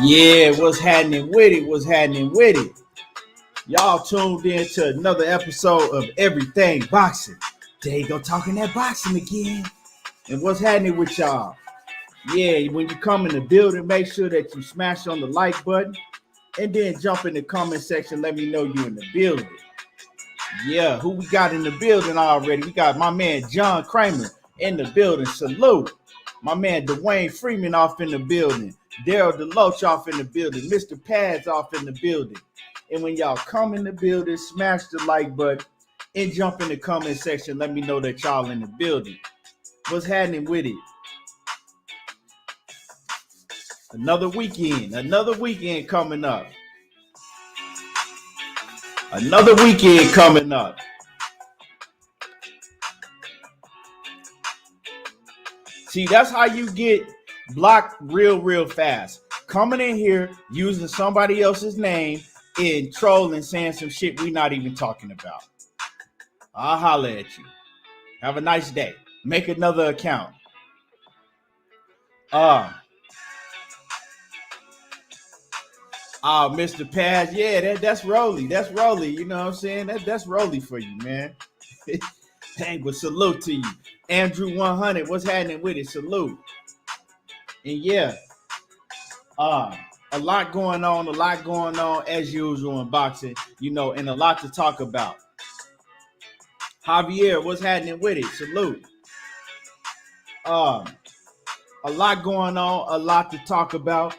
Yeah, what's happening with it? What's happening with it? Y'all tuned in to another episode of Everything Boxing. There you go, talking that boxing again. And what's happening with y'all? Yeah, when you come in the building, make sure that you smash on the like button and then jump in the comment section. Let me know you in the building. Yeah, who we got in the building already? We got my man John Kramer in the building. Salute. My man Dwayne Freeman off in the building. Daryl DeLoach off in the building. Mr. Pads off in the building. And when y'all come in the building, smash the like button and jump in the comment section. Let me know that y'all in the building. What's happening with it? Another weekend coming up. Another weekend coming up. See, that's how you get blocked real fast. Coming in here, using somebody else's name and trolling, saying some shit we not even talking about. I'll holler at you. Have a nice day. Make another account. Mr. Paz, yeah, that's Rolly. That's Rolly. You know what I'm saying? That's Rolly for you, man. Dang, but salute to you. Andrew 100, what's happening with it? Salute. And yeah, a lot going on as usual in boxing, you know, and a lot to talk about. Javier, what's happening with it? Salute. A lot going on, a lot to talk about.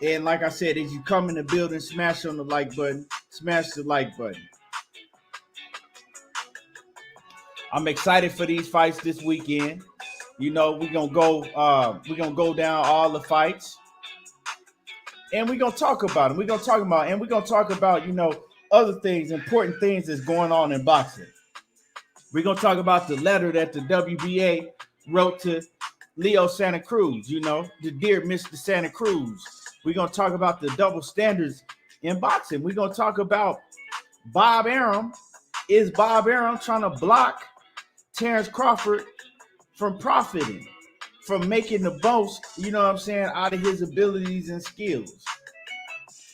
And like I said, as you come in the building, smash on the like button. Smash the like button. I'm excited for these fights this weekend. You know, we're gonna go down all the fights. And we're gonna talk about them. We're gonna talk about, you know, other things, important things that's going on in boxing. We're gonna talk about the letter that the WBA wrote to Leo Santa Cruz, you know, the dear Mr. Santa Cruz. We're gonna talk about the double standards in boxing. We're gonna talk about Bob Arum. Is Bob Arum trying to block Terence Crawford from profiting, from making the most, you know what I'm saying, out of his abilities and skills?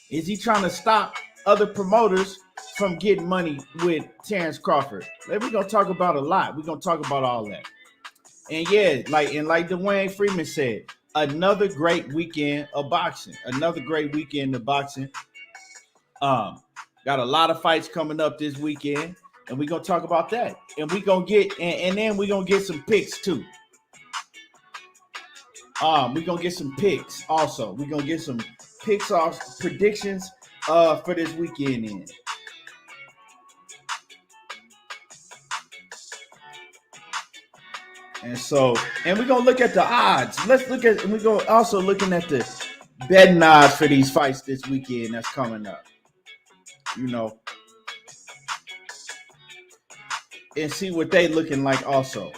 Is he trying to stop other promoters from getting money with Terence Crawford? We're going to talk about a lot. We're going to talk about all that. And yeah, like Dwayne Freeman said, another great weekend of boxing. Got a lot of fights coming up this weekend. And we're going to talk about that. And we're going to get, and then we're going to get some picks too. We're going to get some picks also. We're going to get some picks off predictions for this weekend in. And we're going to look at the odds. We're going to also looking at the betting odds for these fights this weekend that's coming up. You know, and see what they looking like also.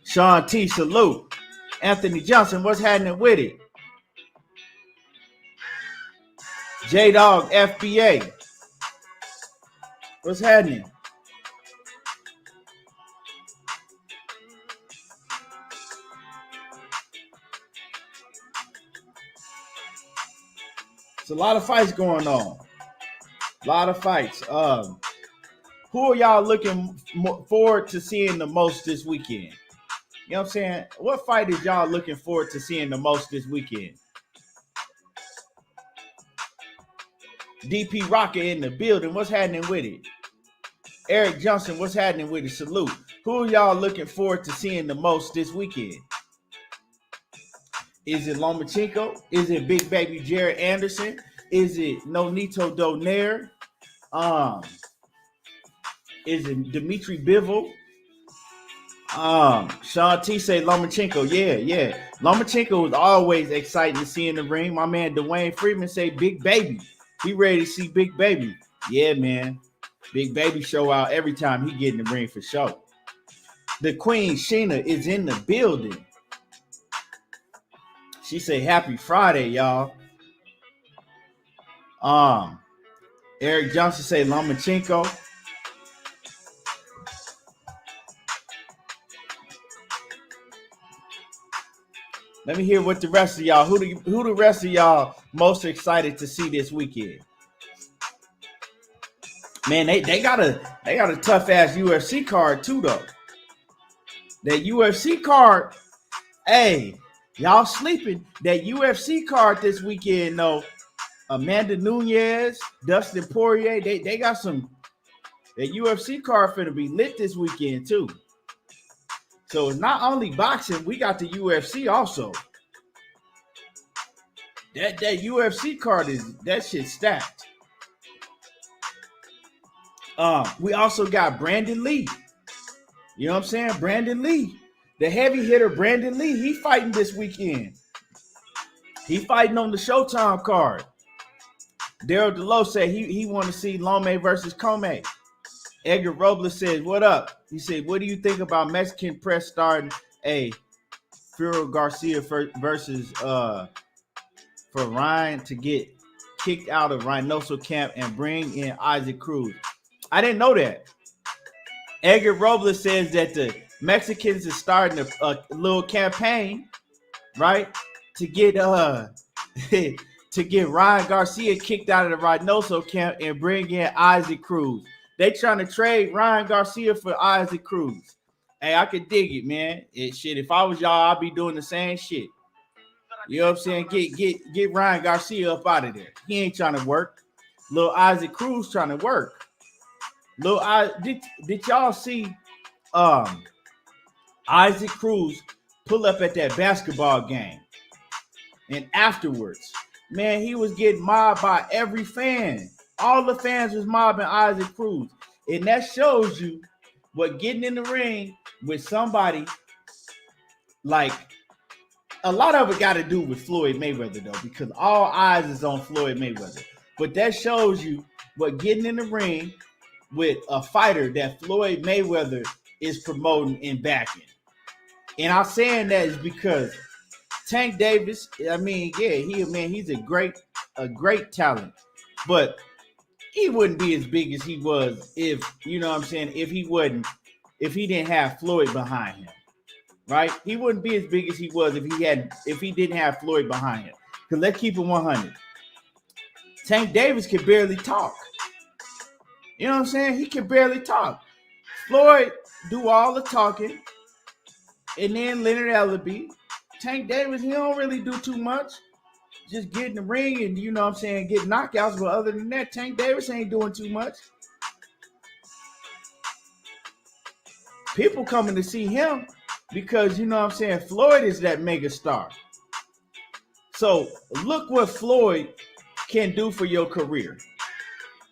Sean T, salute. Anthony Johnson, what's happening with it? J-Dog, FBA, what's happening? It's a lot of fights going on. A lot of fights. Who are y'all looking forward to seeing the most this weekend? You know what I'm saying? What fight is y'all looking forward to seeing the most this weekend? DP Rocker in the building. What's happening with it? Eric Johnson, what's happening with it? Salute. Who are y'all looking forward to seeing the most this weekend? Is it Lomachenko? Is it Big Baby Jared Anderson? Is it Nonito Donaire? Is it Dimitri Bivol? Sean T say Lomachenko. Yeah. Lomachenko is always exciting to see in the ring. My man Dwayne Freeman say Big Baby. He ready to see Big Baby. Yeah, man. Big Baby show out every time he get in the ring for sure. The Queen Sheena is in the building. She say happy Friday, y'all. Eric Johnson say Lomachenko. Let me hear what the rest of y'all, who the rest of y'all most excited to see this weekend. Man, they got a tough ass UFC card too though. That UFC card, hey, y'all sleeping. That UFC card this weekend though. Amanda Nunes, Dustin Poirier, they got some. That UFC card finna be lit this weekend too. So it's not only boxing, we got the UFC also. That UFC card that shit stacked. We also got Brandon Lee. You know what I'm saying? Brandon Lee. The heavy hitter Brandon Lee, he fighting this weekend. He fighting on the Showtime card. Daryl DeLoe said he want to see Lomé versus Commey. Edgar Robles says, what up? He said, what do you think about Mexican press starting a Furo Garcia versus for Ryan to get kicked out of Reynoso camp and bring in Isaac Cruz? I didn't know that. Edgar Robles says that the Mexicans is starting a little campaign, right, to get to get Ryan Garcia kicked out of the Reynoso camp and bring in Isaac Cruz. They trying to trade Ryan Garcia for Isaac Cruz. Hey, I could dig it, man. Shit, if I was y'all, I'd be doing the same shit. You know what I'm saying? Get Ryan Garcia up out of there. He ain't trying to work. Little Isaac Cruz trying to work. Did y'all see Isaac Cruz pull up at that basketball game? And afterwards, man, he was getting mobbed by every fan. All the fans was mobbing Isaac Cruz. And that shows you what getting in the ring with somebody like, a lot of it got to do with Floyd Mayweather, though, because all eyes is on Floyd Mayweather. But that shows you what getting in the ring with a fighter that Floyd Mayweather is promoting and backing. And I'm saying that is because Tank Davis, I mean, yeah, he's a great talent. But he wouldn't be as big as he was if, you know what I'm saying, if he didn't have Floyd behind him. Right? He wouldn't be as big as he was if he didn't have Floyd behind him. Because let's keep it 100. Tank Davis can barely talk. You know what I'm saying? He can barely talk. Floyd do all the talking. And then Leonard Ellaby. Tank Davis, he don't really do too much. Just get in the ring and, you know what I'm saying, get knockouts. But other than that, Tank Davis ain't doing too much. People coming to see him because, you know what I'm saying, Floyd is that mega star. So look what Floyd can do for your career.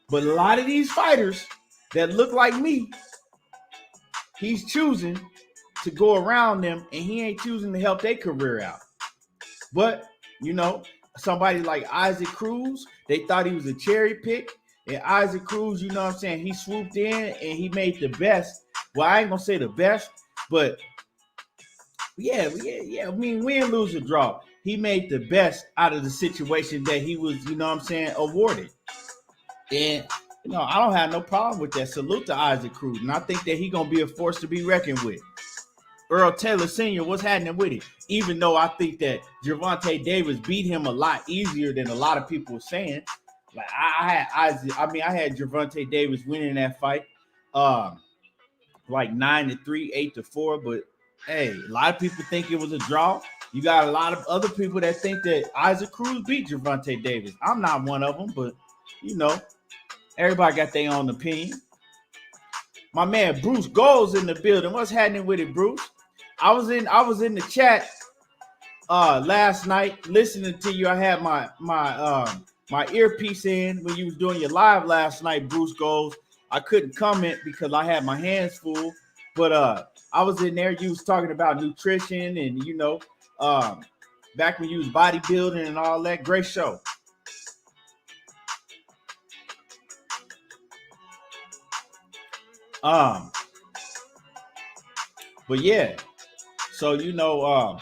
But a lot of these fighters that look like me, he's choosing to go around them and he ain't choosing to help their career out. But, you know, somebody like Isaac Cruz, they thought he was a cherry pick. And Isaac Cruz, you know what I'm saying, he swooped in and he made the best. Well, I ain't going to say the best, but yeah. I mean, win, lose, or draw. He made the best out of the situation that he was, you know what I'm saying, awarded. And, you know, I don't have no problem with that. Salute to Isaac Cruz. And I think that he's going to be a force to be reckoned with. Earl Taylor Sr., what's happening with it? Even though I think that Gervonta Davis beat him a lot easier than a lot of people were saying. Like, I had Gervonta Davis winning that fight. Like 9-3, 8-4, but hey, a lot of people think it was a draw. You got a lot of other people that think that Isaac Cruz beat Gervonta Davis. I'm not one of them, but you know, everybody got their own opinion. My man Bruce Gold's in the building. What's happening with it, Bruce? I was in the chat last night listening to you. I had my earpiece in when you was doing your live last night, Bruce Gold. I couldn't comment because I had my hands full, but I was in there. You was talking about nutrition and, you know, back when you was bodybuilding and all that. Great show. But yeah, so you know,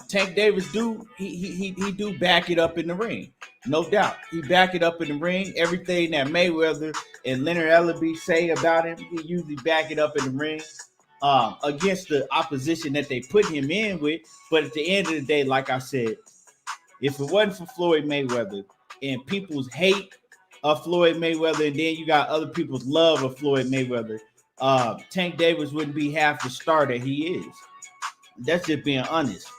Tank Davis he do back it up in the ring. No doubt. He back it up in the ring. Everything that Mayweather and Leonard Ellaby say about him, he usually back it up in the ring. against the opposition that they put him in with. But at the end of the day, like I said, if it wasn't for Floyd Mayweather and people's hate of Floyd Mayweather, and then you got other people's love of Floyd Mayweather, Tank Davis wouldn't be half the star that he is. That's just being honest.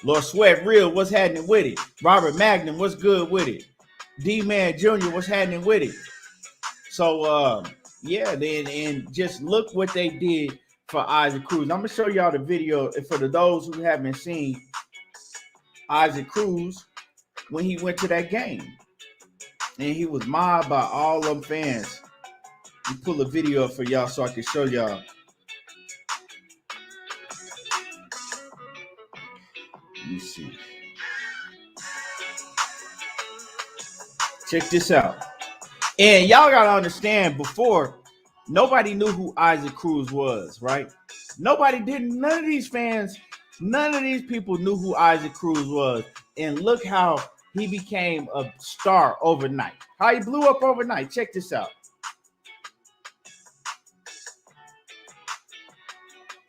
Lord Sweat Real, what's happening with it? Robert Magnum, what's good with it? D-Man Jr., what's happening with it? So, yeah, then and just look what they did for Isaac Cruz. I'm going to show y'all the video for those who haven't seen Isaac Cruz when he went to that game. And he was mobbed by all them fans. Let me pull a video up for y'all so I can show y'all. Let me see. Check this out. And y'all got to understand, before, nobody knew who Isaac Cruz was, right? Nobody didn't. None of these fans, none of these people knew who Isaac Cruz was. And look how he became a star overnight. How he blew up overnight. Check this out.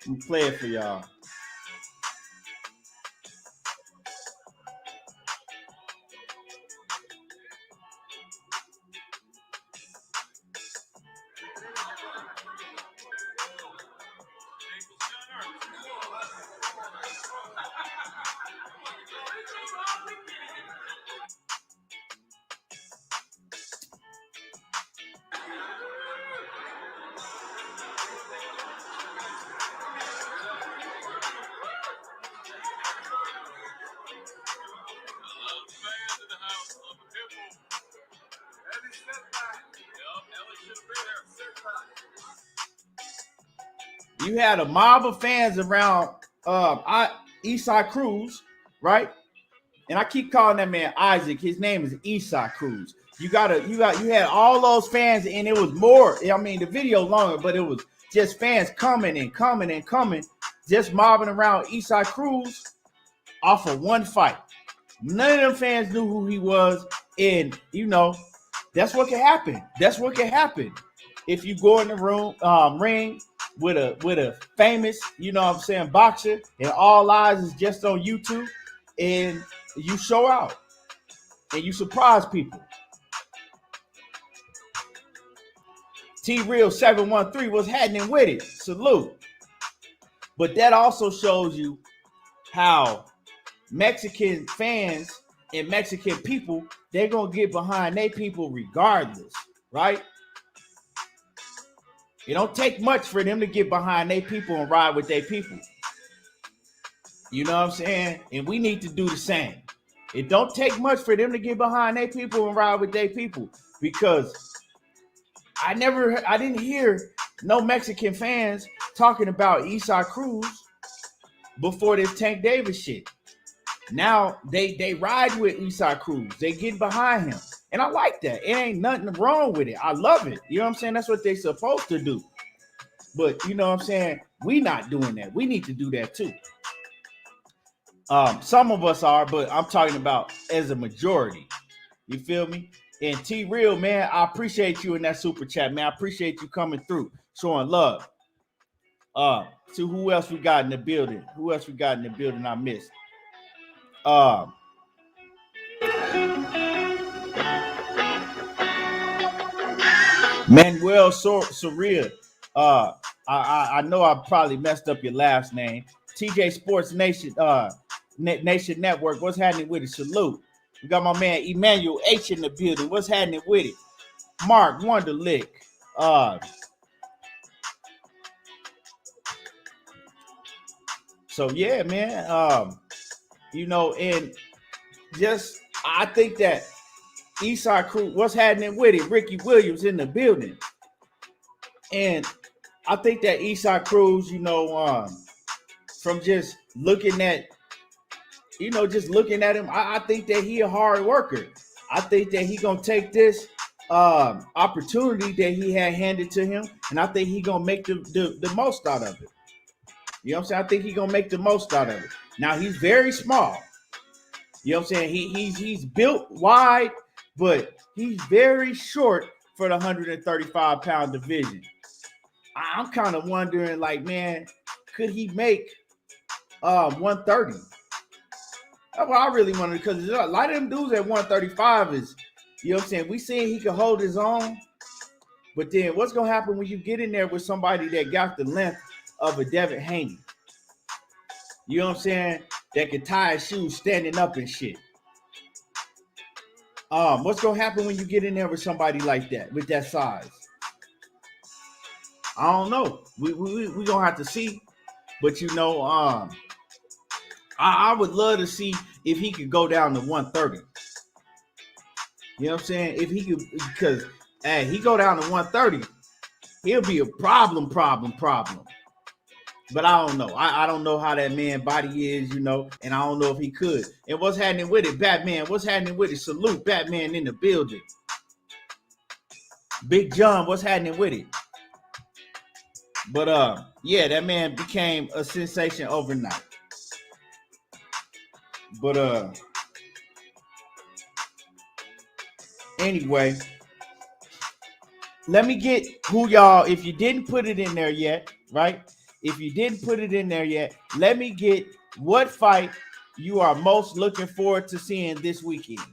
Let me play it for y'all. You had a mob of fans around Isaac Cruz, right? And I keep calling that man Isaac. His name is Isaac Cruz. You had all those fans, and it was more. I mean, the video longer, but it was just fans coming and coming and coming, just mobbing around Isaac Cruz off of one fight. None of them fans knew who he was, and that's what can happen. That's what can happen if you go in the ring with a famous, boxer, and all eyes is just on YouTube, and you show out and you surprise people. T-Real 713 was happening with it. Salute. But that also shows you how Mexican fans and Mexican people, they're going to get behind their people regardless, right? It don't take much for them to get behind their people and ride with their people. You know what I'm saying? And we need to do the same. It don't take much for them to get behind their people and ride with their people, because I didn't hear no Mexican fans talking about Isaac Cruz before this Tank Davis shit. Now they ride with Isaac Cruz. They get behind him. And I like that. It ain't nothing wrong with it. I love it. You know what I'm saying? That's what they're supposed to do. But you know what I'm saying? We not doing that. We need to do that too. Some of us are, but I'm talking about as a majority. You feel me? And T-Real, man, I appreciate you in that super chat, man. I appreciate you coming through, showing love. To who else we got in the building? Who else we got in the building I missed? Manuel Soria. I know I probably messed up your last name. TJ Sports Nation, Nation Network. What's happening with it? Salute. We got my man Emmanuel H in the building. What's happening with it? Mark Wonderlick. So yeah, man. And just I think that Isaac Cruz, what's happening with it? Ricky Williams in the building. And I think that Isaac Cruz, from just looking at, him, I think that he a hard worker. I think that he gonna take this opportunity that he had handed to him, and I think he gonna make the most out of it. You know what I'm saying? I think he gonna make the most out of it. Now he's very small. You know what I'm saying? He's built wide, but he's very short for the 135-pound division. I'm kind of wondering, like, man, could he make 130? That's what I really wanted, because a lot of them dudes at 135 is, you know what I'm saying, we seeing he can hold his own, but then what's going to happen when you get in there with somebody that got the length of a Devin Haney? You know what I'm saying? That can tie his shoes standing up and shit. What's going to happen when you get in there with somebody like that, with that size? I don't know. We going to have to see. But, you know, I would love to see if he could go down to 130. You know what I'm saying? If he could, because, hey, he go down to 130, he'll be a problem. But I don't know. I don't know how that man body is, you know, and I don't know if he could. And what's happening with it, Batman? What's happening with it? Salute, Batman in the building. Big John, what's happening with it? But yeah, that man became a sensation overnight. But anyway, let me get who y'all, if you didn't put it in there yet, right? If you didn't put it in there yet, let me get what fight you are most looking forward to seeing this weekend.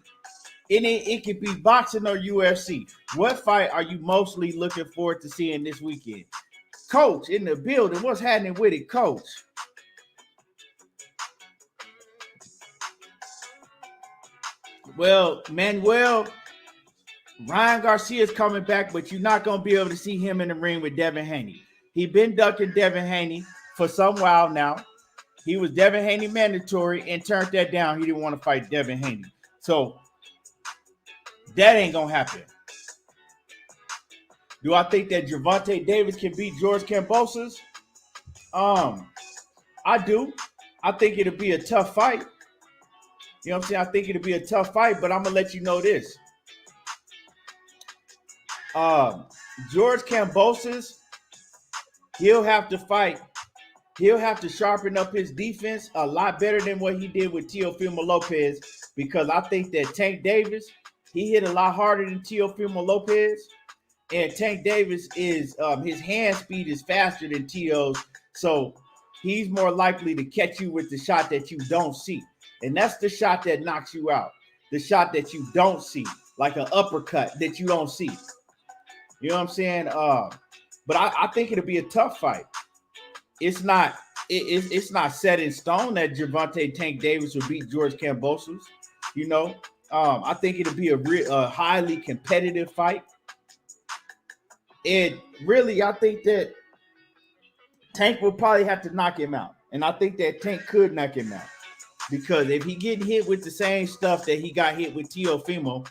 And it could be boxing or UFC. What fight are you mostly looking forward to seeing this weekend? Coach in the building. What's happening with it, Coach? Well, Manuel, Ryan Garcia's coming back, but you're not going to be able to see him in the ring with Devin Haney. He's been ducking Devin Haney for some while now. He was Devin Haney mandatory and turned that down. He didn't want to fight Devin Haney. So that ain't going to happen. Do I think that Gervonta Davis can beat George Kambosos? I do. I think it'll be a tough fight. You know what I'm saying? I think it'll be a tough fight, but I'm going to let you know this. George Kambosos, he'll have to fight. He'll have to sharpen up his defense a lot better than what he did with Teofimo Lopez, because I think that Tank Davis, he hit a lot harder than Teofimo Lopez. And Tank Davis is, his hand speed is faster than Teo's. So he's more likely to catch you with the shot that you don't see. And that's the shot that knocks you out. The shot that you don't see, like an uppercut that you don't see. You know what I'm saying? But I think it'll be a tough fight. It's not set in stone that Gervonta Tank Davis will beat George Kambosos. You know, I think it'll be a highly competitive fight. And really, I think that Tank will probably have to knock him out. And I think that Tank could knock him out. Because if he getting hit with the same stuff that he got hit with Teofimo,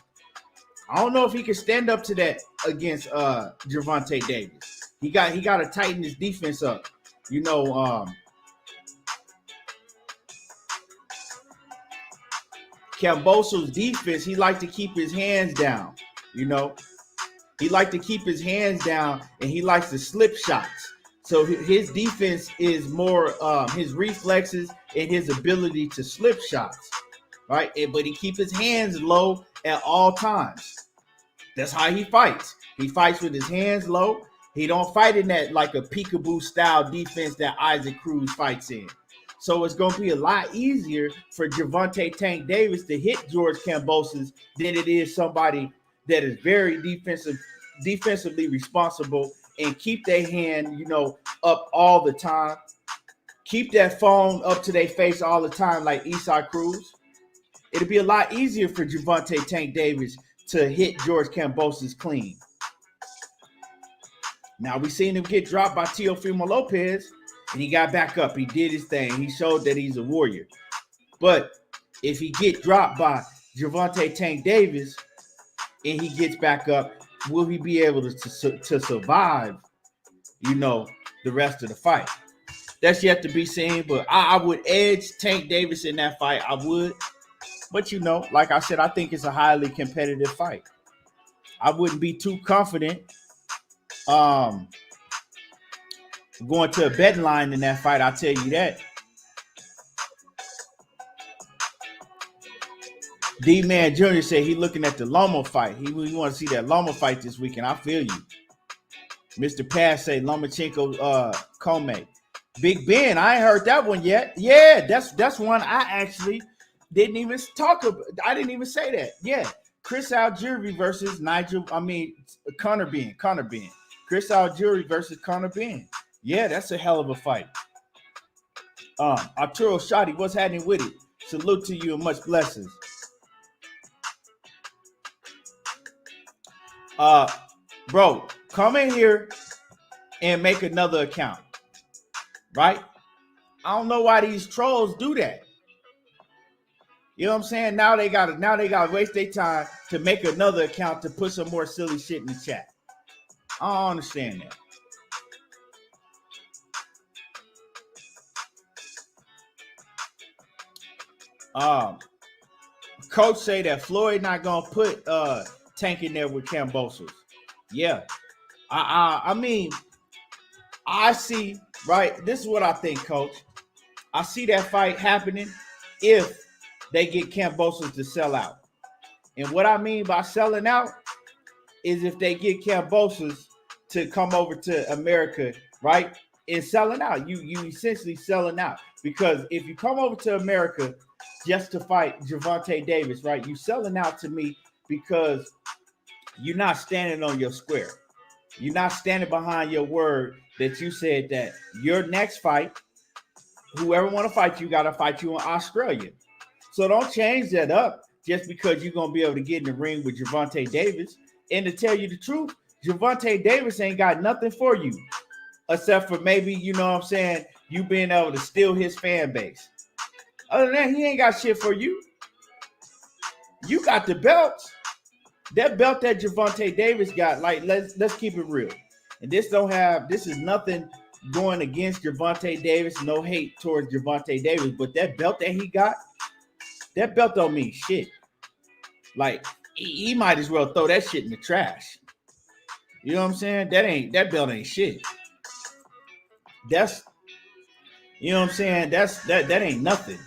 I don't know if he can stand up to that against Gervonta Davis. He got to tighten his defense up. You know, Kambosos' defense, he liked to keep his hands down. You know, he liked to keep his hands down, and he likes to slip shots. So his defense is more his reflexes and his ability to slip shots, right? But he keeps his hands low at all times. That's how he fights. He fights with his hands low. He don't fight in that like a peekaboo style defense that Isaac Cruz fights in. So it's going to be a lot easier for Gervonta Tank Davis to hit George Kambosos than it is somebody that is very defensively responsible and keep their hand, you know, up all the time. Keep that phone up to their face all the time like Isaac Cruz. It'll be a lot easier for Gervonta Tank Davis to hit George Kambosos clean. Now, we seen him get dropped by Teofimo Lopez, and he got back up. He did his thing. He showed that he's a warrior. But if he get dropped by Gervonta Tank Davis and he gets back up, will he be able to survive, you know, the rest of the fight? That's yet to be seen, but I would edge Tank Davis in that fight. I would. But, you know, like I said, I think it's a highly competitive fight. I wouldn't be too confident going to a betting line in that fight. I'll tell you that. D-Man Jr. said he looking at the Loma fight. He want to see that Loma fight this weekend. I feel you. Mr. Pass say Lomachenko, Commey. Big Ben, I ain't heard that one yet. Yeah, that's one I actually didn't even talk about. I didn't even say that. Yeah, Chris Algieri versus Conor Ben. Chris Algieri versus Conor Ben. Yeah, that's a hell of a fight. Arturo Shotty, what's happening with it? Salute to you and much blessings. Bro, come in here and make another account. Right? I don't know why these trolls do that. You know what I'm saying? Now they gotta waste their time to make another account to put some more silly shit in the chat. I don't understand that. Coach say that Floyd not gonna put Tank in there with Kambosos. Yeah. I mean, I see, right? This is what I think, Coach. I see that fight happening if they get Kambosos to sell out. And what I mean by selling out is if they get Kambosos to come over to America, right? And selling out. You essentially selling out. Because if you come over to America just to fight Gervonta Davis, right? You selling out to me because you're not standing on your square. You're not standing behind your word that you said that your next fight, whoever want to fight you, got to fight you in Australia. So don't change that up just because you're going to be able to get in the ring with Gervonta Davis. And to tell you the truth, Gervonta Davis ain't got nothing for you except for maybe, you know what I'm saying, you being able to steal his fan base. Other than that, he ain't got shit for you. You got the belts. That belt that Gervonta Davis got, like, let's keep it real. And this is nothing going against Gervonta Davis, no hate towards Gervonta Davis, but that belt that he got, that belt don't mean shit. Like, he might as well throw that shit in the trash. You know what I'm saying? That belt ain't shit. That's, you know what I'm saying? That ain't nothing.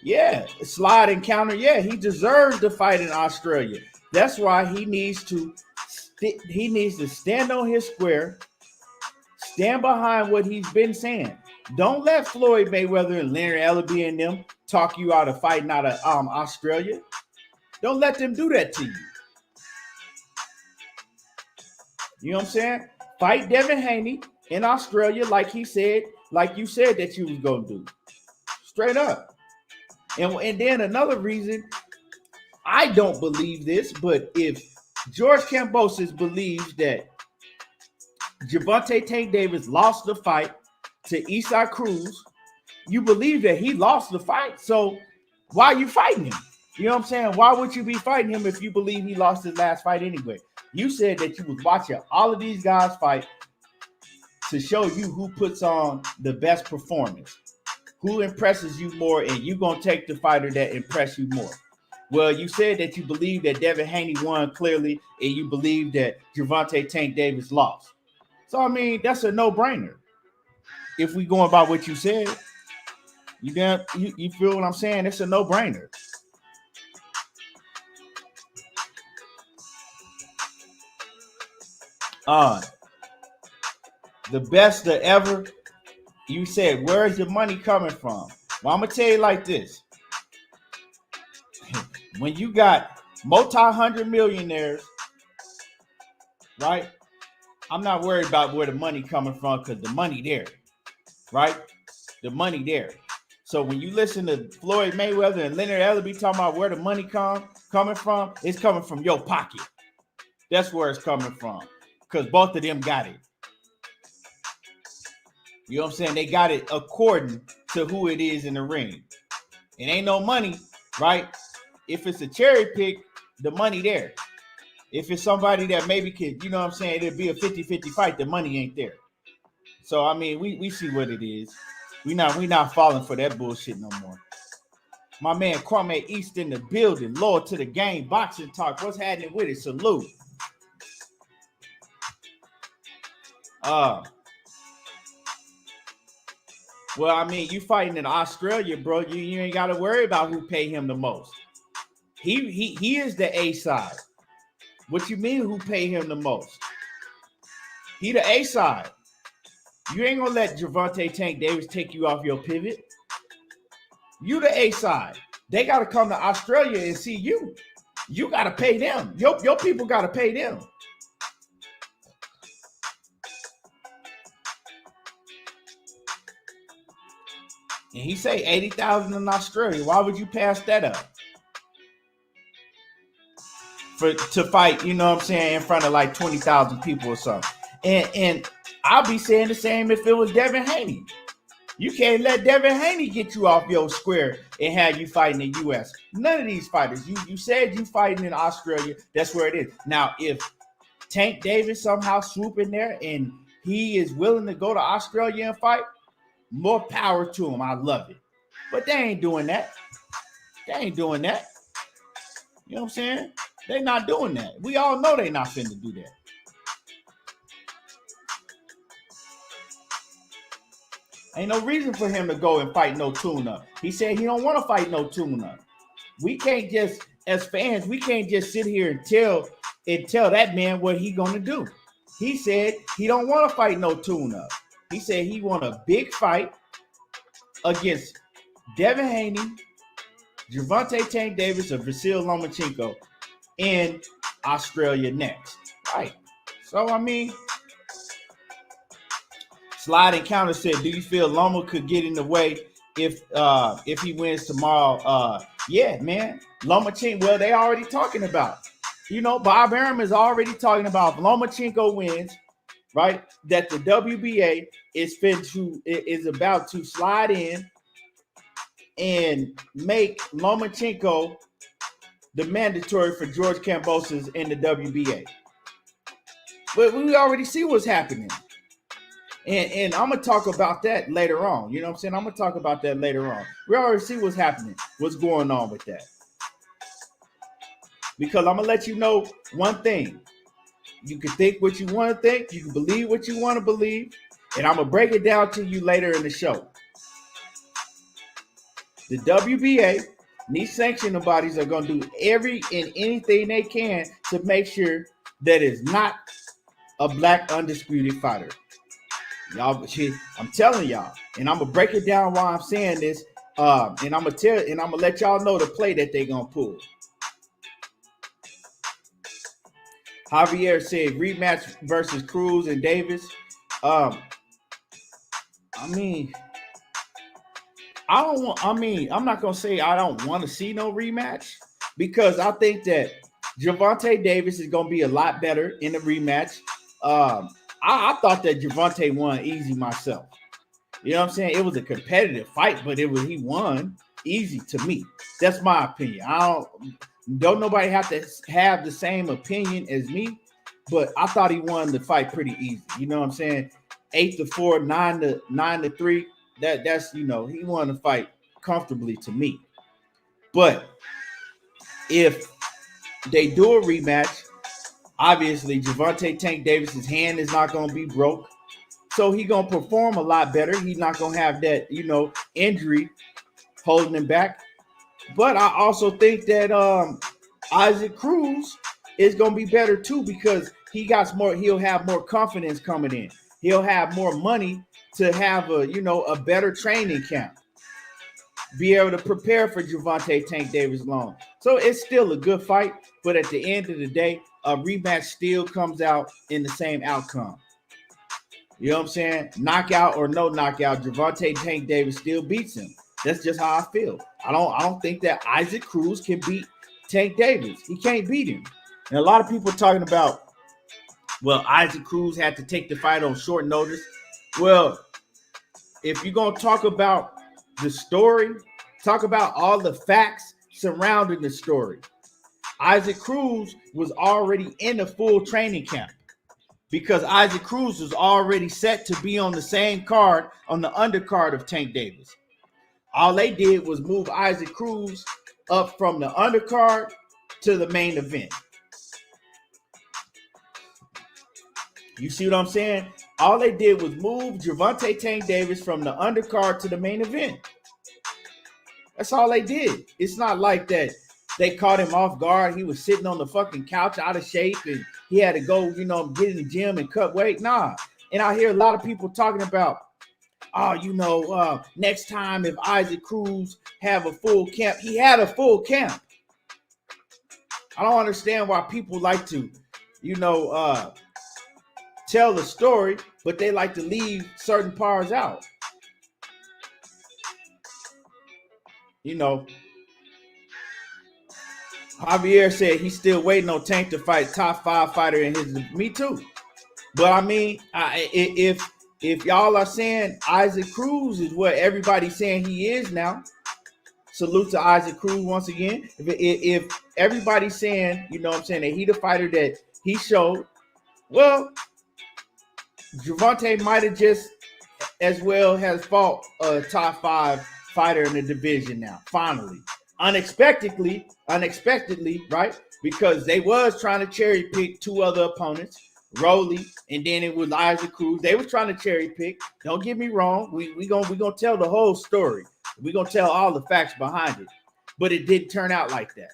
Yeah, slide and counter. Yeah, he deserves to fight in Australia. That's why he needs to stand on his square, stand behind what he's been saying. Don't let Floyd Mayweather and Leonard Ellerbe and them talk you out of fighting out of Australia. Don't let them do that to you. You know what I'm saying? Fight Devin Haney in Australia like you said that you was going to do. Straight up. And then another reason, I don't believe this, but if George Kambosos believes that Gervonta Tank Davis lost the fight to Isaac Cruz, you believe that he lost the fight. So why are you fighting him? You know what I'm saying? Why would you be fighting him if you believe he lost his last fight anyway? You said that you was watching all of these guys fight to show you who puts on the best performance. Who impresses you more, and you're going to take the fighter that impress you more. Well, you said that you believe that Devin Haney won clearly, and you believe that Gervonta Tank Davis lost. So, I mean, that's a no-brainer. If we going by what you said, you feel what I'm saying? It's a no-brainer. The best of ever. You said, where's your money coming from? Well, I'm going to tell you like this. When you got multi-hundred millionaires, right? I'm not worried about where the money coming from because the money there, right? The money there. So when you listen to Floyd Mayweather and Leonard Ellerbe talking about where the money coming from, it's coming from your pocket. That's where it's coming from because both of them got it. You know what I'm saying? They got it according to who it is in the ring. It ain't no money, right? If it's a cherry pick, the money there. If it's somebody that maybe could, you know what I'm saying, it'd be a 50-50 fight, the money ain't there. So, I mean, we see what it is. We not falling for that bullshit no more. My man Kwame East in the building. Loyal to the game. Boxing talk. What's happening with it? Salute. Well, I mean, you fighting in Australia, bro. You ain't got to worry about who pay him the most. He is the A side. What you mean who pay him the most? He the A side. You ain't gonna let Gervonta Tank Davis take you off your pivot. You the A side. They gotta come to Australia and see you. You gotta pay them. Your people gotta pay them. And he say 80,000 in Australia. Why would you pass that up? To fight, you know what I'm saying, in front of like 20,000 people or something. And I'll be saying the same if it was Devin Haney. You can't let Devin Haney get you off your square and have you fighting in the U.S. None of these fighters. You said you fighting in Australia. That's where it is. Now, if Tank Davis somehow swoop in there and he is willing to go to Australia and fight, more power to him. I love it. But they ain't doing that. They ain't doing that. You know what I'm saying? They not doing that. We all know they not finna do that. Ain't no reason for him to go and fight no tune-up. He said he don't want to fight no tune-up. We can't just, as fans, we can't just sit here and tell that man what he gonna do. He said he don't want to fight no tune-up. He said he want a big fight against Devin Haney, Gervonta Tank Davis, or Vasyl Lomachenko in Australia next. Right. So, I mean, Slide Encounter said, do you feel Loma could get in the way if he wins tomorrow? Yeah, man. Lomachenko, well, they already talking about. You know, Bob Arum is already talking about if Lomachenko wins, right, that the WBA is about to slide in and make Lomachenko the mandatory for George Kambosos in the WBA. But we already see what's happening. And I'm going to talk about that later on. You know what I'm saying? I'm going to talk about that later on. We already see what's happening, what's going on with that. Because I'm going to let you know one thing. You can think what you want to think. You can believe what you want to believe. And I'm going to break it down to you later in the show. The WBA and these sanctioning bodies are going to do every and anything they can to make sure that it's not a black undisputed fighter. Y'all, I'm telling y'all, and I'm gonna break it down while I'm saying this, and I'm gonna let y'all know the play that they're gonna pull. Javier said rematch versus Cruz and Davis. I'm not gonna say I don't want to see no rematch, because I think that Gervonta Davis is gonna be a lot better in the rematch. I thought that Gervonta won easy myself. You know what I'm saying? It was a competitive fight, but he won easy to me. That's my opinion. Don't nobody have to have the same opinion as me, but I thought he won the fight pretty easy. You know what I'm saying? 8-4, 9-3. That's he won the fight comfortably to me. But if they do a rematch, obviously Gervonta Tank Davis's hand is not going to be broke, so he's going to perform a lot better. He's not going to have that injury holding him back. But I also think that Isaac Cruz is going to be better too, because he'll have more confidence coming in. He'll have more money to have a better training camp, be able to prepare for Gervonta Tank Davis long. So it's still a good fight, but at the end of the day, a rematch still comes out in the same outcome. You know what I'm saying? Knockout or no knockout, Gervonta Tank Davis still beats him. That's just how I feel. I don't think that Isaac Cruz can beat Tank Davis. He can't beat him. And a lot of people talking about, well, Isaac Cruz had to take the fight on short notice. Well, if you're going to talk about the story, talk about all the facts surrounding the story. Isaac Cruz was already in the full training camp, because Isaac Cruz was already set to be on the same card, on the undercard of Tank Davis. All they did was move Isaac Cruz up from the undercard to the main event. You see what I'm saying? All they did was move Gervonta Tank Davis from the undercard to the main event. That's all they did. It's not like that they caught him off guard. He was sitting on the fucking couch out of shape and he had to go, get in the gym and cut weight. Nah. And I hear a lot of people talking about, next time if Isaac Cruz have a full camp. He had a full camp. I don't understand why people like to, tell the story, but they like to leave certain parts out. Javier said he's still waiting on Tank to fight top 5 fighter in his. Me too. But I mean, if y'all are saying Isaac Cruz is what everybody's saying he is now, salute to Isaac Cruz once again. If everybody's saying, that he the fighter that he showed, well, Gervonta might have just as well has fought a top 5 fighter in the division now, finally. Unexpectedly, right? Because they was trying to cherry pick 2 other opponents, Rolly, and then it was Isaac Cruz. They was trying to cherry pick. Don't get me wrong. We gonna tell the whole story. We're gonna tell all the facts behind it. But it didn't turn out like that.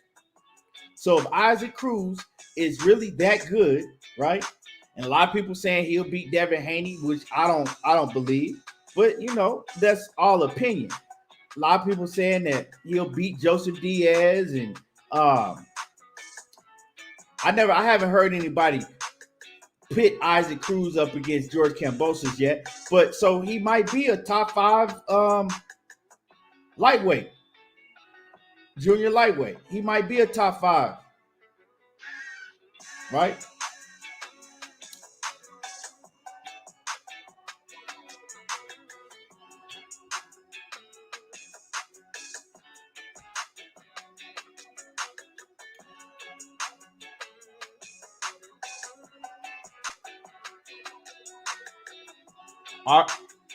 So if Isaac Cruz is really that good, right? And a lot of people saying he'll beat Devin Haney, which I don't believe. But that's all opinion. A lot of people saying that he'll beat Joseph Diaz, and I haven't heard anybody pit Isaac Cruz up against George Kambosos yet. But so he might be a top 5 lightweight, junior lightweight. He might be a top 5, right?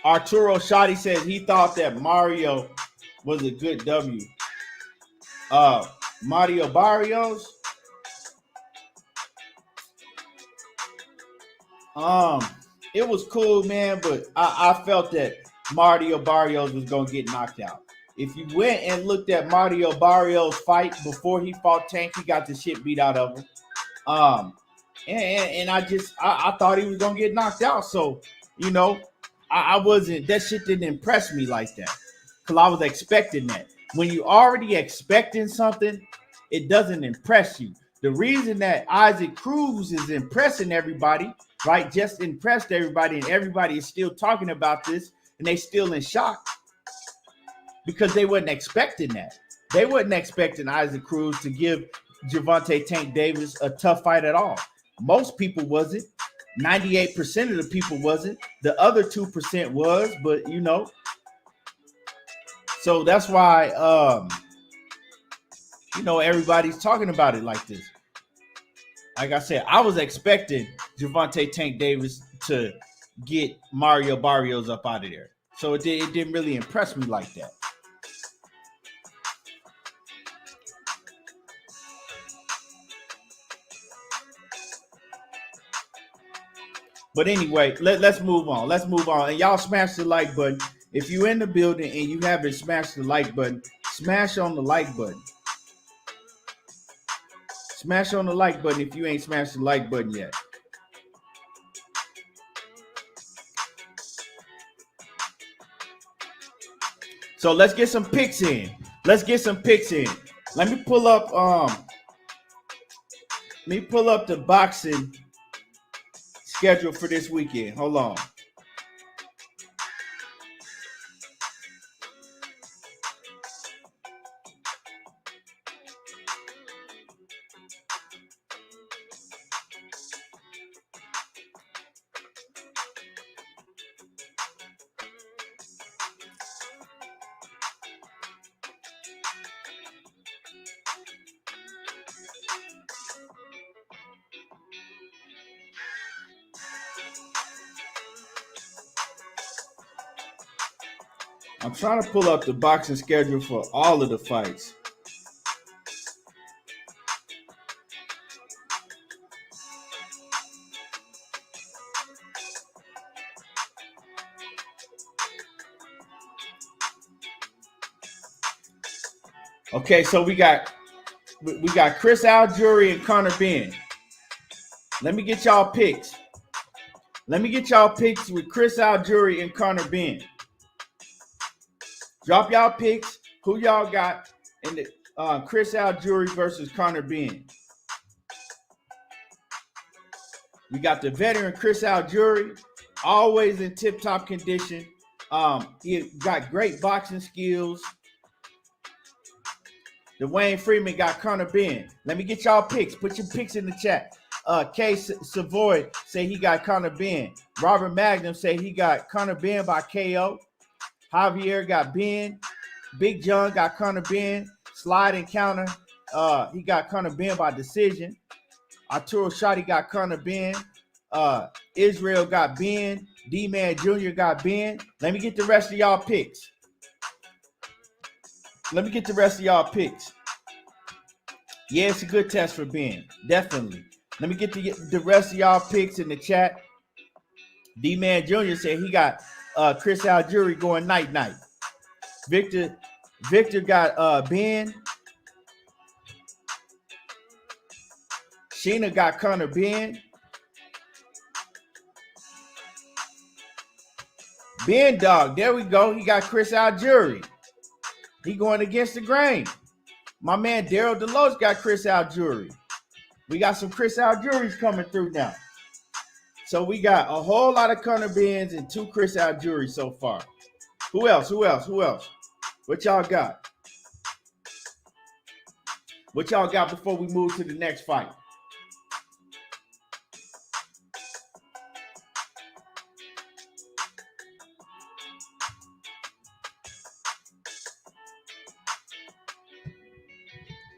Arturo Shotty says he thought that Mario was a good W. Mario Barrios. It was cool, man, but I felt that Mario Barrios was gonna get knocked out. If you went and looked at Mario Barrios' fight before he fought Tank, he got the shit beat out of him. And I thought he was gonna get knocked out. So, I wasn't, that shit didn't impress me like that. Because I was expecting that. When you already expecting something, it doesn't impress you. The reason that Isaac Cruz is impressing everybody, right? Just impressed everybody, and everybody is still talking about this, and they still in shock. Because they wasn't expecting that. They wasn't expecting Isaac Cruz to give Gervonta Tank Davis a tough fight at all. Most people wasn't. 98% of the people wasn't. The other 2% was, but so that's why everybody's talking about it like this. Like I said, I was expecting Gervonta Tank Davis to get Mario Barrios up out of there. So it didn't really impress me like that. But anyway, let's move on. Let's move on. And y'all smash the like button. If you're in the building and you haven't smashed the like button, smash on the like button. Smash on the like button if you ain't smashed the like button yet. So let's get some picks in. Let me pull up the boxing schedule for this weekend. Hold on. I'm trying to pull up the boxing schedule for all of the fights. Okay, so we got Chris Algieri and Conor Benn. Let me get y'all picks. With Chris Algieri and Conor Benn. Drop y'all picks. Who y'all got in the Chris Algieri versus Conor Benn? We got the veteran Chris Algieri, always in tip-top condition. He got great boxing skills. Dwayne Freeman got Conor Benn. Let me get y'all picks. Put your picks in the chat. Kay Savoy say he got Conor Benn. Robert Magnum say he got Conor Benn by KO. Javier got Benn. Big John got Conor Benn. Slide encounter. He got Conor Benn by decision. Arturo Shotty got Conor Benn. Israel got Benn. D-Man Jr. got Benn. Let me get the rest of y'all picks. Yeah, it's a good test for Benn. Definitely. Let me get the rest of y'all picks in the chat. D-Man Jr. said he got Chris Algieri going night-night. Victor got Benn. Sheena got Conor Benn. Ben Dog, there we go. He got Chris Algieri. He going against the grain. My man Daryl Delos got Chris Algieri. We got some Chris Algieris coming through now. So we got a whole lot of Conor Benns and 2 Chris Algieris so far. Who else? What y'all got? What y'all got before we move to the next fight?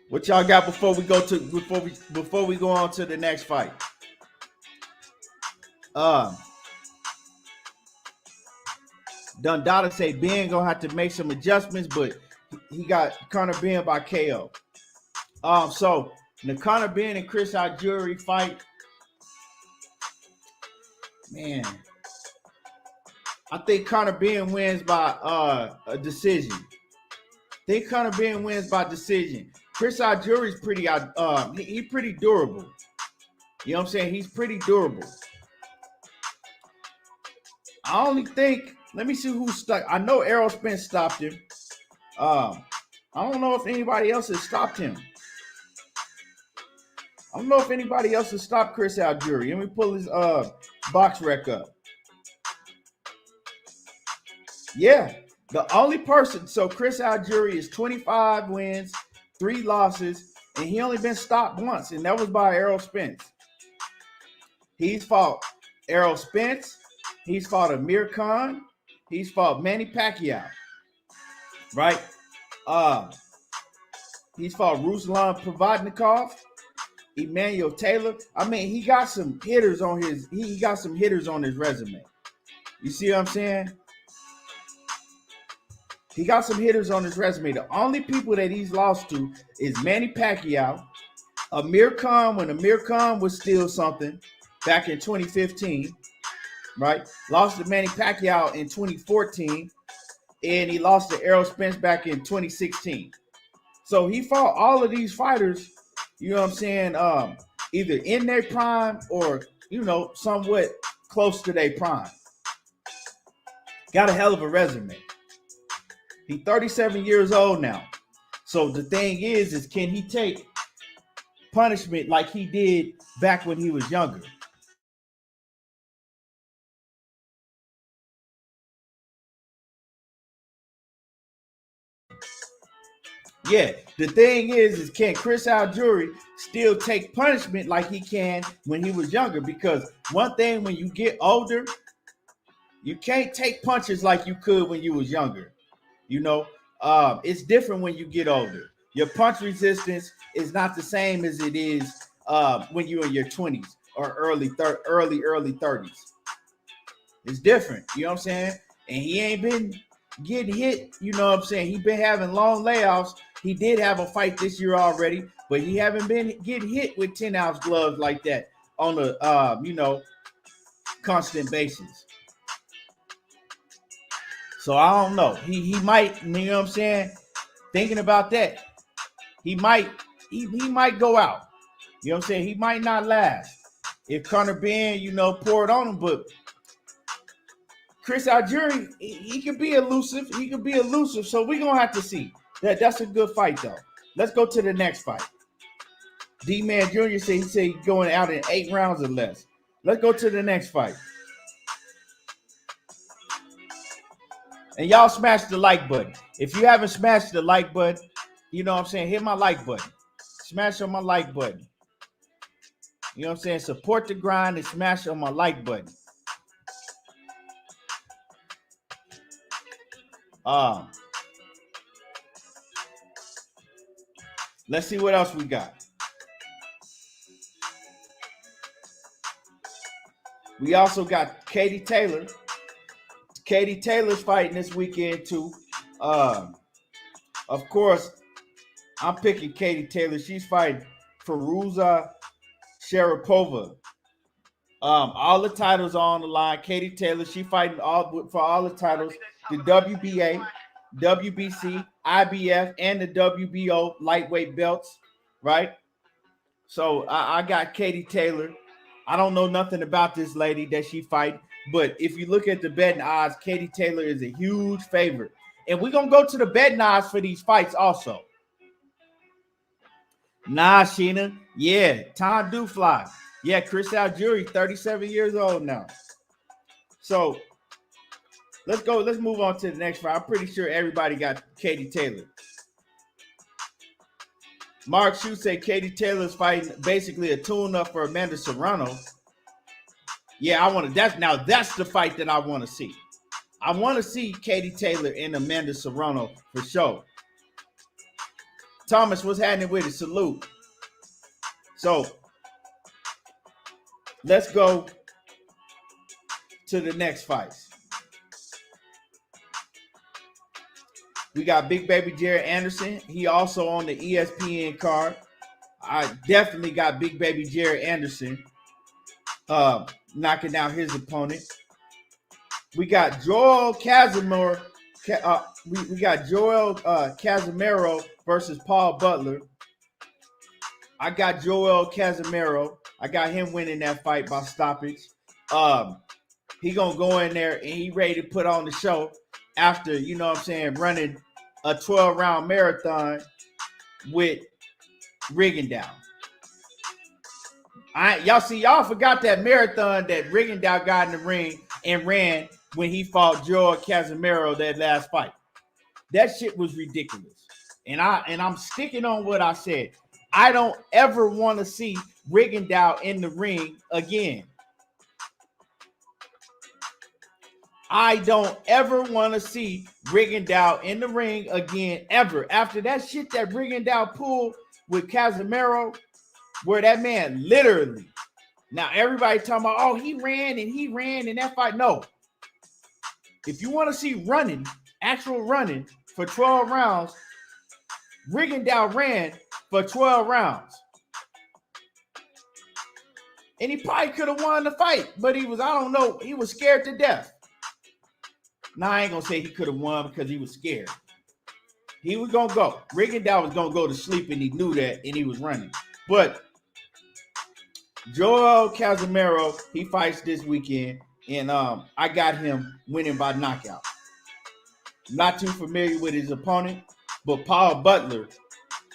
What y'all got before we go on to the next fight? Dundada say Ben gonna have to make some adjustments, but he got Conor Benn by KO. So the Conor Benn and Chris Algieri fight, man, I think Conor Benn wins by a decision. Chris Algieri's pretty he's pretty durable. You know what I'm saying? He's pretty durable. I only think, let me see who stuck. I know Errol Spence stopped him. I don't know if anybody else has stopped him. I don't know if anybody else has stopped Chris Algieri. Let me pull his box rec up. Yeah, the only person. So Chris Algieri is 25 wins, 3 losses, and he only been stopped once, and that was by Errol Spence. He's fought Errol Spence. He's fought Amir Khan. He's fought Manny Pacquiao. Right? He's fought Ruslan Provodnikov, Emmanuel Taylor. I mean, he got some hitters on his resume. You see what I'm saying? He got some hitters on his resume. The only people that he's lost to is Manny Pacquiao, Amir Khan, when Amir Khan was still something back in 2015, right? Lost to Manny Pacquiao in 2014, and he lost to Errol Spence back in 2016. So he fought all of these fighters, you know what I'm saying, either in their prime or, you know, somewhat close to their prime. Got a hell of a resume. He's 37 years old now. So the thing is can he take punishment like he did back when he was younger? Yeah, the thing is can Chris Algieri still take punishment like he can when he was younger? Because one thing, when you get older, you can't take punches like you could when you was younger. You know, it's different when you get older. Your punch resistance is not the same as it is when you're in your 20s or early 30s. It's different, you know what I'm saying? And he ain't been getting hit, you know what I'm saying? He been having long layoffs. He did have a fight this year already, but he haven't been getting hit with 10-ounce gloves like that on a constant basis. So I don't know. He might, you know what I'm saying? Thinking about that, he might go out. You know what I'm saying? He might not last. If Conor Ben, pour it on him, but Chris Algieri, he can be elusive. So we're gonna have to see. That's a good fight though. Let's go to the next fight. D-Man Jr. said he's going out in 8 rounds or less. Let's go to the next fight. And y'all smash the like button. If you haven't smashed the like button, you know what I'm saying, hit my like button. Smash on my like button. You know what I'm saying? Support the grind and smash on my like button. Let's see what else we got. We also got Katie Taylor. Katie Taylor's fighting this weekend too. Of course, I'm picking Katie Taylor. She's fighting Firuza Sharapova. All the titles are on the line. Katie Taylor, she fighting for all the titles. The WBA, WBC, IBF, and the WBO lightweight belts, right? So I got Katie Taylor. I don't know nothing about this lady that she fight, but if you look at the betting odds, Katie Taylor is a huge favorite. And we're going to go to the betting odds for these fights also. Nah, Sheena. Yeah, time do fly. Yeah, Chris Algieri, 37 years old now. So let's go. Let's move on to the next fight. I'm pretty sure everybody got Katie Taylor. Mark Shue said Katie Taylor's fighting basically a tune-up for Amanda Serrano. Yeah, that's the fight that I want to see. I want to see Katie Taylor and Amanda Serrano for sure. Thomas, what's happening with it? Salute. So let's go to the next fights. We got Big Baby Jared Anderson. He also on the ESPN card. I definitely got Big Baby Jared Anderson knocking out his opponent. We got Joel Casimero. We got Joel Casimero versus Paul Butler. I got Joel Casimero. I got him winning that fight by stoppage. He gonna go in there and he ready to put on the show after, running a 12-round marathon with Rigondeaux. Y'all forgot that marathon that Rigondeaux got in the ring and ran when he fought Joel Casimero that last fight. That shit was ridiculous. And I'm sticking on what I said. I don't ever want to see Rigondeaux in the ring again. I don't ever want to see Rigondeaux in the ring again, ever. After that shit that Rigondeaux pulled with Casimero, where that man literally, now everybody talking about, oh, he ran in that fight. No. If you want to see actual running for 12 rounds, Rigondeaux ran for 12 rounds. And he probably could have won the fight, but he was scared to death. Now, I ain't going to say he could have won because he was scared. He was going to go. Rigondeaux was going to go to sleep, and he knew that, and he was running. But Joel Casimero, he fights this weekend, and I got him winning by knockout. Not too familiar with his opponent, but Paul Butler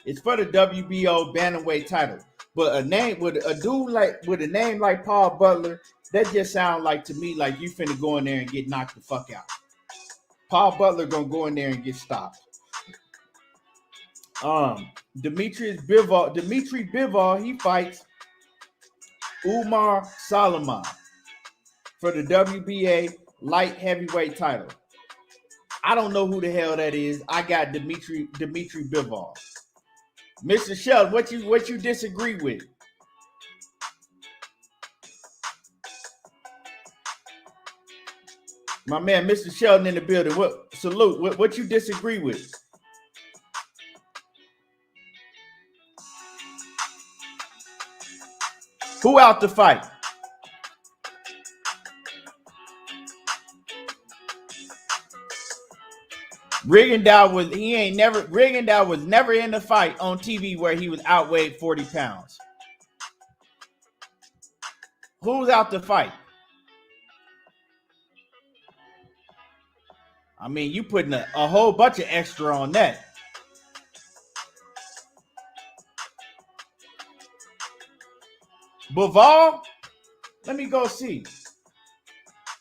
is for the WBO bantamweight title. But a name with a name like Paul Butler, that just sounds like to me like you finna go in there and get knocked the fuck out. Paul Butler gonna go in there and get stopped. Dimitri Bivol, he fights Umar Salman for the WBA light heavyweight title. I don't know who the hell that is. I got Dimitri Bivol. Mr. Sheldon, what you disagree with? My man, Mr. Sheldon in the building. Salute. What you disagree with? Who out to fight? Rigondeaux was never in the fight on TV where he was outweighed 40 pounds. Who's out the fight? I mean, you putting a whole bunch of extra on that. Bivol? Let me go see.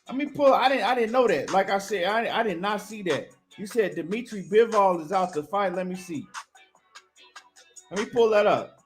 Let me pull. I didn't know that. Like I said, I did not see that. You said Dimitri Bivol is out the fight. Let me see. Let me pull that up.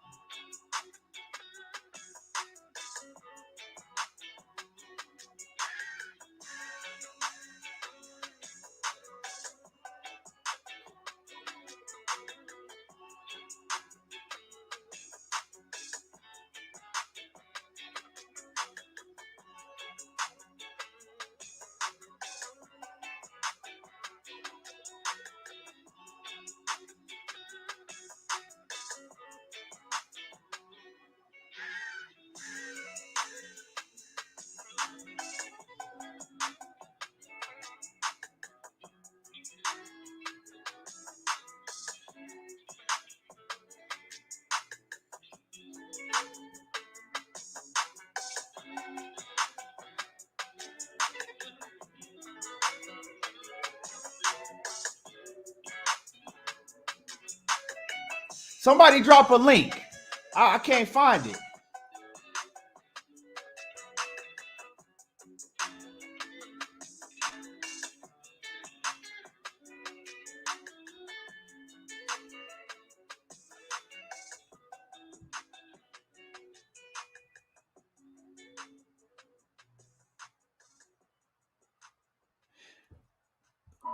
Somebody drop a link. I can't find it.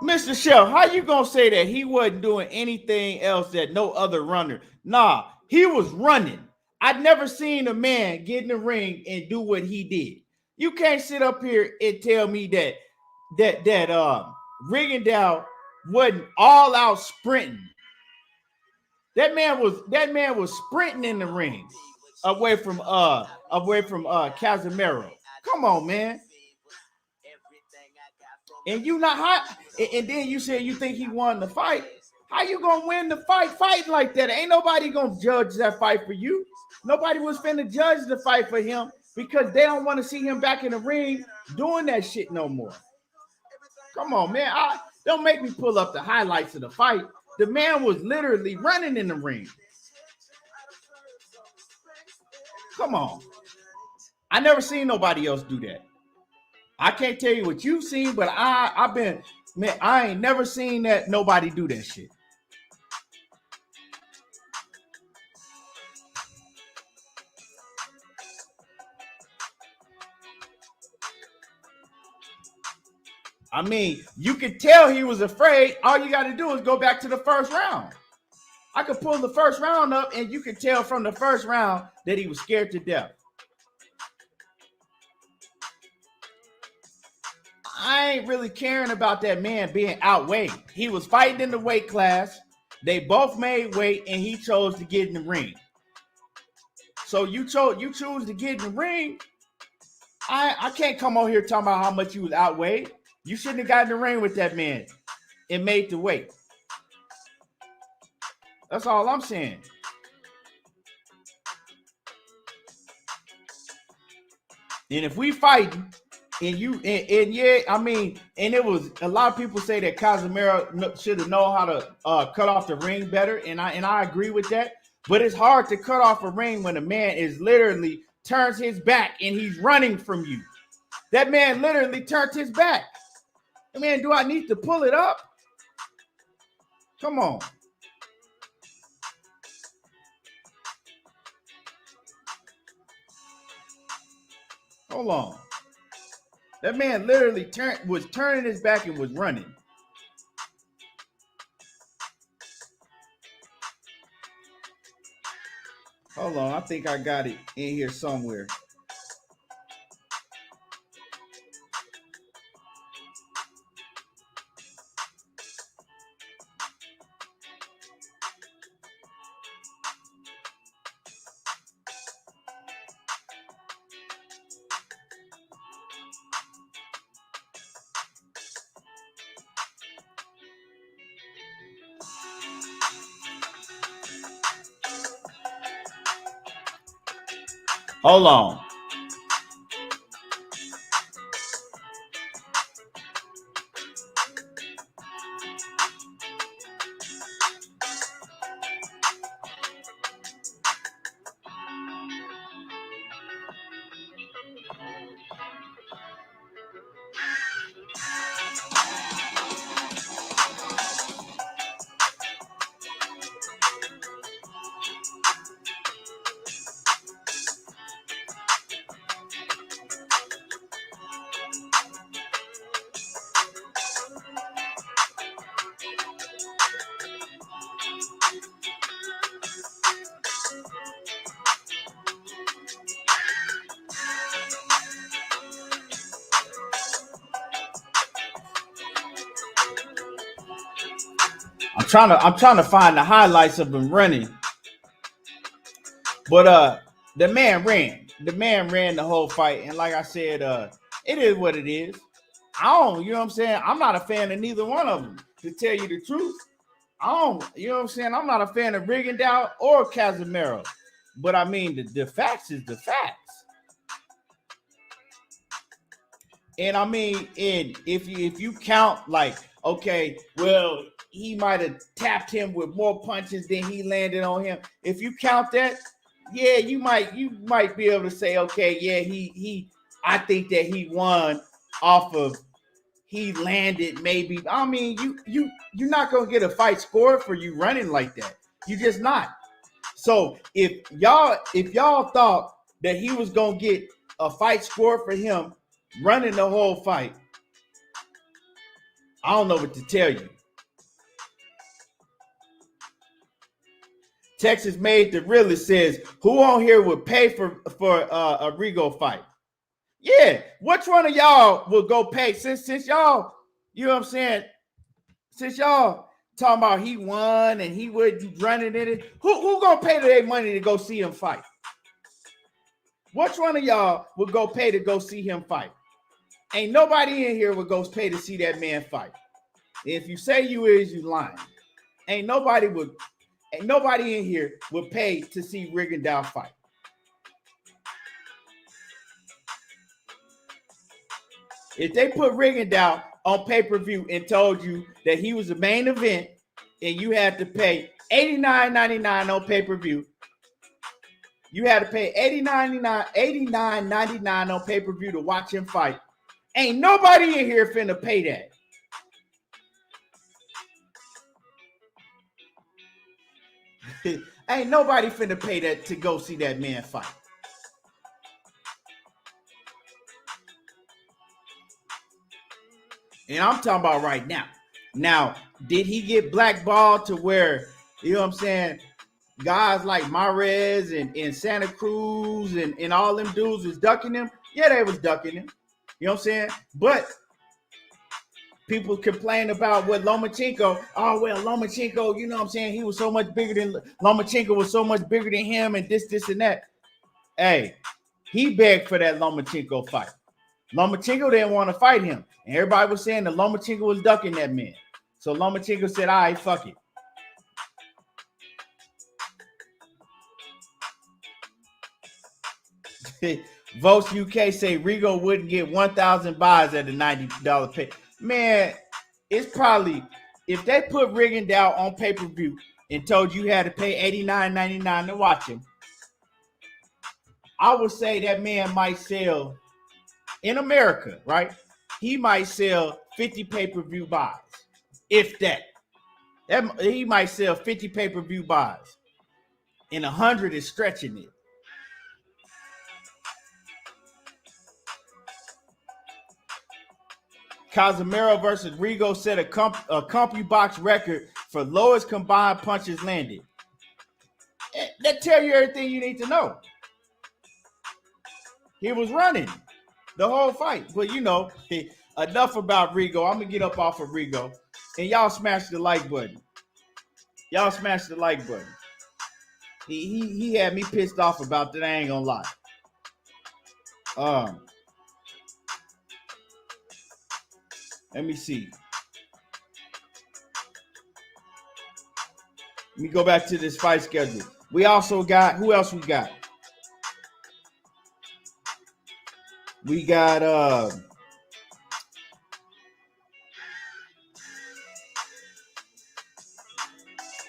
Mr. Shelf, how you gonna say that he wasn't doing anything else that no other runner? Nah, he was running. I'd never seen a man get in the ring and do what he did. You can't sit up here and tell me that Rigondeaux wasn't all out sprinting. That man was sprinting in the ring away from Casimero. Come on, man. And you not hot, and then you said you think he won the fight. How you gonna win the fight like that? Ain't nobody gonna judge that fight for you. Nobody was finna judge the fight for him because they don't want to see him back in the ring doing that shit no more. Come on, man. Don't make me pull up the highlights of the fight. The man was literally running in the ring. Come on. I never seen nobody else do that. I can't tell you what you've seen, but I ain't never seen that nobody do that shit. I mean, you could tell he was afraid. All you got to do is go back to the first round. I could pull the first round up, and you could tell from the first round that he was scared to death. I ain't really caring about that man being outweighed. He was fighting in the weight class. They both made weight, and he chose to get in the ring. So you choose to get in the ring. I can't come on here talking about how much you was outweighed. You shouldn't have gotten in the ring with that man and made the weight. That's all I'm saying. And if we fighting, and yeah, I mean, and it was a lot of people say that Casimero should have known how to cut off the ring better, and I agree with that. But it's hard to cut off a ring when a man is literally turns his back and he's running from you. That man literally turned his back. Man, do I need to pull it up? Come on. Hold on. That man literally was turning his back and was running. Hold on. I think I got it in here somewhere. Hold on. I'm trying to find the highlights of him running. But the man ran. The man ran the whole fight. And like I said, it is what it is. You know what I'm saying? I'm not a fan of neither one of them, to tell you the truth. You know what I'm saying? I'm not a fan of Rigondeaux or Casimero. But I mean, the facts is the facts. And I mean, if you count like, okay, well, he might have tapped him with more punches than he landed on him. If you count that, yeah, you might be able to say, okay, yeah, I think that he won off of he landed maybe. I mean, you're not gonna get a fight scored for you running like that. You just not. So if y'all thought that he was gonna get a fight scored for him running the whole fight, I don't know what to tell you. Texas Made the Realist says, who on here would pay for a Rigo fight? Yeah, which one of y'all will go pay? Since y'all, you know what I'm saying? Since y'all talking about he won and he would running in it, who gonna pay their money to go see him fight? Which one of y'all would go pay to go see him fight? Ain't nobody in here would go pay to see that man fight. If you say you is, you lying. Ain't nobody in here would pay to see Rigondeaux fight. If they put Rigondeaux on pay-per-view and told you that he was the main event and you had to pay $89.99 on pay-per-view, you had to pay $89.99 on pay-per-view to watch him fight. Ain't nobody in here finna pay that. Ain't nobody finna pay that to go see that man fight. And I'm talking about right now. Now, did he get blackballed to where, you know what I'm saying, guys like Mares and Santa Cruz and all them dudes was ducking him? Yeah, they was ducking him. You know what I'm saying? But people complain about what Lomachenko, Lomachenko, you know what I'm saying? He was so much bigger than Lomachenko was so much bigger than him and this and that. Hey, he begged for that Lomachenko fight. Lomachenko didn't want to fight him. And everybody was saying that Lomachenko was ducking that man. So Lomachenko said, all right, fuck it. Votes UK say Rigo wouldn't get 1,000 buys at a $90 pay. Man, it's probably, if they put Rigondeaux on pay-per-view and told you had to pay $89.99 to watch him, I would say that man might sell, in America, right? He might sell 50 pay-per-view buys, if that. He might sell 50 pay-per-view buys, and 100 is stretching it. Casimero versus Rigo set a CompuBox record for lowest combined punches landed. That tell you everything you need to know. He was running the whole fight. But, you know, enough about Rigo. I'm going to get up off of Rigo. And y'all smash the like button. Y'all smash the like button. He had me pissed off about that. I ain't going to lie. Let me see. Let me go back to this fight schedule. We also got, who else we got? We got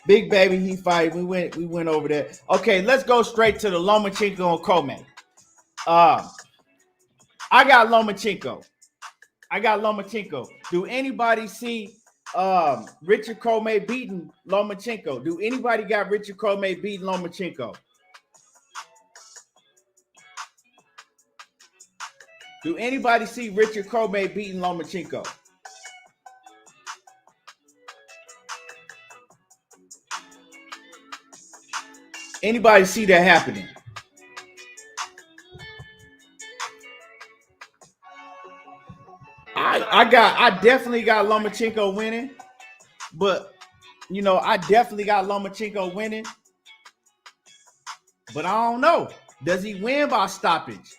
Big Baby, he fight. We went over there. Okay, let's go straight to the Lomachenko and Commey. I got Lomachenko. Do anybody see Richard Commey beating Lomachenko? Do anybody got Richard Commey beating Lomachenko? Do anybody see Richard Commey beating Lomachenko? Anybody see that happening? I definitely got Lomachenko winning, but I definitely got Lomachenko winning, but I don't know. Does he win by stoppage,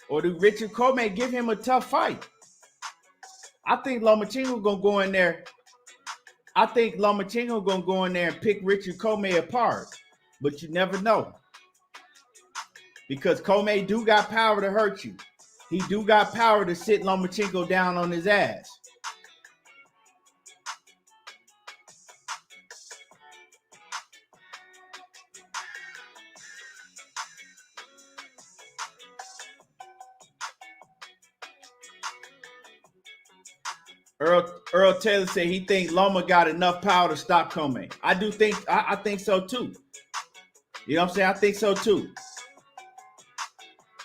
or do Richard Commey give him a tough fight? I think Lomachenko gonna go in there. I think Lomachenko gonna go in there and pick Richard Commey apart, but you never know, because Commey do got power to hurt you. He do got power to sit Lomachenko down on his ass. Earl Taylor said he thinks Loma got enough power to stop Commey. I do think I think so too. You know what I'm saying? I think so too.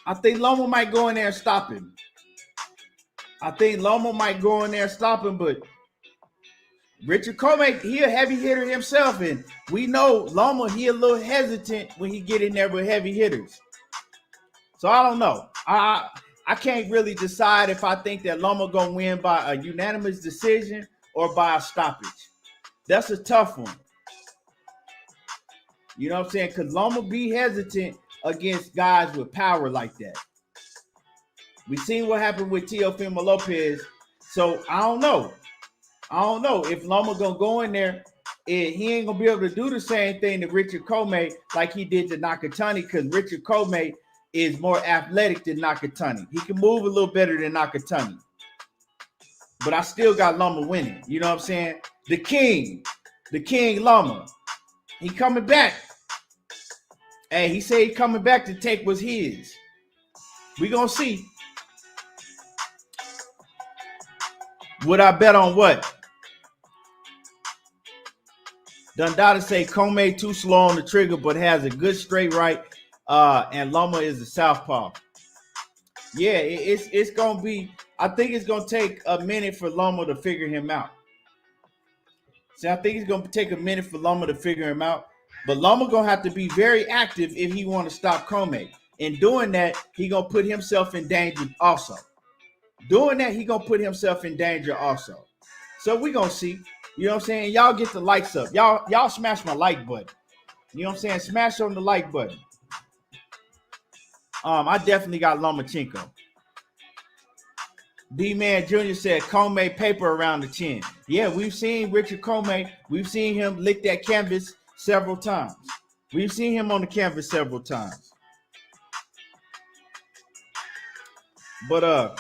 I think Loma might go in there and stop him. But Richard Commey, he a heavy hitter himself, and we know Loma, he a little hesitant when he get in there with heavy hitters. So I don't know. I can't really decide if I think that Loma gonna win by a unanimous decision or by a stoppage. That's a tough one. You know what I'm saying? Because Loma be hesitant against guys with power like that. We seen what happened with Teofimo Lopez. So I don't know if Loma gonna go in there. He ain't gonna be able to do the same thing to Richard Commey like he did to Nakatani, because Richard Commey is more athletic than Nakatani. He can move a little better than Nakatani. But I still got Loma winning. You know what I'm saying? The king Loma. He coming back. Hey, he said he coming back to take what's his. We gonna see. Would I bet on what? Dundada say Commey too slow on the trigger, but has a good straight right. And Loma is a southpaw. Yeah, it's gonna be. I think it's gonna take a minute for Loma to figure him out. So I think it's gonna take a minute for Loma to figure him out. But Loma gonna have to be very active if he want to stop Commey. In doing that, he gonna put himself in danger also. So we gonna see. You know what I'm saying? Y'all get the likes up. Y'all smash my like button. You know what I'm saying? Smash on the like button. I definitely got Lomachenko. D-Man Jr. said Commey paper around the chin. Yeah, we've seen Richard Commey. We've seen him lick that canvas several times. We've seen him on the canvas several times. But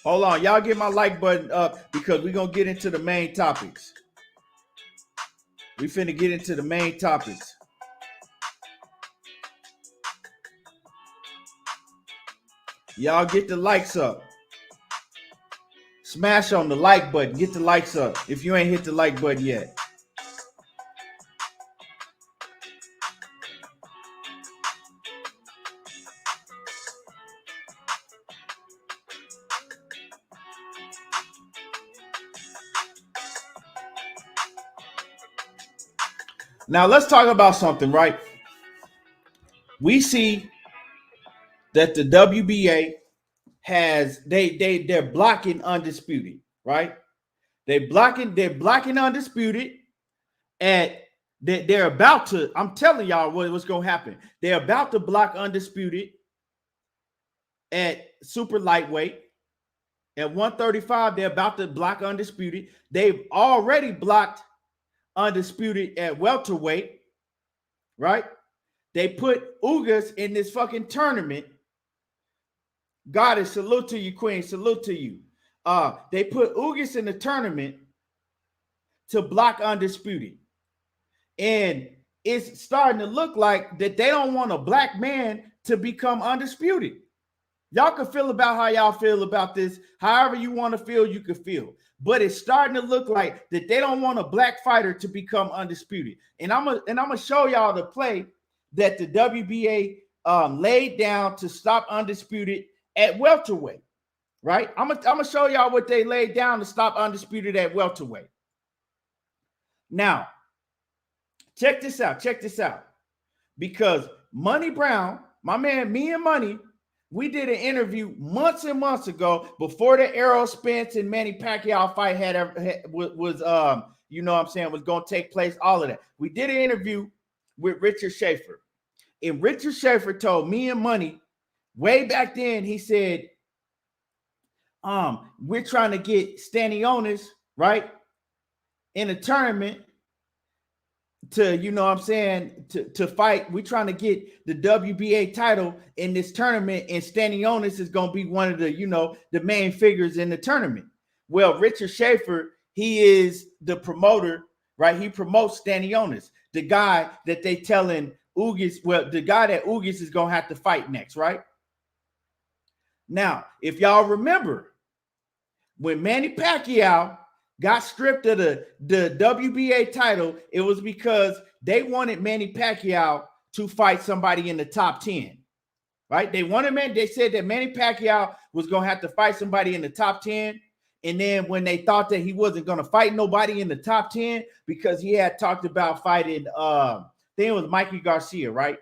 hold on, y'all get my like button up because we're gonna get into the main topics. We finna get into the main topics. Y'all get the likes up. Smash on the like button. Get the likes up if you ain't hit the like button yet. Now let's talk about something, right? We see that the WBA has they're blocking undisputed, right? They're blocking undisputed, and they're about to. I'm telling y'all what's gonna happen. They're about to block undisputed at super lightweight. At 135, they're about to block undisputed. They've already blocked undisputed at welterweight, right? They put Ugas in this fucking tournament. Goddess, salute to you, Queen, salute to you. They put Ugas in the tournament to block undisputed. And it's starting to look like that they don't want a black man to become undisputed. Y'all can feel about how y'all feel about this. However you want to feel, you can feel. But it's starting to look like that they don't want a black fighter to become undisputed. And I'm gonna show y'all the play that the WBA laid down to stop undisputed at welterweight. Right? I'm gonna show y'all what they laid down to stop undisputed at welterweight. Now, check this out. Check this out. Because Money Brown, my man, me and Money, we did an interview months and months ago before the Errol Spence and Manny Pacquiao fight was going to take place, all of that. We did an interview with Richard Schaefer. And Richard Schaefer told me and Money way back then, he said, we're trying to get Stanionis, right, in a tournament to, to fight. We're trying to get the WBA title in this tournament, and Stanionis is going to be one of the, the main figures in the tournament. Well, Richard Schaefer, he is the promoter, right? He promotes Stanionis, the guy that they telling Ugas, the guy that Ugas is going to have to fight next, right? Now, if y'all remember, when Manny Pacquiao got stripped of the WBA title, it was because they wanted Manny Pacquiao to fight somebody in the top 10, right? They said that Manny Pacquiao was going to have to fight somebody in the top 10. And then when they thought that he wasn't going to fight nobody in the top 10 because he had talked about fighting, I think it was Mikey Garcia, right?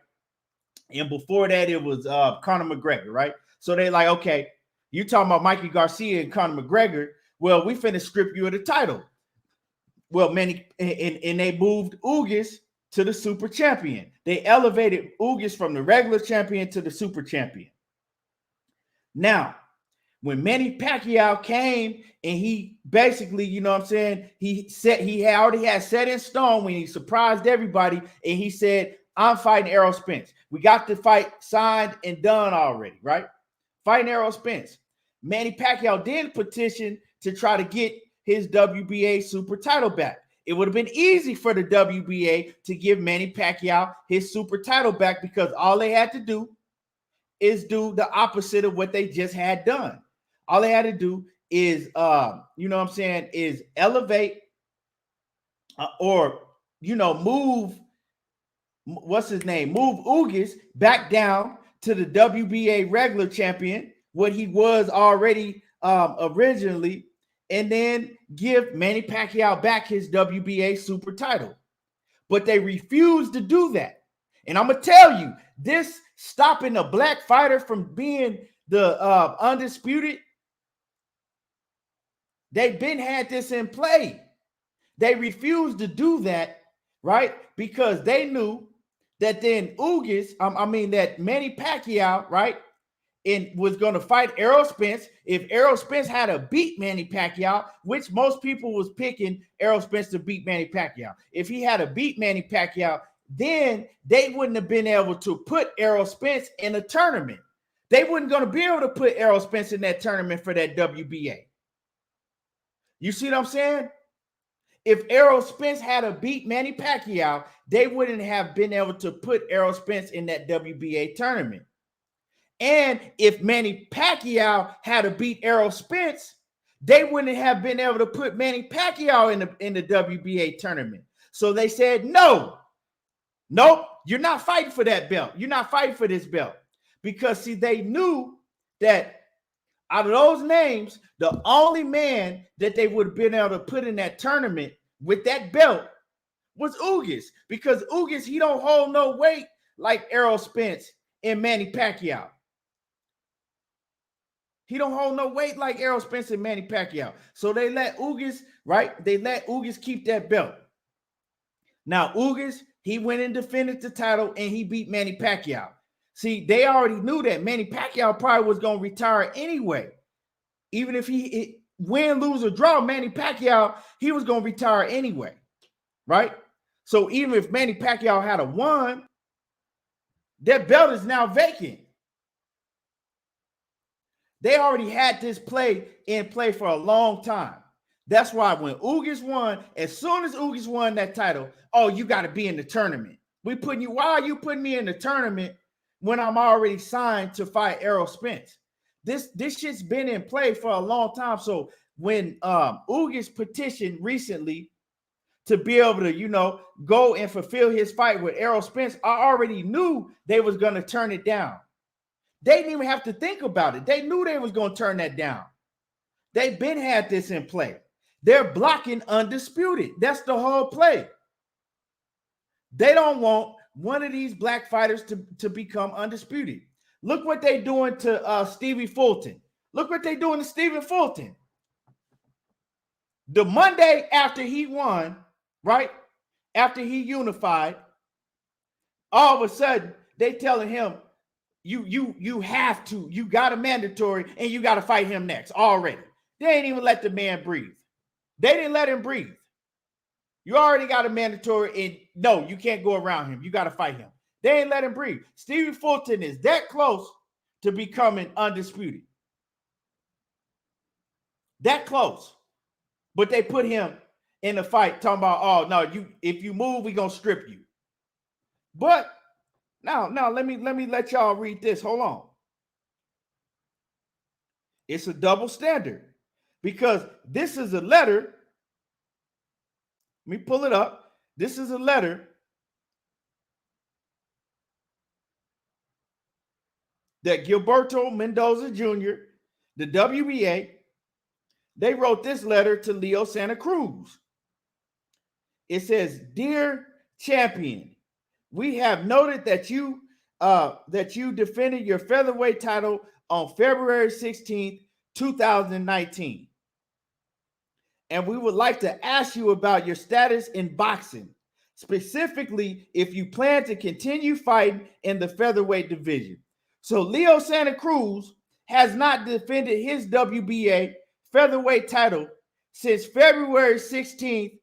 And before that, it was Conor McGregor, right? So they like, okay, you talking about Mikey Garcia and Conor McGregor. Well, we finna strip you of the title. Well, Manny, and they moved Ugas to the super champion. They elevated Ugas from the regular champion to the super champion. Now, when Manny Pacquiao came and he basically, he already had set in stone when he surprised everybody and he said, I'm fighting Errol Spence. We got the fight signed and done already, right? Fighting Errol Spence. Manny Pacquiao did petition to try to get his WBA super title back. It would have been easy for the WBA to give Manny Pacquiao his super title back because all they had to do is do the opposite of what they just had done. All they had to do is, is elevate or move, move Ugas back down to the WBA regular champion, what he was already originally, and then give Manny Pacquiao back his WBA super title. But they refused to do that. And I'm going to tell you, this stopping a black fighter from being the undisputed, they've been had this in play. They refused to do that, right? Because they knew that then that Manny Pacquiao, right, and was going to fight Errol Spence. If Errol Spence had to beat Manny Pacquiao, which most people was picking Errol Spence to beat Manny Pacquiao. If he had to beat Manny Pacquiao, then they wouldn't have been able to put Errol Spence in a tournament. They weren't going to be able to put Errol Spence in that tournament for that WBA. You see what I'm saying? If Errol Spence had to beat Manny Pacquiao, they wouldn't have been able to put Errol Spence in that WBA tournament. And if Manny Pacquiao had to beat Errol Spence, they wouldn't have been able to put Manny Pacquiao in the WBA tournament. So they said, nope, you're not fighting for that belt. You're not fighting for this belt. Because, see, they knew that out of those names, the only man that they would have been able to put in that tournament with that belt was Ugas. Because Ugas, he don't hold no weight like Errol Spence and Manny Pacquiao. He don't hold no weight like Errol Spence and Manny Pacquiao. So they let Ugas, right? They let Ugas keep that belt. Now, Ugas, he went and defended the title and he beat Manny Pacquiao. See, they already knew that Manny Pacquiao probably was going to retire anyway. Even if he win, lose, or draw Manny Pacquiao, he was going to retire anyway, right? So even if Manny Pacquiao had a won, that belt is now vacant. They already had this play in play for a long time. That's why when Ugas won, as soon as Ugas won that title, oh, you got to be in the tournament. Why are you putting me in the tournament when I'm already signed to fight Errol Spence? This shit's been in play for a long time. So when Ugas petitioned recently to be able to, go and fulfill his fight with Errol Spence, I already knew they was going to turn it down. They didn't even have to think about it. They knew they was going to turn that down. They've been had this in play. They're blocking Undisputed. That's the whole play. They don't want one of these black fighters to become undisputed. Look what they're doing to Stevie Fulton. Look what they're doing to Stephen Fulton. The Monday after he won, right? After he unified, all of a sudden they telling him, you have to, you got a mandatory and you got to fight him next already. They ain't even let the man breathe. They didn't let him breathe. You already got a mandatory and no, you can't go around him. You got to fight him. They ain't let him breathe. Stephen Fulton is that close to becoming undisputed. That close. But they put him in the fight talking about, oh, no, if you move, we're going to strip you. But now let me let y'all read this. Hold on. It's a double standard because this is a letter. Let me pull it up. This is a letter that Gilberto Mendoza Jr., the WBA, they wrote this letter to Leo Santa Cruz. It says, "Dear champion, we have noted that you defended your featherweight title on February 16th, 2019. And we would like to ask you about your status in boxing, specifically if you plan to continue fighting in the featherweight division." So Leo Santa Cruz has not defended his WBA featherweight title since February 16th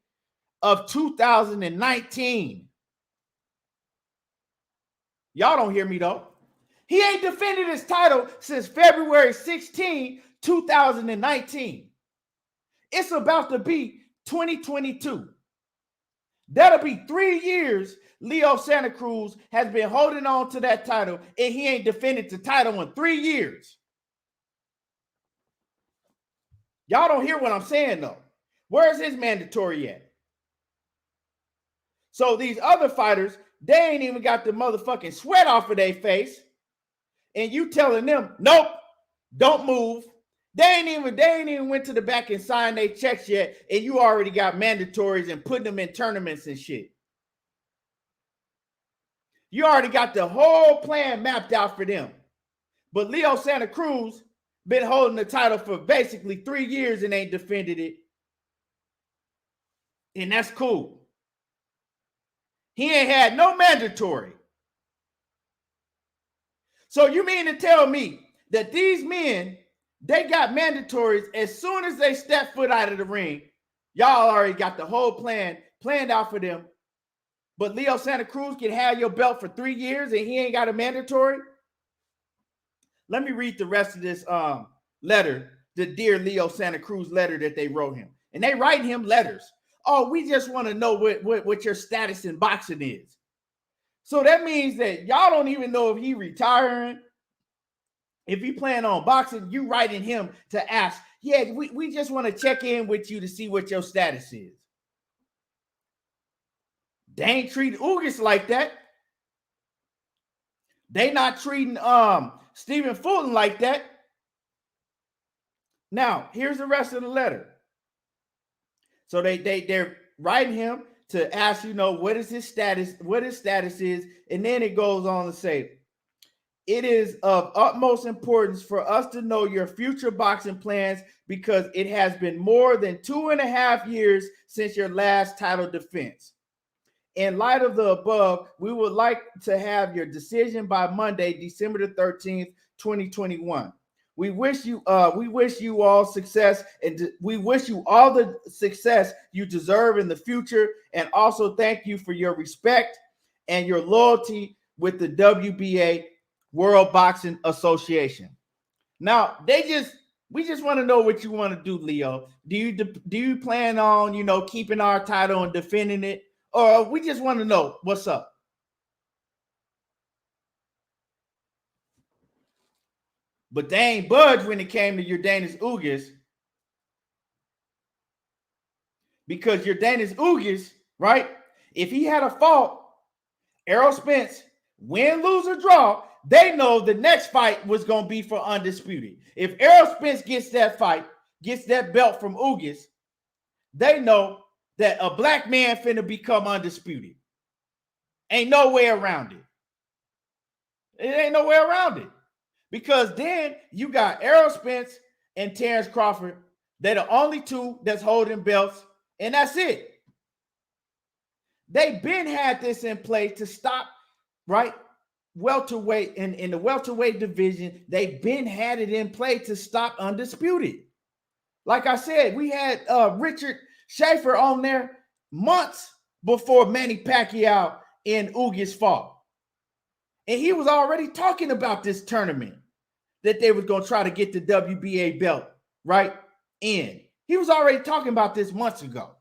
of 2019. Y'all don't hear me though. He ain't defended his title since February 16, 2019. It's about to be 2022. That'll be 3 years Leo Santa Cruz has been holding on to that title, and he ain't defended the title in 3 years. Y'all don't hear what I'm saying, though. Where's his mandatory at? So these other fighters, they ain't even got the motherfucking sweat off of their face, and you telling them, nope, don't move. They ain't even went to the back and signed their checks yet, and you already got mandatories and putting them in tournaments and shit. You already got the whole plan mapped out for them. But Leo Santa Cruz been holding the title for basically 3 years and ain't defended it. And that's cool. He ain't had no mandatory. So you mean to tell me that these men, they got mandatories as soon as they step foot out of the ring? Y'all already got the whole plan planned out for them. But Leo Santa Cruz can have your belt for 3 years and he ain't got a mandatory? Let me read the rest of this letter, the Dear Leo Santa Cruz letter that they wrote him. And they write him letters. Oh, we just want to know what your status in boxing is. So that means that y'all don't even know if he retiring. If he plan on boxing, you writing him to ask, yeah, we just want to check in with you to see what your status is. They ain't treating Ugas like that. They not treating Stephen Fulton like that. Now, here's the rest of the letter. So they're writing him to ask, what is his status, what his status is, and then it goes on to say, it is of utmost importance for us to know your future boxing plans because it has been more than 2.5 years since your last title defense. In light of the above, we would like to have your decision by Monday, December the 13th, 2021. We wish you all success, and we wish you all the success you deserve in the future. And also thank you for your respect and your loyalty with the WBA, World Boxing Association. Now, we just want to know what you want to do, Leo. Do you plan on, keeping our title and defending it? Or we just want to know what's up? But they ain't budged when it came to Yordenis Ugas. Because Yordenis Ugas, right? If he had a fault, Errol Spence, win, lose, or draw, they know the next fight was going to be for undisputed. If Errol Spence gets that fight, gets that belt from Ugas, they know that a black man finna become undisputed. Ain't no way around it. It ain't no way around it. Because then you got Errol Spence and Terence Crawford. They're the only two that's holding belts, and that's it. They've been had this in place to stop, right? Welterweight in the welterweight division, they've been had it in play to stop undisputed. Like I said, we had Richard Schaefer on there months before Manny Pacquiao and Ugas fought. And he was already talking about this tournament that they was going to try to get the WBA belt, right, in. He was already talking about this months ago.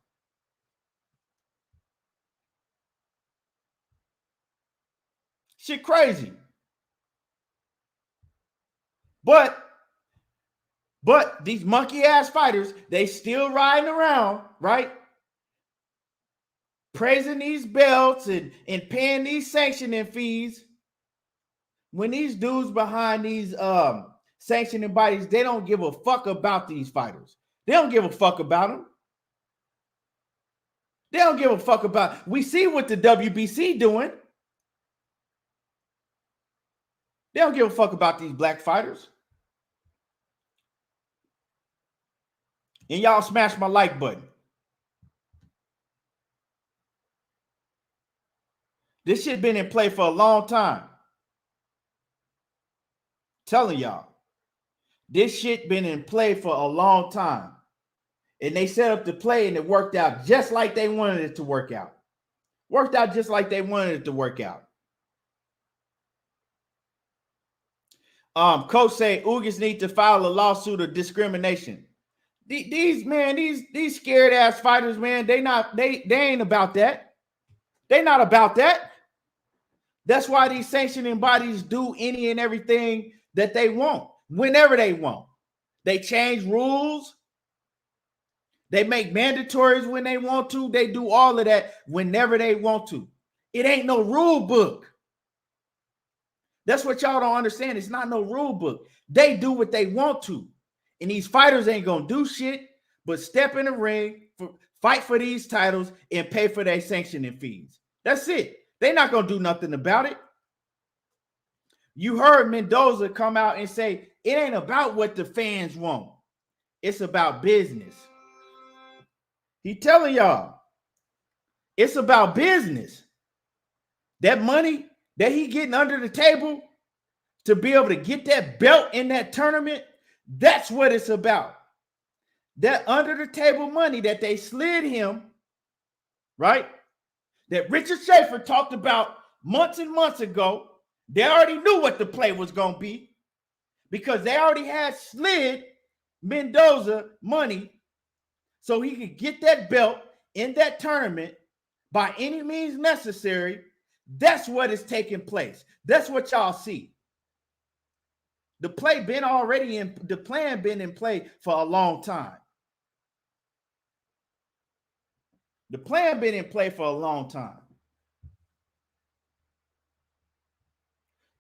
Shit crazy. But these monkey-ass fighters, they still riding around, right? Praising these belts and paying these sanctioning fees. When these dudes behind these sanctioning bodies, they don't give a fuck about these fighters. They don't give a fuck about them. They don't give a fuck about. We see what the WBC doing. They don't give a fuck about these black fighters. And y'all smash my like button. This shit been in play for a long time. Telling y'all. This shit been in play for a long time. And they set up the play and it worked out just like they wanted it to work out. Worked out just like they wanted it to work out. Coach say Ugas need to file a lawsuit of discrimination. These scared ass fighters, man, they ain't about that. They not about that. That's why these sanctioning bodies do any and everything that they want, whenever they want. They change rules. They make mandatories when they want to. They do all of that whenever they want to. It ain't no rule book. That's what y'all don't understand. It's not no rule book. They do what they want to. And these fighters ain't going to do shit but step in the ring, fight for these titles, and pay for their sanctioning fees. That's it. They're not going to do nothing about it. You heard Mendoza come out and say, it ain't about what the fans want. It's about business. He telling y'all, it's about business. That money that he getting under the table to be able to get that belt in that tournament, that's what it's about. That under the table money that they slid him, right? That Richard Schaefer talked about months and months ago. They already knew what the play was going to be because they already had slid Mendoza money so he could get that belt in that tournament by any means necessary. That's what is taking place. That's what y'all see. The plan been in play for a long time. The plan been in play for a long time.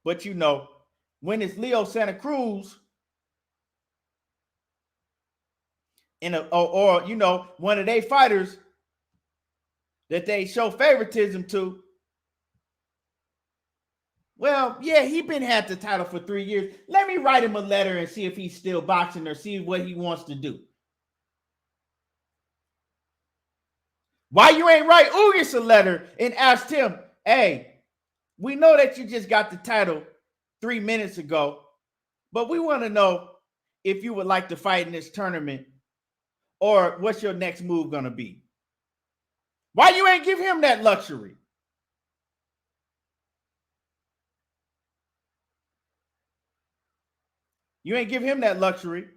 But when it's Leo Santa Cruz or one of their fighters that they show favoritism to, well, yeah, he been had the title for 3 years. Let me write him a letter and see if he's still boxing or see what he wants to do. Why you ain't write Ugas a letter and asked him, hey, we know that you just got the title 3 minutes ago, but we want to know if you would like to fight in this tournament, or what's your next move gonna be? Why you ain't give him that luxury? You ain't give him that luxury.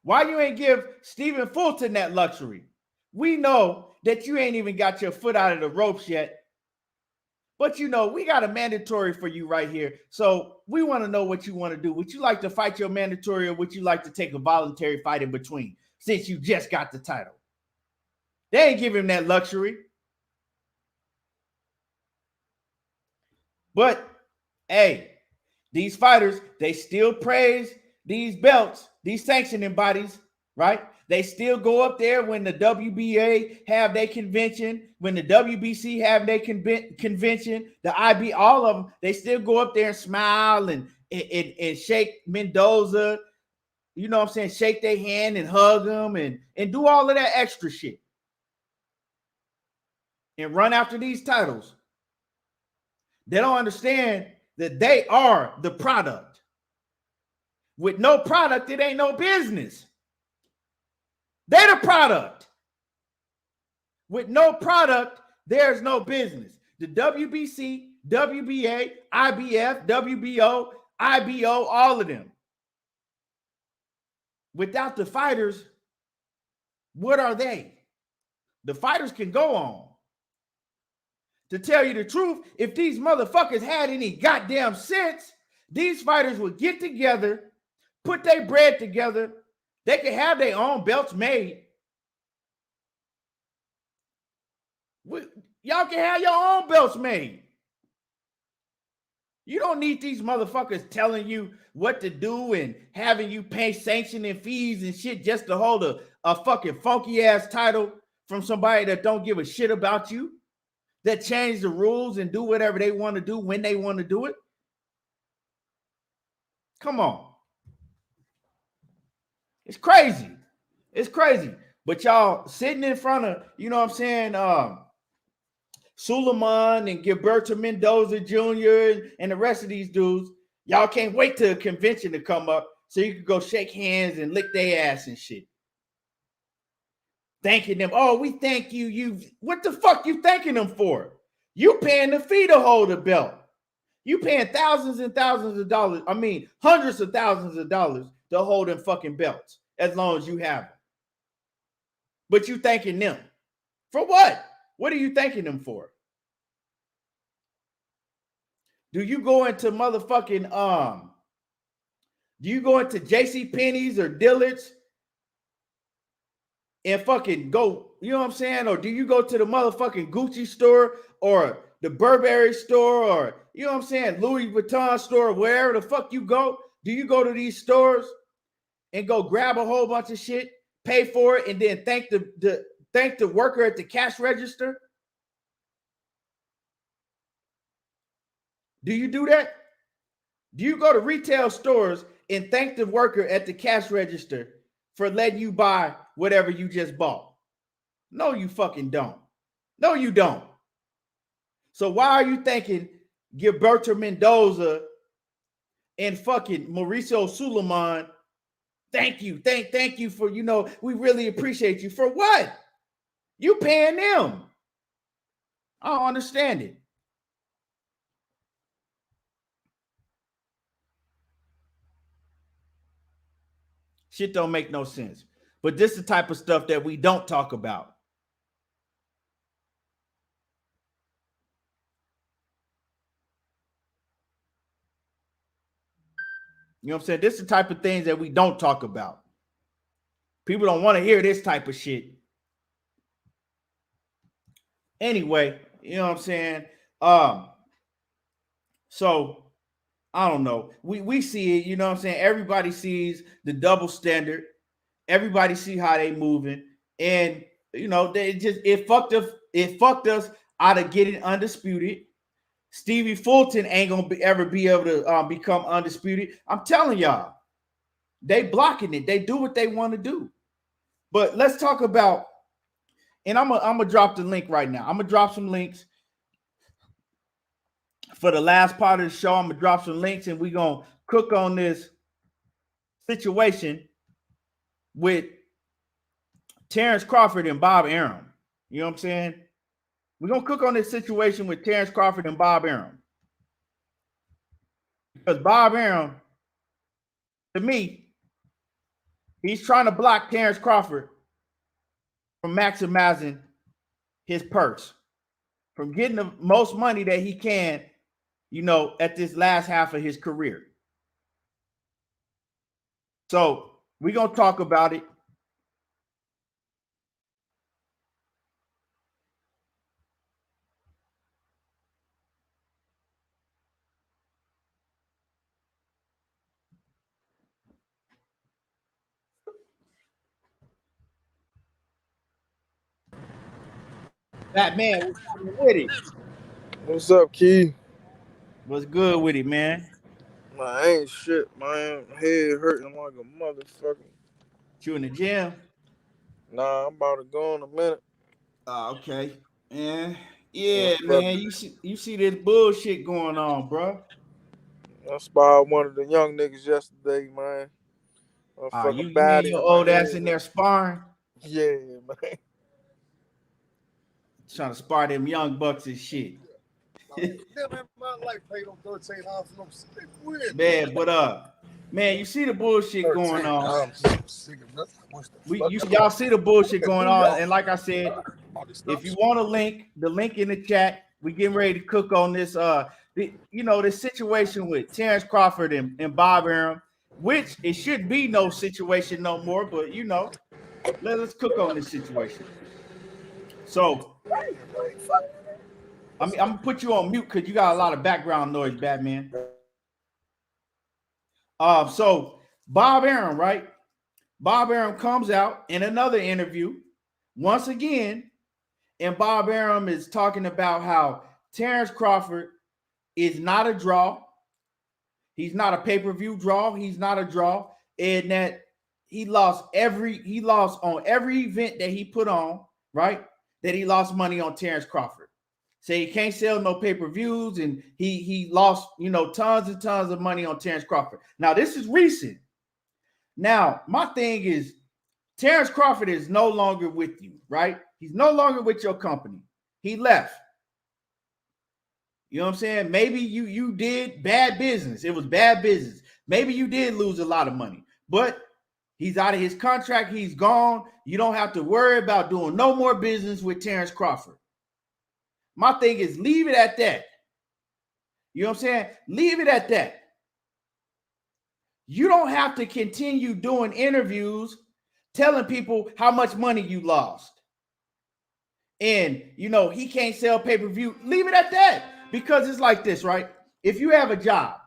Why you ain't give Stephen Fulton that luxury? We know that you ain't even got your foot out of the ropes yet. But you know, we got a mandatory for you right here. So we want to know what you want to do. Would you like to fight your mandatory, or would you like to take a voluntary fight in between, since you just got the title? They ain't give him that luxury. But hey, these fighters, they still praise these belts, these sanctioning bodies, right? They still go up there when the WBA have their convention, when the WBC have their convention, the IB, all of them, they still go up there and smile and shake Mendoza, you know what I'm saying, shake their hand and hug them and do all of that extra shit. And run after these titles. They don't understand that they are the product. With no product, it ain't no business. They're the product. With no product, there's no business. The WBC, WBA, IBF, WBO, IBO, all of them. Without the fighters, what are they? The fighters can go on. To tell you the truth, if these motherfuckers had any goddamn sense, these fighters would get together, put their bread together. They could have their own belts made. Y'all can have your own belts made. You don't need these motherfuckers telling you what to do and having you pay sanctioning fees and shit just to hold a fucking funky ass title from somebody that don't give a shit about you, that change the rules and do whatever they want to do when they want to do it. Come on. It's crazy. It's crazy. But y'all sitting in front of, you know what I'm saying, Suleiman and Gilberto Mendoza Jr. and the rest of these dudes, y'all can't wait till a convention to come up so you can go shake hands and lick their ass and shit. Thanking them. Oh, we thank you. What the fuck you thanking them for? You paying the fee to hold the belt. You paying thousands and thousands of dollars. I mean, hundreds of thousands of dollars to hold them fucking belts as long as you have them. But you thanking them. For what? What are you thanking them for? Do you go into motherfucking, do you go into JCPenney's or Dillard's and fucking go, you know what I'm saying? Or do you go to the motherfucking Gucci store or the Burberry store or, you know what I'm saying, Louis Vuitton store, wherever the fuck you go? Do you go to these stores and go grab a whole bunch of shit, pay for it, and then thank the worker at the cash register? Do you do that? Do you go to retail stores and thank the worker at the cash register for letting you buy whatever you just bought? No, you fucking don't. No, you don't. So why are you thanking Gilberto Mendoza and fucking Mauricio Suleiman? Thank you. Thank you for, you know, we really appreciate you. For what? You paying them. I don't understand it. Shit don't make no sense. But this is the type of stuff that we don't talk about. You know what I'm saying? This is the type of things that we don't talk about. People don't want to hear this type of shit. Anyway, you know what I'm saying? So I don't know. We see it, you know what I'm saying? Everybody sees the double standard. Everybody see how they moving. And you know, it fucked us out of getting undisputed. Stevie Fulton ain't gonna ever be able to become undisputed. I'm telling y'all, they blocking it. They do what they want to do. But let's talk about, and I'm gonna drop the link right now. I'm gonna drop some links for the last part of the show. I'm gonna drop some links, and we're gonna cook on this situation with Terence Crawford and Bob Arum. You know what I'm saying? We're going to cook on this situation with Terence Crawford and Bob Arum. Because Bob Arum, to me, he's trying to block Terence Crawford from maximizing his purse, from getting the most money that he can, you know, at this last half of his career. So we're going to talk about it. Batman, what's happening with it? What's up, Key? What's good with it, man? Man, I ain't shit, man. Head hurting like a motherfucker. You in the gym? Nah, I'm about to go in a minute. Okay. Yeah, man. You see this bullshit going on, bro. I spotted one of the young niggas yesterday, man. You and Batty your in my old ass head. in there sparring? Yeah, man. Trying to spar them young bucks and shit. Man, but man, you see the bullshit going on. Y'all see the bullshit going on, and like I said, if you want a link, the link in the chat. We getting ready to cook on this. This situation with Terence Crawford and Bob Arum, which it should be no situation no more. But you know, let's cook on this situation. So, I'm gonna put you on mute because you got a lot of background noise, Batman. So Bob Arum, right? Bob Arum comes out in another interview once again, and Bob Arum is talking about how Terence Crawford is not a draw. He's not a pay-per-view draw. He's not a draw, and that he lost on every event that he put on, right? That he lost money on Terence Crawford. Say he can't sell no pay-per-views, and he lost, tons and tons of money on Terence Crawford. Now, this is recent. Now, my thing is, Terence Crawford is no longer with you, right? He's no longer with your company. He left. You know what I'm saying? Maybe you did bad business. It was bad business. Maybe you did lose a lot of money, but he's out of his contract. He's gone. You don't have to worry about doing no more business with Terence Crawford. My thing is, leave it at that. You know what I'm saying? Leave it at that. You don't have to continue doing interviews telling people how much money you lost. And, he can't sell pay-per-view. Leave it at that. Because it's like this, right? If you have a job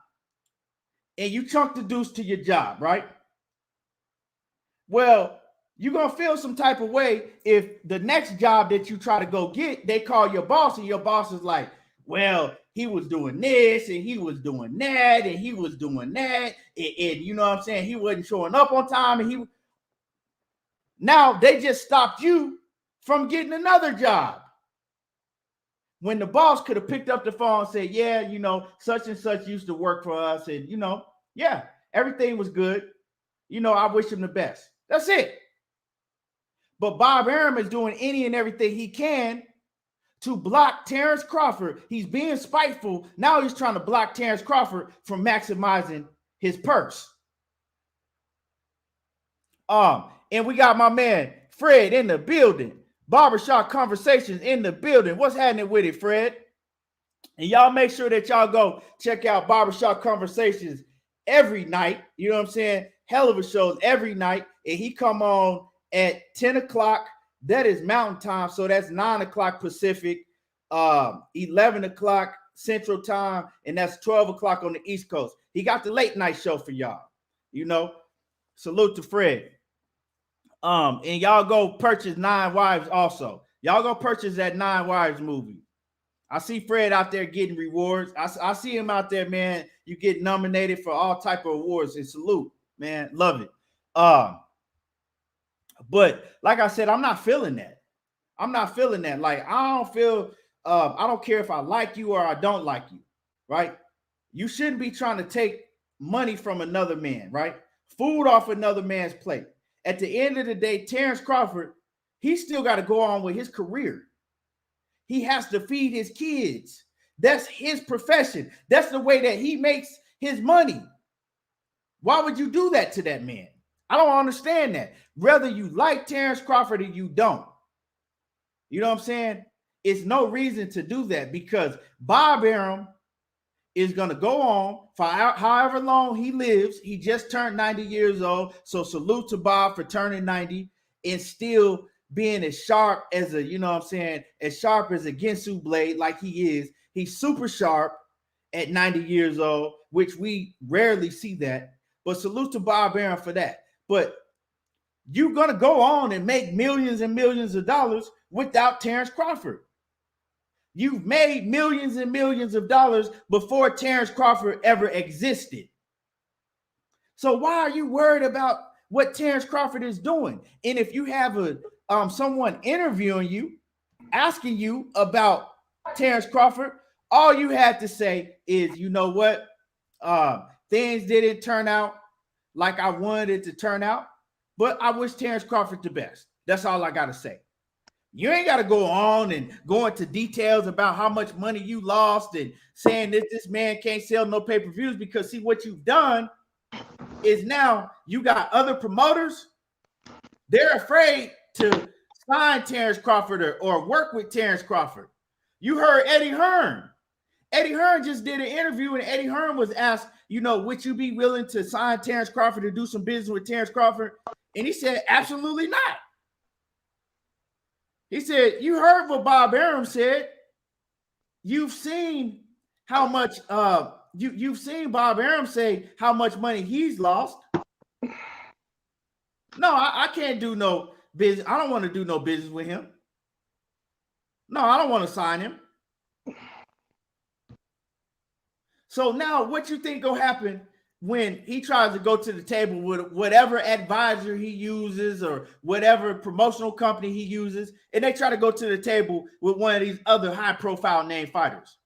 and you chunk the deuce to your job, right? Well, you're going to feel some type of way if the next job that you try to go get, they call your boss and your boss is like, well, he was doing this and he was doing that and he was doing that. And you know what I'm saying? He wasn't showing up on time. And now they just stopped you from getting another job. When the boss could have picked up the phone and said, yeah, such and such used to work for us. And, yeah, everything was good. I wish him the best. That's it. But Bob Arum is doing any and everything he can to block Terence Crawford. He's being spiteful. Now he's trying to block Terence Crawford from maximizing his purse. And we got my man Fred in the building. Barbershop Conversations in the building. What's happening with it, Fred? And y'all make sure that y'all go check out Barbershop Conversations every night. You know what I'm saying? Hell of a shows every night. And he come on at 10 o'clock. That is Mountain Time. So that's 9 o'clock Pacific, 11 o'clock Central Time, and that's 12 o'clock on the East Coast. He got the late night show for y'all. Salute to Fred. And y'all go purchase 9 Wives also. Y'all go purchase that 9 Wives movie. I see Fred out there getting rewards. I see him out there, man. You get nominated for all type of awards, and salute, man. Love it. But like I said, I'm not feeling that. Like, I don't feel, I don't care if I like you or I don't like you, right? You shouldn't be trying to take money from another man, right? Food off another man's plate. at the end of the day, Terence Crawford, he still got to go on with his career. He has to feed his kids. That's his profession. That's the way that he makes his money. Why would you do that to that man? I don't understand that. Whether you like Terence Crawford or you don't. You know what I'm saying? It's no reason to do that because Bob Arum is going to go on for however long he lives. He just turned 90 years old. So salute to Bob for turning 90 and still being as sharp as as sharp as a Ginsu blade like he is. He's super sharp at 90 years old, which we rarely see that. But salute to Bob Arum for that. But you're going to go on and make millions and millions of dollars without Terence Crawford. You've made millions and millions of dollars before Terence Crawford ever existed. So why are you worried about what Terence Crawford is doing? And if you have someone interviewing you, asking you about Terence Crawford, all you had to say is, you know what? Things didn't turn out like I wanted it to turn out, but I wish Terence Crawford the best. That's all I got to say. You ain't got to go on and go into details about how much money you lost and saying that this man can't sell no pay-per-views because see what you've done is now you got other promoters. They're afraid to sign Terence Crawford or work with Terence Crawford. You heard Eddie Hearn. Eddie Hearn just did an interview and Eddie Hearn was asked, would you be willing to sign Terence Crawford to do some business with Terence Crawford? And he said, absolutely not. He said, you heard what Bob Arum said. You've seen how much you've seen Bob Arum say how much money he's lost. No, I can't do no business. I don't want to do no business with him. No, I don't want to sign him. So now what you think gonna happen when he tries to go to the table with whatever advisor he uses or whatever promotional company he uses, and they try to go to the table with one of these other high-profile name fighters?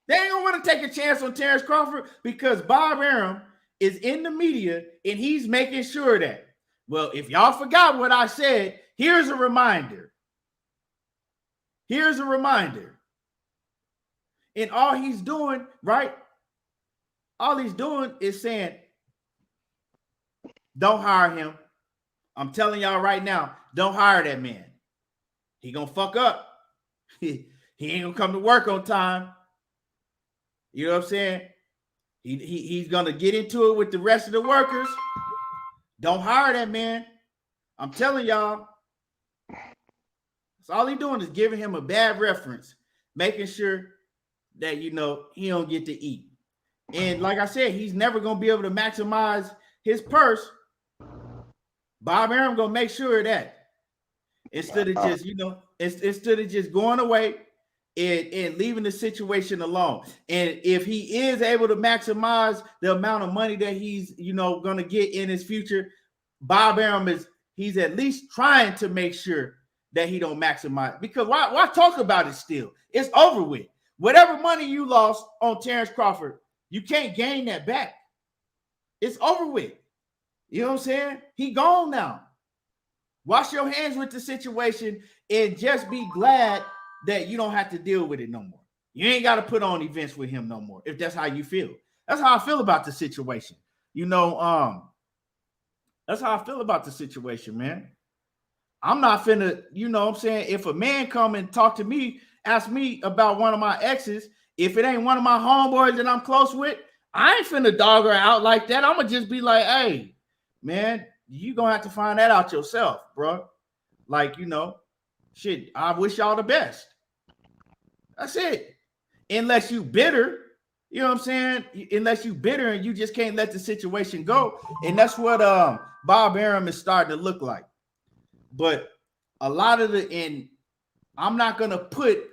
They ain't gonna want to take a chance on Terence Crawford because Bob Arum is in the media and he's making sure that, well, if y'all forgot what I said, here's a reminder. Here's a reminder. And all he's doing, right? All he's doing is saying, don't hire him. I'm telling y'all right now, don't hire that man. He gonna fuck up. He ain't gonna come to work on time. You know what I'm saying? He's gonna get into it with the rest of the workers. Don't hire that man. I'm telling y'all. So all he's doing is giving him a bad reference, making sure that, he don't get to eat. And like I said, he's never going to be able to maximize his purse. Bob Arum going to make sure of that. Instead of just, instead of just going away and leaving the situation alone. And if he is able to maximize the amount of money that he's, going to get in his future, Bob Arum he's at least trying to make sure that he don't maximize. Because why talk about it still? It's over with. Whatever money you lost on Terence Crawford, you can't gain that back. It's over with. You know what I'm saying? He gone now. Wash your hands with the situation and just be glad that you don't have to deal with it no more. You ain't got to put on events with him no more if that's how you feel. That's how I feel about the situation. That's how I feel about the situation, man. I'm not finna, if a man come and talk to me, ask me about one of my exes, if it ain't one of my homeboys that I'm close with, I ain't finna dog her out like that. I'm gonna just be like, hey, man, you gonna have to find that out yourself, bro. Like, shit, I wish y'all the best. That's it. Unless you bitter, you know what I'm saying? Unless you bitter and you just can't let the situation go. And that's what Bob Arum is starting to look like. But a lot of and I'm not gonna put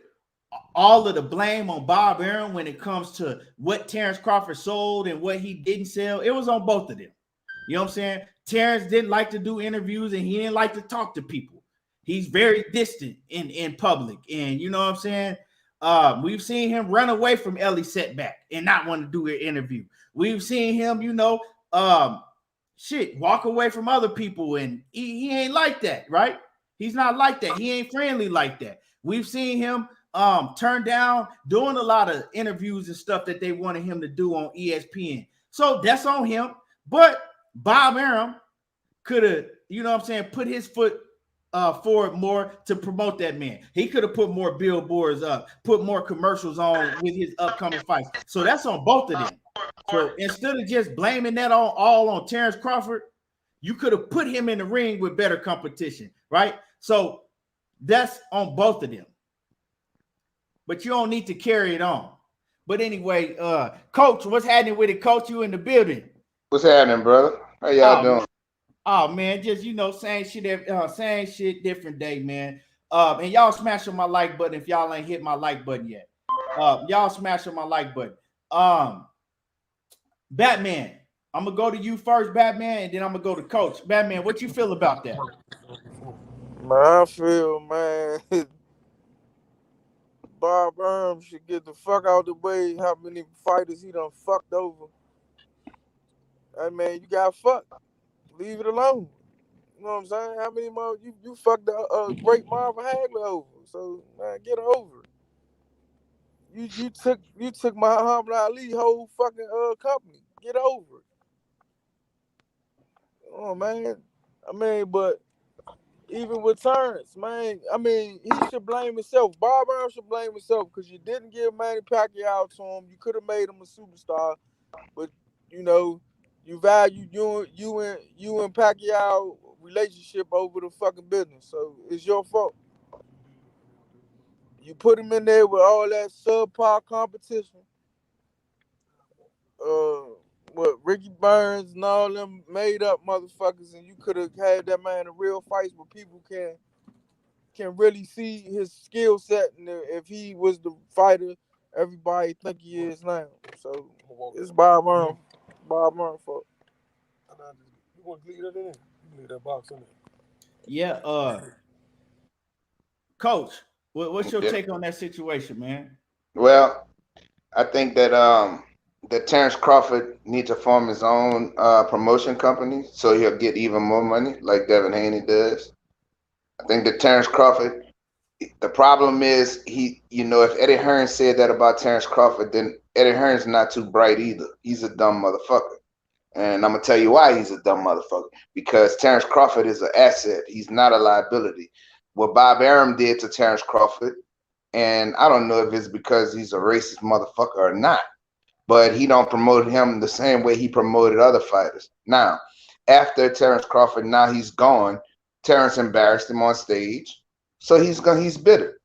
all of the blame on Bob Arum when it comes to what Terence Crawford sold and what he didn't sell. It was on both of them. You know what I'm saying? Terence didn't like to do interviews and he didn't like to talk to people. He's very distant in public. And you know what I'm saying? We've seen him run away from Ellie Setback and not want to do an interview. We've seen him, walk away from other people, and he ain't like that, right? He's not like that. He ain't friendly like that. We've seen him turn down doing a lot of interviews and stuff that they wanted him to do on ESPN. So that's on him. But Bob Arum could have, you know what I'm saying, put his foot forward more to promote that man. He could have put more billboards up, put more commercials on with his upcoming fights. So that's on both of them. So instead of just blaming that all on Terence Crawford, you could have put him in the ring with better competition, right? So that's on both of them. But you don't need to carry it on. But anyway, Coach, what's happening with it, Coach? You in the building? What's happening, brother? How y'all doing? Oh man, just same shit, different day, man. And y'all smash on my like button if y'all ain't hit my like button yet. Y'all smash on my like button. Batman, I'm gonna go to you first, Batman, and then I'm gonna go to Coach. Batman, what you feel about that? Man, I feel, man, Bob Arum should get the fuck out the way. How many fighters he done fucked over? Hey, man, you got fucked. Leave it alone. You know what I'm saying? How many more you fucked the great Marvin Hagler over? So, man, get over it. You took Muhammad Ali whole fucking company. Get over it. Oh, man. I mean, but even with Terence, man, I mean, he should blame himself. Bob Arum should blame himself because you didn't give Manny Pacquiao to him. You could have made him a superstar, but you know, you value you and Pacquiao relationship over the fucking business. So it's your fault. You put him in there with all that subpar competition. What Ricky Burns and all them made up motherfuckers, and you could have had that man in real fights where people can really see his skill set, and if he was the fighter everybody think he is now. So it's Bob Arum. Bob Arum fault. You want to leave that in? You can leave that box in there. Yeah, Coach, what's your take on that situation, man? Well, I think that that Terence Crawford needs to form his own promotion company so he'll get even more money like Devin Haney does. I think that Terence Crawford, the problem is if Eddie Hearn said that about Terence Crawford, then Eddie Hearn's not too bright either. He's a dumb motherfucker. And I'm going to tell you why he's a dumb motherfucker. Because Terence Crawford is an asset. He's not a liability. What Bob Arum did to Terence Crawford, and I don't know if it's because he's a racist motherfucker or not, but he don't promote him the same way he promoted other fighters. Now, after Terence Crawford, now he's gone, Terence embarrassed him on stage. So he's bitter.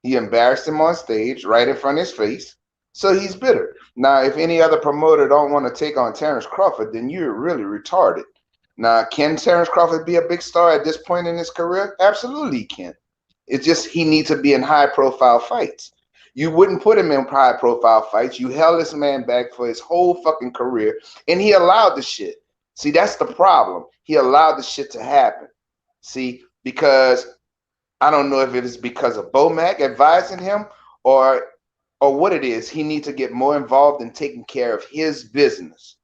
He embarrassed him on stage right in front of his face. So he's bitter. Now, if any other promoter don't want to take on Terence Crawford, then you're really retarded. Now, can Terence Crawford be a big star at this point in his career? Absolutely he can. It's just he needs to be in high-profile fights. You wouldn't put him in high-profile fights. You held this man back for his whole fucking career, and he allowed the shit. See, that's the problem. He allowed the shit to happen. See, because I don't know if it is because of Bomac advising him or what it is. He needs to get more involved in taking care of his business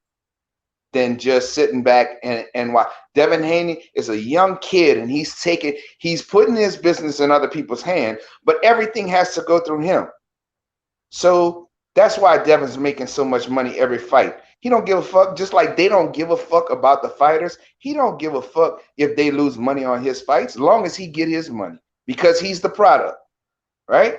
than just sitting back and watch. Devin Haney is a young kid, and he's putting his business in other people's hands, but everything has to go through him. So that's why Devin's making so much money every fight. He don't give a fuck, just like they don't give a fuck about the fighters. He don't give a fuck if they lose money on his fights, as long as he get his money, because he's the product, right?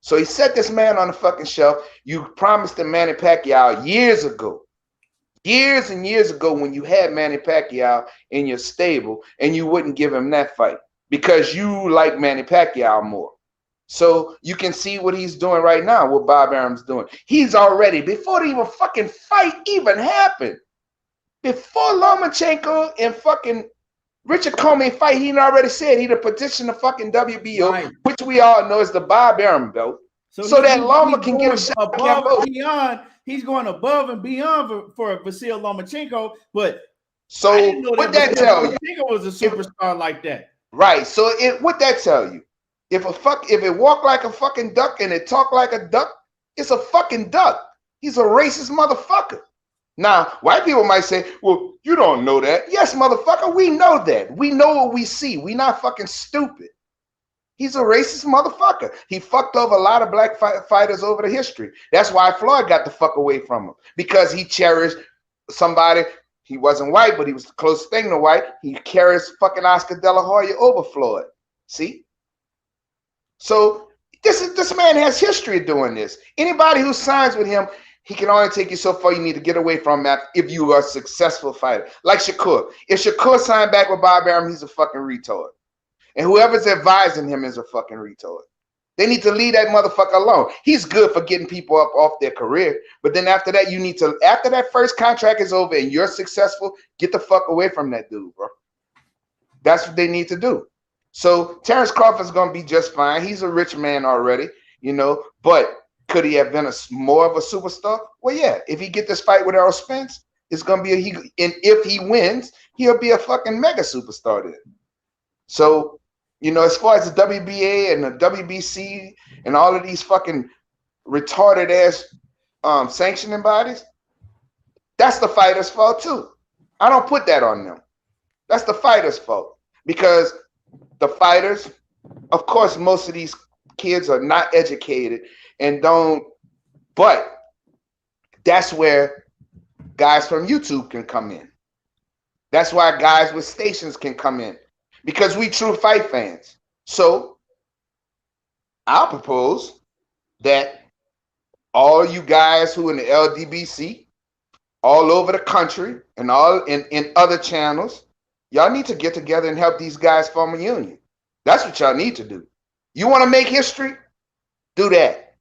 So he set this man on the fucking shelf. You promised him Manny Pacquiao years and years ago when you had Manny Pacquiao in your stable, and you wouldn't give him that fight because you like Manny Pacquiao more. So you can see what he's doing right now, what Bob Arum's doing. He's already, before the even fucking fight even happened, before Lomachenko and fucking Richard Commey fight, he already said he'd petition the fucking WBO, right, which we all know is the Bob Arum belt. So that Loma can get a shot above and beyond. He's going above and beyond for Vasyl Lomachenko, but so I didn't know what that tell you? Lomachenko was a superstar like that, right? So what that tell you? If it walk like a fucking duck and it talk like a duck, it's a fucking duck. He's a racist motherfucker. Now, white people might say, well, you don't know that. Yes, motherfucker, we know that. We know what we see. We not fucking stupid. He's a racist motherfucker. He fucked over a lot of black fighters over the history. That's why Floyd got the fuck away from him, because he cherished somebody. He wasn't white, but he was the closest thing to white. He cherished fucking Oscar De La Hoya over Floyd. See? So this man has history of doing this. Anybody who signs with him, he can only take you so far. You need to get away from him if you are a successful fighter. Like Shakur. If Shakur signed back with Bob Arum, he's a fucking retard. And whoever's advising him is a fucking retard. They need to leave that motherfucker alone. He's good for getting people up off their career. But then after that, you need to, after that first contract is over and you're successful, get the fuck away from that dude, bro. That's what they need to do. So Terence Crawford's going to be just fine. He's a rich man already, you know, but could he have been more of a superstar? Well, yeah. If he get this fight with Errol Spence, it's going to be and if he wins, he'll be a fucking mega superstar then. So, you know, as far as the WBA and the WBC and all of these fucking retarded ass sanctioning bodies, that's the fighter's fault too. I don't put that on them. That's the fighter's fault, because the fighters, of course, most of these kids are not educated and don't, but that's where guys from YouTube can come in. That's why guys with stations can come in, because we true fight fans. So I'll propose that all you guys who in the LDBC, all over the country and all in other channels, y'all need to get together and help these guys form a union. That's what y'all need to do. You want to make history? Do that.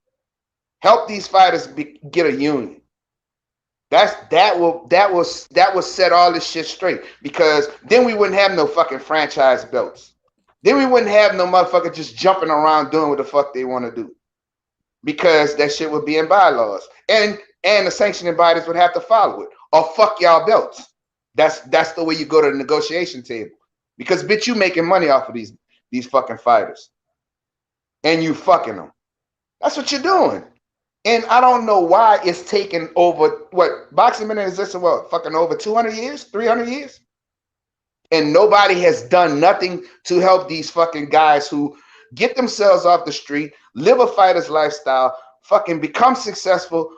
Help these fighters get a union. That will set all this shit straight, because then we wouldn't have no fucking franchise belts. Then we wouldn't have no motherfucker just jumping around doing what the fuck they want to do, because that shit would be in bylaws, and the sanctioning bodies would have to follow it, or fuck y'all belts. That's the way you go to the negotiation table, because bitch, you making money off of these fucking fighters, and you fucking them. That's what you're doing. And I don't know why it's taken over, what, boxing been in existence, what, fucking over 200 years, 300 years? And nobody has done nothing to help these fucking guys who get themselves off the street, live a fighter's lifestyle, fucking become successful,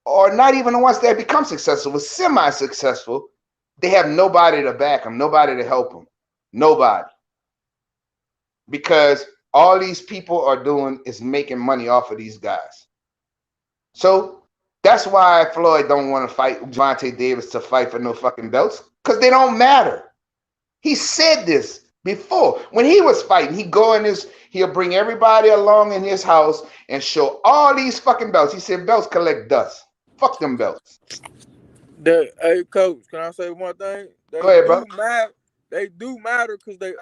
or not even the ones that become successful, but semi-successful. They have nobody to back them, nobody to help them, nobody. Because all these people are doing is making money off of these guys. So that's why Floyd don't want to fight Gervonta Davis to fight for no fucking belts, because they don't matter. He said this before. When he was fighting, he'll bring everybody along in his house and show all these fucking belts. He said belts collect dust. Fuck them belts. Hey, Coach, can I say one thing? Go ahead, bro. They do matter because they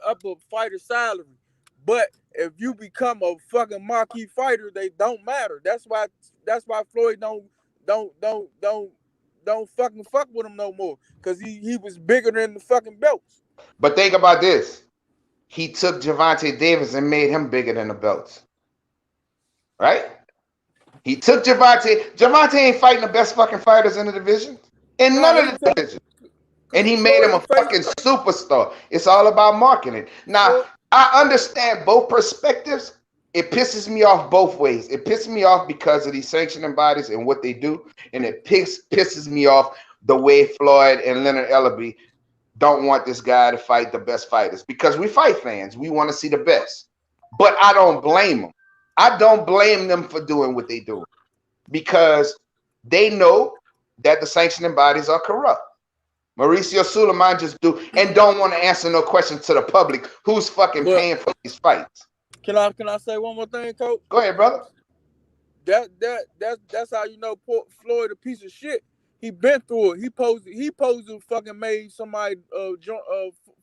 up a fighter's salary. But if you become a fucking marquee fighter, they don't matter. That's why Floyd don't fucking fuck with him no more, because he was bigger than the fucking belts. But think about this. He took Gervonta Davis and made him bigger than the belts. Right? He took Gervonta. Gervonta ain't fighting the best fucking fighters in the division. In none of the divisions. And he made him a fucking superstar. It's all about marketing. Now, I understand both perspectives. It pisses me off both ways. It pisses me off because of these sanctioning bodies and what they do. And it pisses me off the way Floyd and Leonard Ellaby don't want this guy to fight the best fighters, because we fight fans. We want to see the best. But I don't blame them. I don't blame them for doing what they do, because they know that the sanctioning bodies are corrupt. Mauricio Suleiman just don't want to answer no questions to the public who's fucking paying for these fights. Can I say one more thing, Coach? Go ahead, brother. That's how you know Floyd a piece of shit. He been through it. He posed to fucking made somebody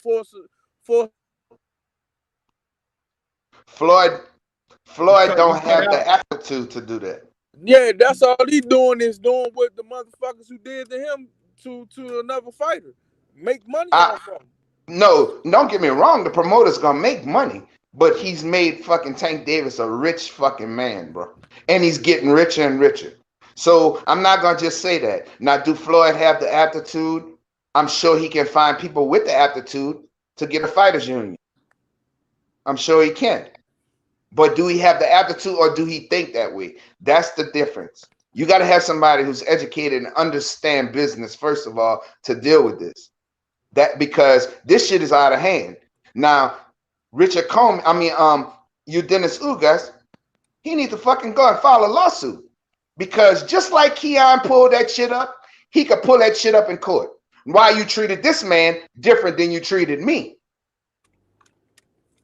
force. Floyd don't have the aptitude to do that. Yeah, that's all he doing is doing what the motherfuckers who did to him to another fighter. Make money off of him. No, don't get me wrong. The promoter's gonna make money, but he's made fucking Tank Davis a rich fucking man, bro. And he's getting richer and richer. So I'm not gonna just say that. Now, do Floyd have the aptitude? I'm sure he can find people with the aptitude to get a fighters union. I'm sure he can. But do he have the aptitude, or do he think that way? That's the difference. You got to have somebody who's educated and understand business, first of all, to deal with this. Because this shit is out of hand. Now, Richard Commey, Dennis Ugas, he needs to fucking go and file a lawsuit. Because just like Keon pulled that shit up, he could pull that shit up in court. Why you treated this man different than you treated me?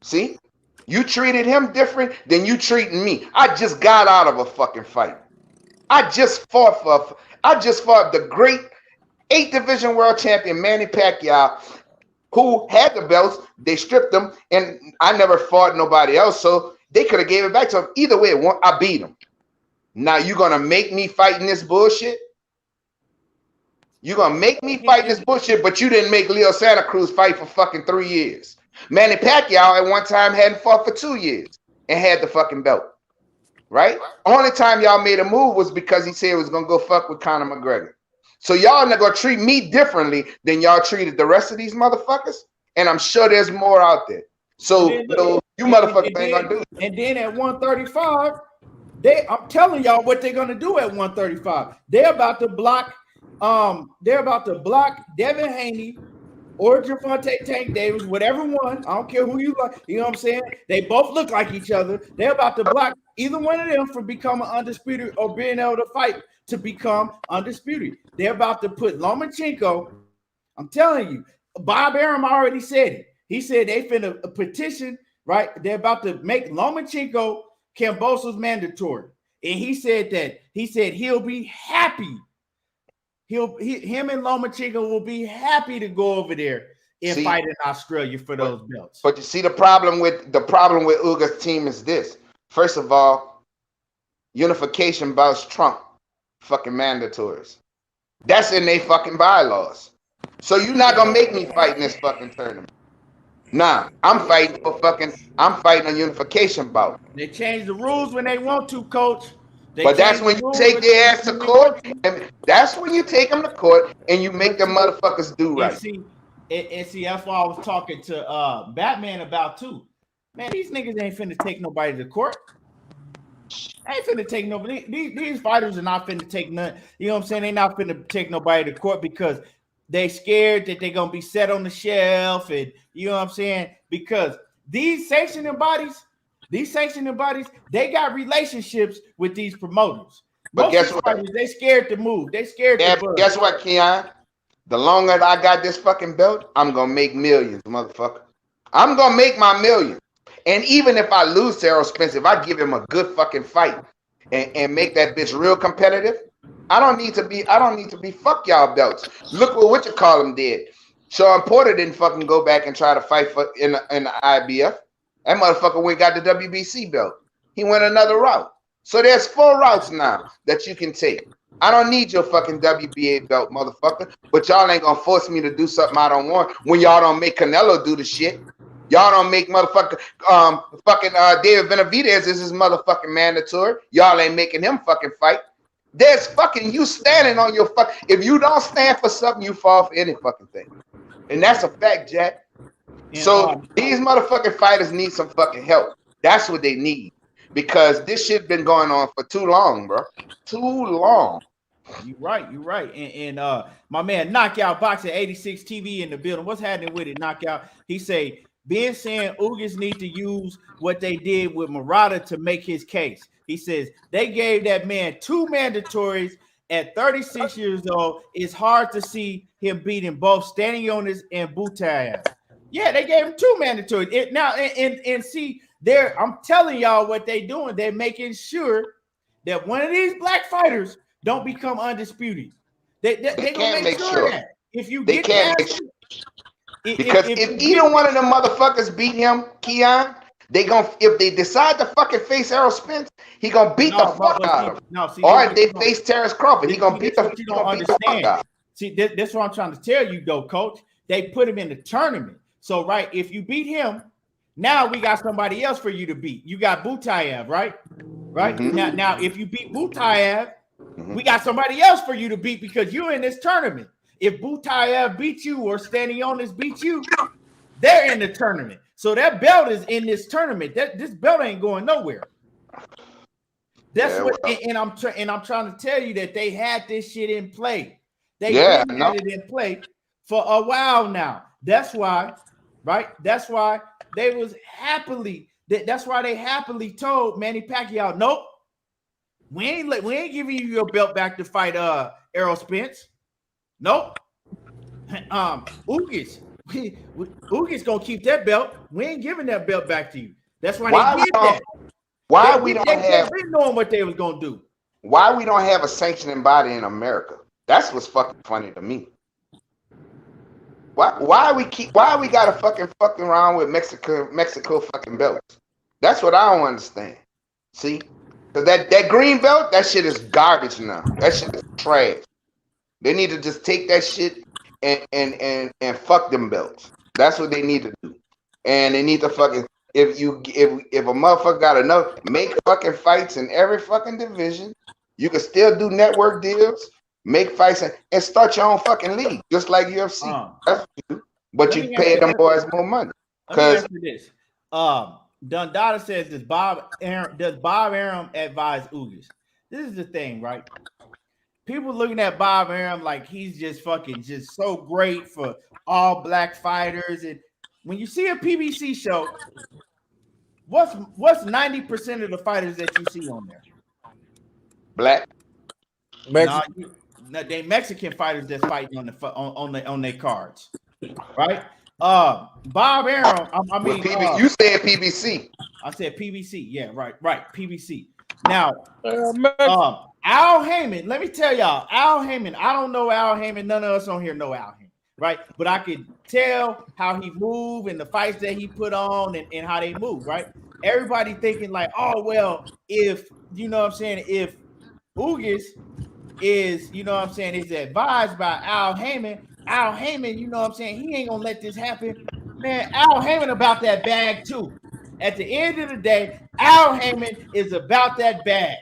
See? You treated him different than you treating me. I just got out of a fucking fight. I just fought the great 8th division world champion Manny Pacquiao, who had the belts. They stripped him, and I never fought nobody else, so they could have gave it back to him. Either way, I beat him. Now you gonna make me fight in this bullshit? You're gonna make me fight this bullshit, but you didn't make Leo Santa Cruz fight for fucking 3 years. Manny Pacquiao at one time hadn't fought for 2 years and had the fucking belt. Right? Only time y'all made a move was because he said he was gonna go fuck with Conor McGregor. So y'all not gonna treat me differently than y'all treated the rest of these motherfuckers. And I'm sure there's more out there. So you motherfuckers ain't gonna do it. And then at 135, I'm telling y'all what they're gonna do at 135. They're about to block Devin Haney or Gervonta Tank Davis, whatever one. I don't care who you like. You know what I'm saying? They both look like each other. They're about to block either one of them from becoming undisputed or being able to fight to become undisputed. They're about to put Lomachenko. I'm telling you, Bob Arum already said it. He said they finna petition, right? They're about to make Lomachenko Kambosos mandatory. And he said he'll be happy. Him and Lomachenko will be happy to go over there and fight in Australia for those belts. But you see, the problem with Uga's team is this. First of all, unification bouts trump fucking mandatories. That's in their fucking bylaws. So you're not gonna make me fight in this fucking tournament. Nah, I'm fighting a unification bout. They change the rules when they want to, coach. But that's when you take their ass to court, and that's when you take them to court and you make them motherfuckers do right. And see, that's why I was talking to Batman about too. Man, these niggas ain't finna take nobody to court. They ain't finna take nobody. These fighters are not finna take none. You know what I'm saying? They not finna take nobody to court because they scared that they're gonna be set on the shelf, and you know what I'm saying? Because these sanctioning bodies, they got relationships with these promoters. But guess what? Fighters, they scared to move. They scared to move. Guess what, Keon? The longer I got this fucking belt, I'm gonna make millions, motherfucker. I'm gonna make my millions. And even if I lose to Errol Spence, if I give him a good fucking fight and make that bitch real competitive, I don't need to be fuck y'all belts. Look what you call him did. Sean Porter didn't fucking go back and try to fight for in the IBF. That motherfucker went got the WBC belt. He went another route. So there's 4 routes now that you can take. I don't need your fucking WBA belt, motherfucker. But y'all ain't gonna force me to do something I don't want when y'all don't make Canelo do the shit. Y'all don't make motherfucker David Benavidez is his motherfucking mandatory. Y'all ain't making him fucking fight. There's fucking you standing on your fuck. If you don't stand for something, you fall for any fucking thing. And that's a fact, Jack. So these motherfucking fighters need some fucking help. That's what they need. Because this shit been going on for too long, bro. Too long. You're right. And my man Knockout Boxing 86 TV in the building. What's happening with it, Knockout? He say, Ben saying Ugas need to use what they did with Murata to make his case. He says they gave that man 2 mandatories at 36 years old. It's hard to see him beating both Stanionis and Butayev. Yeah, they gave him 2 mandatories. Now, see, I'm telling y'all what they doing. They're making sure that one of these black fighters don't become undisputed. They gonna make sure that if you get past because if either one of them motherfuckers beat him, Keon, if they decide to fucking face Errol Spence, he gonna beat the fuck out of him. Or if they face Terence Crawford, he gonna beat the fuck out. See, that's what I'm trying to tell you, though, Coach. They put him in the tournament. So, right, if you beat him, now we got somebody else for you to beat. You got Butayev, right? Mm-hmm. Now, if you beat Butayev, We got somebody else for you to beat because you're in this tournament. If Butayev beat you or Stanionis beat you, they're in the tournament. So that belt is in this tournament. This belt ain't going nowhere. That's what, and I'm trying to tell you that they had this shit in play. They've been had it in play for a while now. That's why, right? That's why they was happily. That's why they happily told Manny Pacquiao, nope, we ain't giving you your belt back to fight Errol Spence. Nope. Ugas gonna keep that belt. We ain't giving that belt back to you. That's why they did that. Why we don't have been knowing what they was gonna do. Why we don't have a sanctioning body in America? That's what's fucking funny to me. Why we gotta fucking around with Mexico fucking belts? That's what I don't understand. See, because that green belt, that shit is garbage now. That shit is trash. They need to just take that shit and fuck them belts. That's what they need to do. And they need to fucking if a motherfucker got enough, make fucking fights in every fucking division. You can still do network deals, make fights and start your own fucking league, just like UFC. That's what you do. But you pay them boys more money. Let me ask you this. Dundada says, does Bob Arum advise Ugas? This is the thing, right? People looking at Bob Arum like he's just so great for all black fighters. And when you see a PBC show, what's 90% of the fighters that you see on there? Black. Mexican. No, they Mexican fighters that's fighting on their cards, right? Bob Arum. I mean, you said PBC. I said PBC. Yeah, right. PBC. Now, Al Heyman. Let me tell y'all, Al Heyman. I don't know Al Heyman. None of us on here know Al Heyman, right? But I could tell how he moved and the fights that he put on and how they move, right? Everybody thinking like, oh well, if you know what I'm saying, if Ugas is, you know what I'm saying, is advised by Al Heyman, you know what I'm saying, he ain't gonna let this happen. Man, Al Heyman about that bag too. At the end of the day, Al Heyman is about that bag.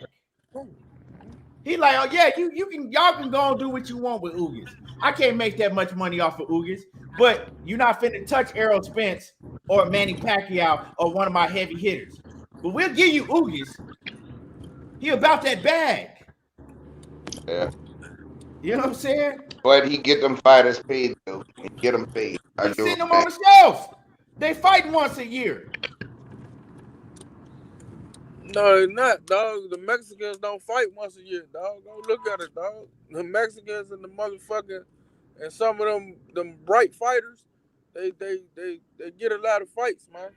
He like, oh yeah, y'all can go and do what you want with Ugas. I can't make that much money off of Ugas, but you're not finna touch Errol Spence or Manny Pacquiao or one of my heavy hitters. But we'll give you Ugas. He about that bag. Yeah. You know what I'm saying? But he get them fighters paid though. He get them paid. He's sitting them on the shelf. They fight once a year. No, they're not, dog. The Mexicans don't fight once a year, dog. Go look at it, dog. The Mexicans and the motherfucking and some of them bright fighters, they get a lot of fights, man.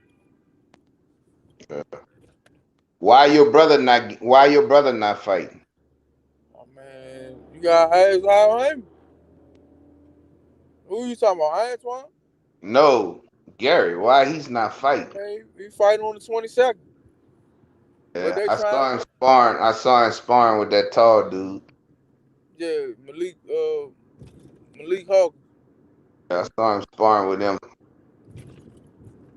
Why your brother not fighting? Oh man, you got ask Al Heyman. Who you talking about, Antoine? No, Gary. Why he's not fighting? Okay, he fighting on the 22nd. Yeah, I saw him sparring with that tall dude. Yeah, Malik Hawkins. Yeah, I saw him sparring with him.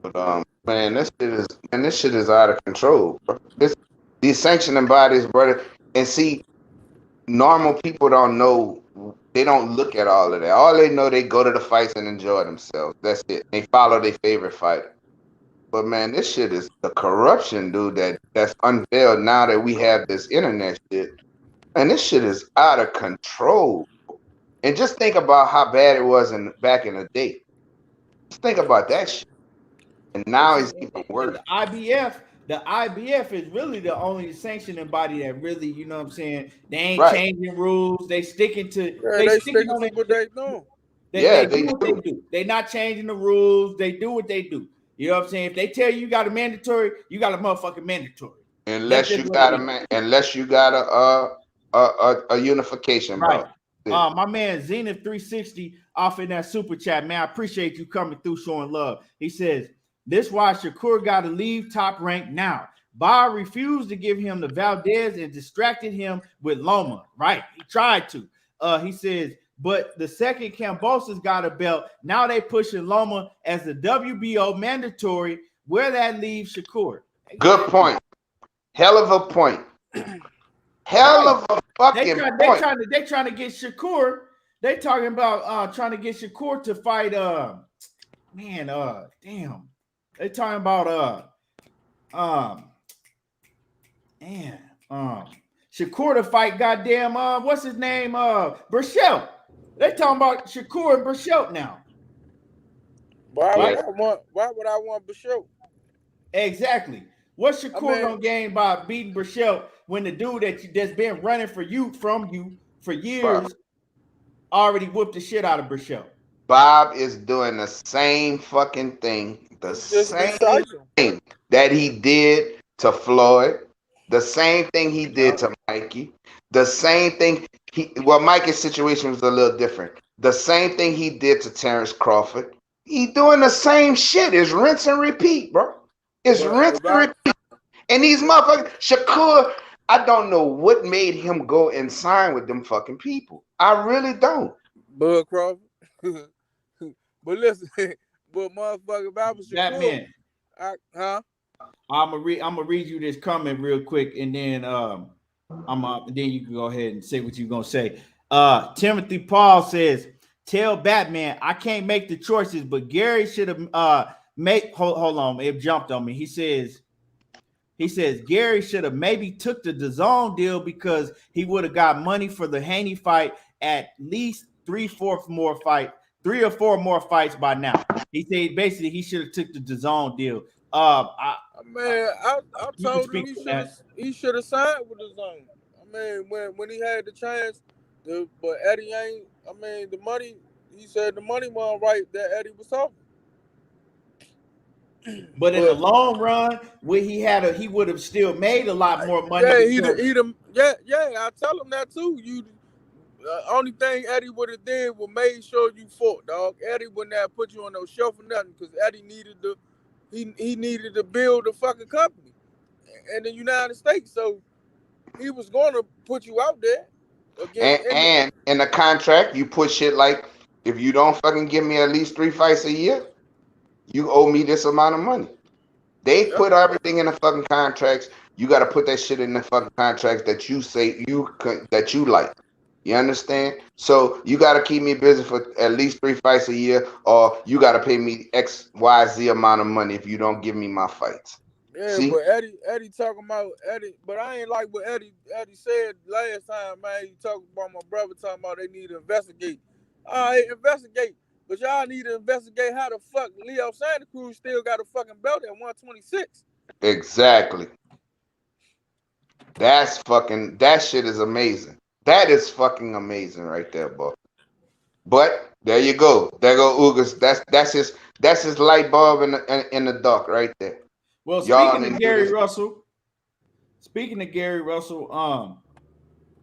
But man, this shit is out of control, bro. These sanctioning bodies, brother, and see, normal people don't know. They don't look at all of that. All they know, they go to the fights and enjoy themselves. That's it. They follow their favorite fighter. But man, this shit is the corruption, dude, that's unveiled now that we have this internet shit. And this shit is out of control. And just think about how bad it was back in the day. Just think about that shit. And now it's even worse. The IBF is really the only sanctioning body that really, you know what I'm saying, they ain't changing rules. They sticking to they sticking to what they do. They do what they do. They not changing the rules. They do what they do. You know what I'm saying? If they tell you got a mandatory, you got a motherfucking mandatory. Unless you got a unification, right, bro. My man Zenith 360 off in that super chat, man. I appreciate you coming through showing love. He says, this why Shakur got to leave Top Rank now. Bob refused to give him the Valdez and distracted him with Loma. Right. He tried to. He says, but the second Kambosos got a belt. Now they pushing Loma as the WBO mandatory. Where that leaves Shakur. Good point. Hell of a point. hell of a They fucking trying to get Shakur. They talking about trying to get Shakur to fight. Damn. They talking about Shakur to fight. Goddamn, what's his name? Burchell. They talking about Shakur and Burchell now. Why would I want Bashir? Exactly. What's Shakur gonna gain by beating Burchell when the dude that's been running from you for years already whooped the shit out of Burchell? Bob is doing the same fucking thing, the same thing that he did to Floyd, the same thing he did to Mikey, the same thing Mikey's situation was a little different. The same thing he did to Terence Crawford. He doing the same shit. It's rinse and repeat, bro. It's rinse and repeat. And these motherfuckers, Shakur, I don't know what made him go and sign with them fucking people. I really don't. Bud Crawford. But listen, but motherfucker, Bob Shakur. Batman. I'm gonna read you this comment real quick, and then then you can go ahead and say what you're gonna say. Timothy Paul says, "Tell Batman I can't make the choices, but Gary should have hold on, it jumped on me. He says Gary should have maybe took the DAZN deal because he would have got money for the Haney fight at least 3 or 4 more fights by now." He said basically he should have took the DAZN deal. I told him he should have signed with DAZN. I mean, when he had the chance, but Eddie ain't. I mean, the money. He said the money wasn't right that Eddie was talking. But in the long run, where he would have still made a lot more money. Yeah, I tell him that too. Only thing Eddie would have did was made sure you fought, dog. Eddie wouldn't have put you on no shelf or nothing because Eddie needed he needed to build a fucking company in the United States. So he was going to put you out there. And in the contract, you put shit like, if you don't fucking give me at least 3 fights a year, you owe me this amount of money. They put everything in the fucking contracts. You got to put that shit in the fucking contracts that you say that you like. You understand? So you got to keep me busy for at least 3 fights a year, or you got to pay me X, Y, Z amount of money if you don't give me my fights. Yeah, see? But Eddie talking about Eddie, but I ain't like what Eddie said last time, man. He talking about my brother talking about they need to investigate. All right, investigate. But y'all need to investigate how the fuck Leo Santa Cruz still got a fucking belt at 126. Exactly. That shit is amazing. That is fucking amazing right there, bro. But there you go. There go Ugas. That's his light bulb in the dark right there. Well, speaking of Gary Russell,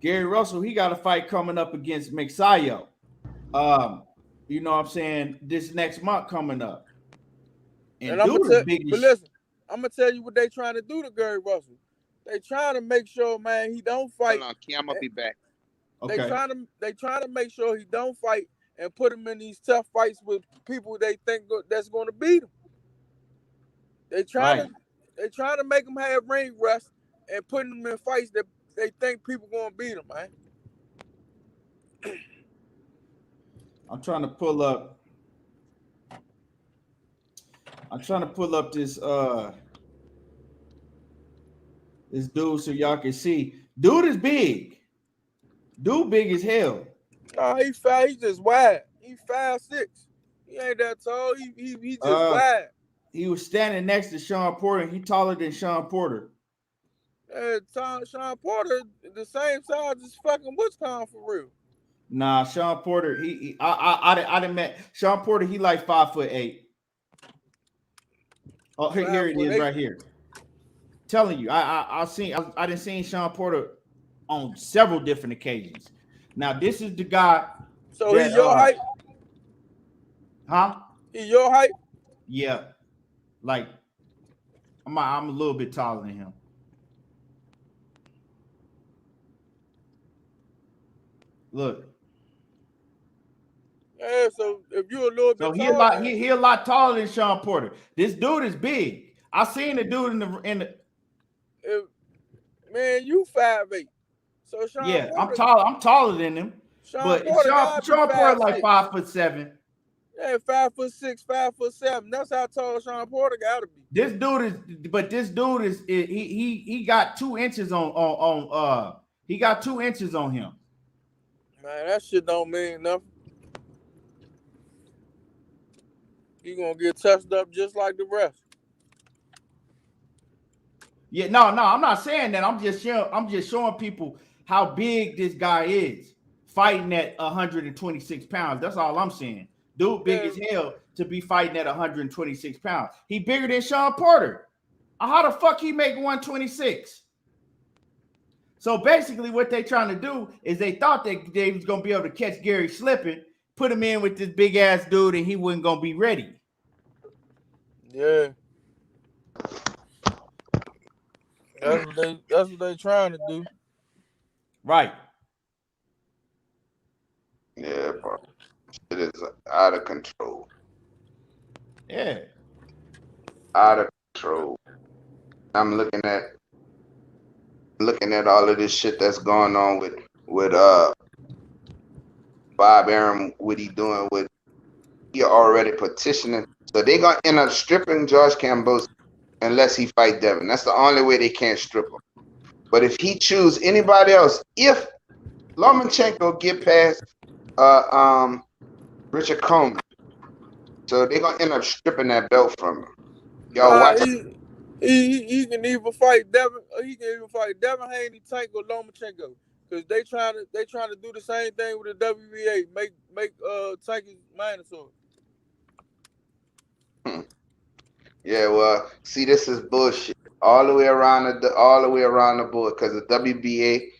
Gary Russell, he got a fight coming up against Mixayo. You know what I'm saying? This next month coming up. And I'm gonna tell you what they trying to do to Gary Russell. They trying to make sure, man, he don't fight. Hold on, I'm gonna be back. Okay. They trying to make sure he don't fight and put him in these tough fights with people they think that's going to beat him. They trying to make him have ring rust and putting him in fights that they think people going to beat him, man. I'm trying to pull up this dude so y'all can see. Dude is big. Dude big as hell. Nah, he fat. He just wide. He 5'6". He ain't that tall. He just wide. He was standing next to Sean Porter. He taller than Sean Porter. Sean Porter the same size as fucking Wichcon for real. Nah, Sean Porter. I didn't met Sean Porter. He like 5'8". Oh, here it is right here. Telling you, I didn't see Sean Porter on several different occasions. Now this is the guy. So he your height? Huh? He your height? Yeah. Like I'm a little bit taller than him. Look. Yeah, so if you're a little bit taller, he a lot taller than Sean Porter. This dude is big. I seen the dude in the man, you 5'8". So Sean Yeah, Porter, I'm taller than him. Sean But Porter Sean Porter like 5'6". 5'7". Yeah, 5'6", 5'7". That's how tall Sean Porter gotta be. This dude is he got 2 inches on he got 2 inches on him. Man, that shit don't mean nothing. He gonna get touched up just like the rest. Yeah, no, I'm not saying that. I'm just showing people how big this guy is, fighting at 126 pounds. That's all I'm saying. Dude, big as hell to be fighting at 126 pounds. He bigger than Sean Porter. How the fuck he make 126? So basically, what they trying to do is they thought that they was gonna be able to catch Gary slipping, put him in with this big ass dude, and he wasn't gonna be ready. Yeah. That's what they trying to do. Right. Yeah, bro. It is out of control. Yeah. Out of control. I'm looking at all of this shit that's going on with Bob Arum, what he doing with he already petitioning. So they gonna end up stripping George Kambosos unless he fight Devin. That's the only way they can't strip him. But if he choose anybody else, if Lomachenko get past Richard Commey, so they're gonna end up stripping that belt from him. Y'all watch it. He can either fight Devin, or he can even fight Devin Haney, Tank, or Lomachenko. Because they trying to do the same thing with the WBA, make Tank mandatory. Yeah, well, see, this is bullshit all the way around the board, because the WBA,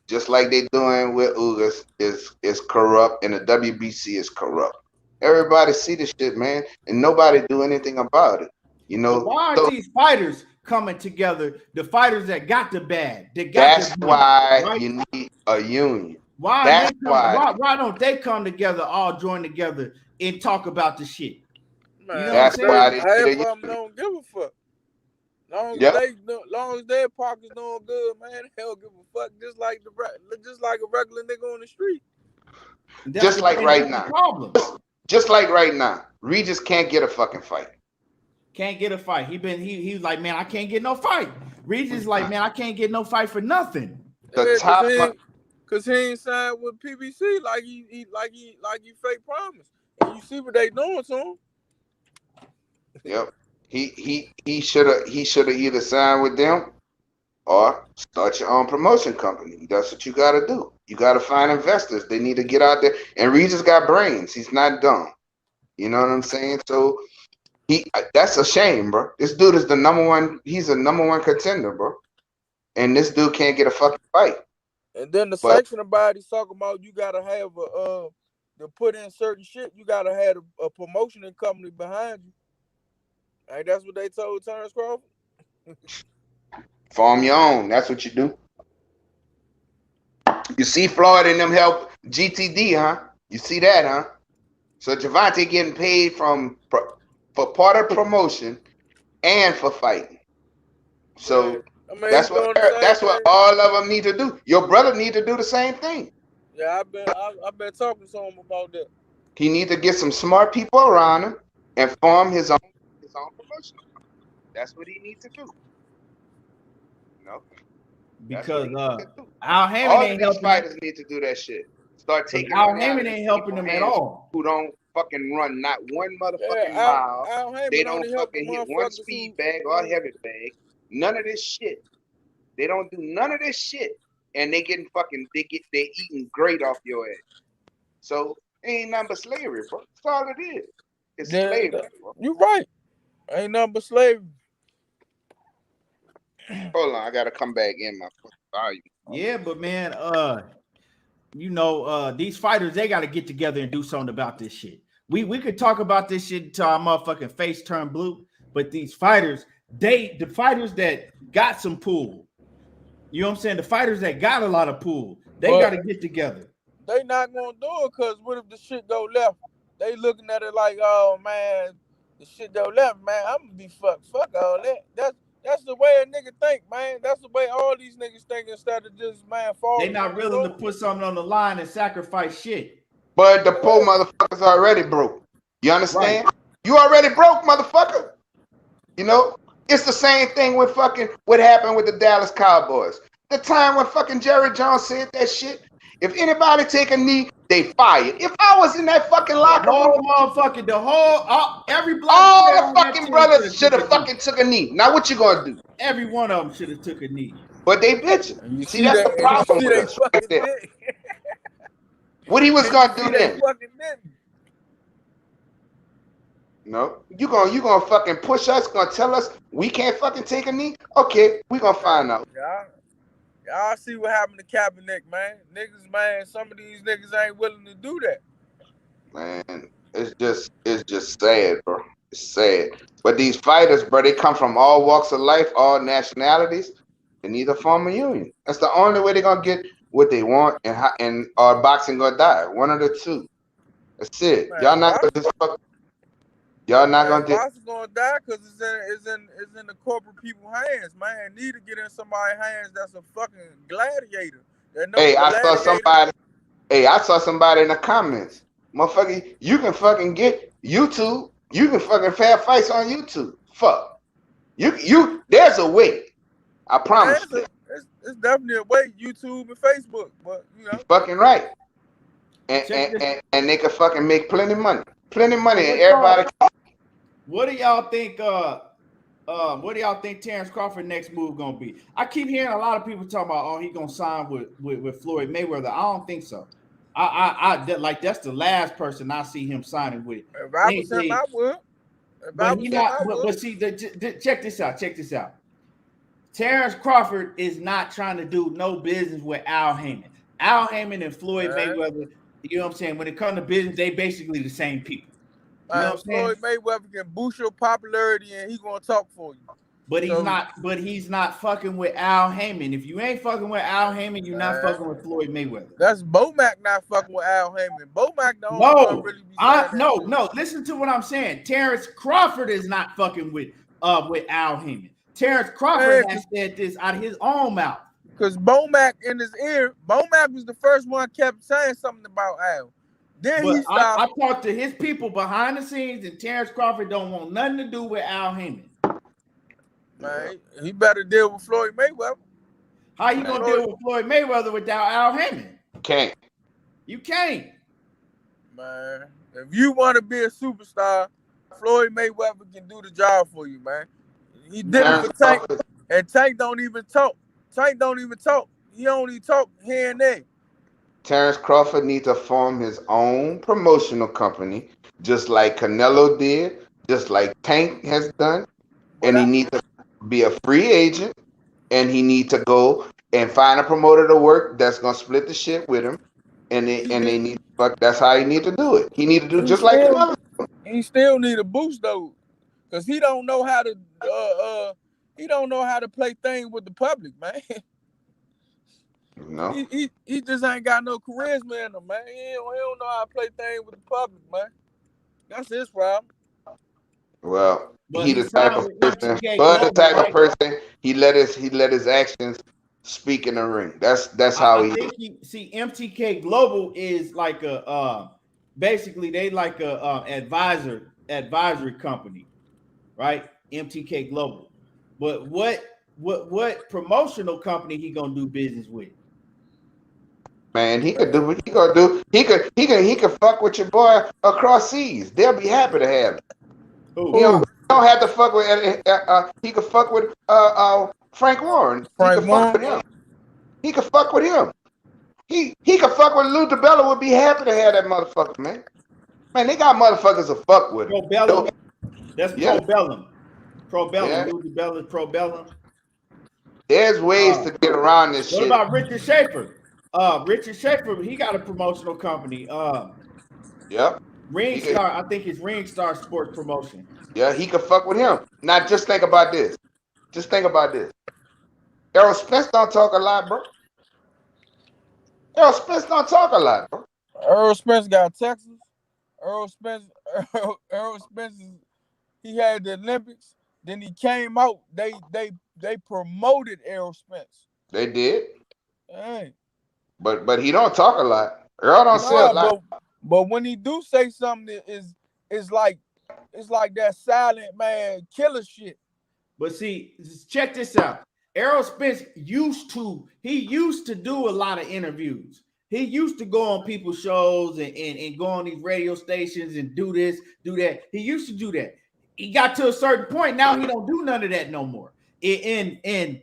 just like they doing with Ugas, is corrupt, and the WBC is corrupt. Everybody see this shit, man, and nobody do anything about it. You know, so why aren't these fighters coming together? The fighters that got the bag, that's why right? You need a union. Why don't they come together, all join together, and talk about the shit? Man, you know that's what I'm saying? why half of them don't give a fuck. Long as their pockets doing good, man, they don't give a fuck. Just like a regular nigga on the street. Just like right now. Just like right now, Regis can't get a fucking fight. Can't get a fight. He's like, man, I can't get no fight. Regis like, man, I can't get no fight for nothing. Cause he ain't signed with PBC like he fake promise. And you see what they doing to him. Yep. He should have either signed with them or start your own promotion company. That's what you gotta do. You gotta find investors. They need to get out there. And Regis got brains. He's not dumb. You know what I'm saying? So that's a shame, bro. This dude is the number one. He's a number one contender, bro. And this dude can't get a fucking fight. And then the sanctioning body's talking about you gotta have to put in certain shit. You gotta have a promotion company behind you. Ain't that's what they told Terence Crawford? Form your own. That's what you do. You see Floyd and them help GTD, huh? You see that, huh? So Javante getting paid for part of promotion and for fighting. So that's what all of them need to do. Your brother need to do the same thing. Yeah, I've been talking to him about that. He need to get some smart people around him and form his own promotion. That's what he needs to do. You know? Because Al Hammond all ain't helping. Fighters need to do that shit. Start taking Al Hammond ain't helping them at all. Who don't fucking run not one motherfucking mile. They don't fucking hit one speed bag or heavy bag. None of this shit. They don't do none of this shit, and they eating great off your ass. So it ain't nothing but slavery, bro. That's all it is. It's slavery, bro. You right. Ain't nothing but slavery. Hold on, I gotta come back in my volume. Yeah, but man, these fighters, they gotta get together and do something about this shit. We could talk about this shit until our motherfucking face turn blue, but these fighters, the fighters that got some pool, you know what I'm saying? The fighters that got a lot of pool, they gotta get together. They not gonna do it because what if the shit go left? They looking at it like, oh man, the shit go left, man. I'm gonna be fucked. Fuck all that. That's the way a nigga think, man. That's the way all these niggas think instead of just, man, They falling. not willing to put something on the line and sacrifice shit. But the poor motherfuckers already broke. You understand? Right. You already broke, motherfucker. You know? It's the same thing with fucking what happened with the Dallas Cowboys. The time when fucking Jerry Jones said that shit. If anybody take a knee, they fired. If I was in that fucking locker room, motherfucking every black all the fucking brothers should have fucking took a knee. Now what you gonna do? Every one of them should have took a knee. But they bitching. See, that's the problem with us right there. What he was gonna do then? No, you gonna fucking push us? Gonna tell us we can't fucking take a knee? Okay, we gonna find out. Y'all see what happened to Kaepernick, man. Niggas, man, some of these niggas ain't willing to do that. Man, it's just sad, bro. It's sad. But these fighters, bro, they come from all walks of life, all nationalities. They need to form a union. That's the only way they're gonna get what they want, and our boxing gonna die. One of the two. That's it. Man, y'all not gonna just fuck. Y'all not gonna do. Boxing gonna die because it's in the corporate people's hands, man. Need to get in somebody's hands that's a fucking gladiator. Hey, I saw somebody in the comments. Motherfucker, you can fucking get YouTube. You can fucking fair fights on YouTube. Fuck. You there's a way. I promise you. It's definitely a way, YouTube and Facebook, but you know. You're fucking right. And they can fucking make plenty of money. Plenty of money, and everybody. What do y'all think? What do y'all think Terence Crawford next move gonna be? I keep hearing a lot of people talking about, oh, he gonna sign with Floyd Mayweather. I don't think so. That's the last person I see him signing with. If I was him, I would. But see, check this out. Check this out. Terence Crawford is not trying to do no business with Al Haymon. Al Haymon and Floyd Mayweather. You know what I'm saying? When it comes to business, they basically the same people. You know what I'm saying? Floyd Mayweather can boost your popularity and he's gonna talk for you. But he's not fucking with Al Haymon. If you ain't fucking with Al Haymon, you're not fucking with Floyd Mayweather. That's Bomac not fucking with Al Haymon. Bomac the only one really be no. Listen to what I'm saying. Terence Crawford is not fucking with Al Haymon. Terence Crawford has said this out of his own mouth. Because Bomac in his ear, Bomac was the first one kept saying something about Al. Then he stopped. I talked to his people behind the scenes, and Terence Crawford don't want nothing to do with Al Haymon. Man, he better deal with Floyd Mayweather. How you gonna deal with Floyd Mayweather without Al Haymon? Can't. You can't. Man, if you want to be a superstar, Floyd Mayweather can do the job for you, man. He did it for Tank, and Tank don't even talk. Tank don't even talk. He only talk here and there. Terence Crawford needs to form his own promotional company, just like Canelo did, just like Tank has done. And he needs to be a free agent, and he needs to go and find a promoter to work that's gonna split the shit with him. And they need, but that's how he need to do it. He need to do just like Canelo. He still need a boost though, because he don't know how to play things with the public, man. No, he just ain't got no charisma in him, man. He don't know how to play things with the public, man. That's his problem. Well, he the type of person. He let his actions speak in the ring. That's how he. See, MTK Global is like a basically they like a advisory company, right? MTK Global. But what promotional company he gonna do business with? Man, he could do what he gonna do. He could fuck with your boy across seas. They'll be happy to have him. He don't have to fuck with. He could fuck with Frank Warren. He could fuck with him. He could fuck with Lou DiBella. Would be happy to have that motherfucker, man. Man, they got motherfuckers to fuck with. Probellum. That's Probellum. Probellum. Yeah. Lou DiBella, Probellum. There's ways to get around this shit. What about Richard Schaefer? Richard Schaefer, he got a promotional company. Yep. Ringstar, I think it's Ringstar Sports Promotion. Yeah, he could fuck with him. Now, just think about this. Errol Spence don't talk a lot, bro. Errol Spence got Texas. Errol Spence, he had the Olympics. Then he came out. They promoted Errol Spence. They did. Hey. But he don't talk a lot. Earl don't say a lot. But when he do say something, it's like that silent man killer shit. But see, check this out. Errol Spence used to do a lot of interviews. He used to go on people's shows and go on these radio stations and do this, do that. He used to do that. He got to a certain point. Now he don't do none of that no more. And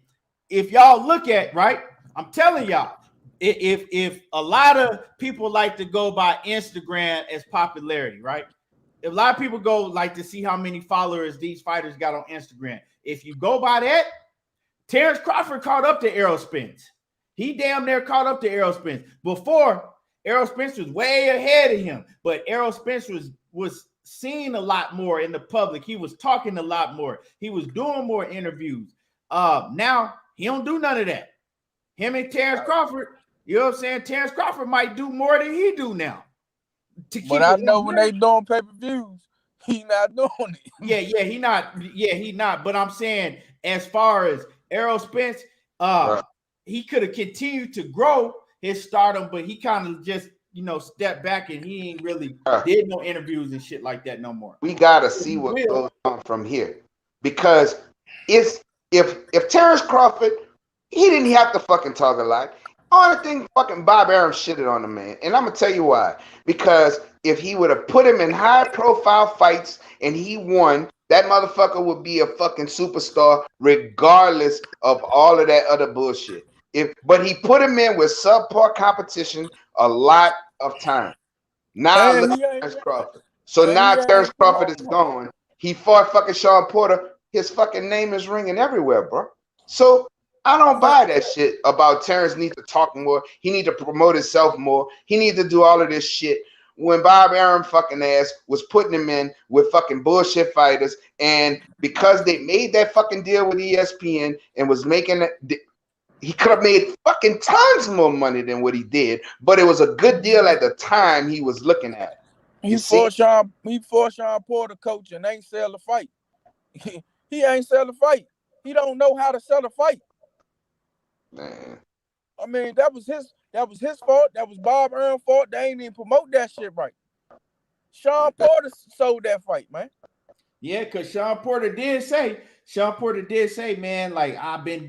if y'all look at, right, I'm telling y'all, if a lot of people like to go by Instagram as popularity, right? If a lot of people go like to see how many followers these fighters got on Instagram. If you go by that, Terence Crawford caught up to Errol Spence. He damn near caught up to Errol Spence. Before, Errol Spence was way ahead of him, but Errol Spence was seen a lot more in the public. He was talking a lot more. He was doing more interviews. Now he don't do none of that. Him and Terence Crawford, you know what I'm saying? Terence Crawford might do more than he do now. But I know when they doing pay-per-views, he not doing it. He not. But I'm saying, as far as Errol Spence, he could have continued to grow his stardom, but he kind of just, stepped back and he ain't really did no interviews and shit like that no more. We gotta see what goes on from here, because if Terence Crawford, he didn't have to fucking talk a lot. Only thing fucking Bob Arum shitted on the man, and I'm gonna tell you why. Because if he would have put him in high-profile fights and he won, that motherfucker would be a fucking superstar, regardless of all of that other bullshit. But he put him in with subpar competition a lot of time. Now look at Terence Crawford. So now Terence Crawford is gone. He fought fucking Sean Porter. His fucking name is ringing everywhere, bro. So I don't buy that shit about Terence needs to talk more. He need to promote himself more. He needs to do all of this shit. When Bob Arum fucking ass was putting him in with fucking bullshit fighters, and because they made that fucking deal with ESPN and was making it, he could have made fucking tons more money than what he did, but it was a good deal at the time he was looking at. He forced Sean Porter, coach, and ain't sell the fight. He ain't sell the fight. He don't know how to sell a fight. Man. I mean, that was his fault. That was Bob Arum's fault. They ain't even promote that shit right. Sean Porter sold that fight, man. Yeah, because Sean Porter did say, man, like I've been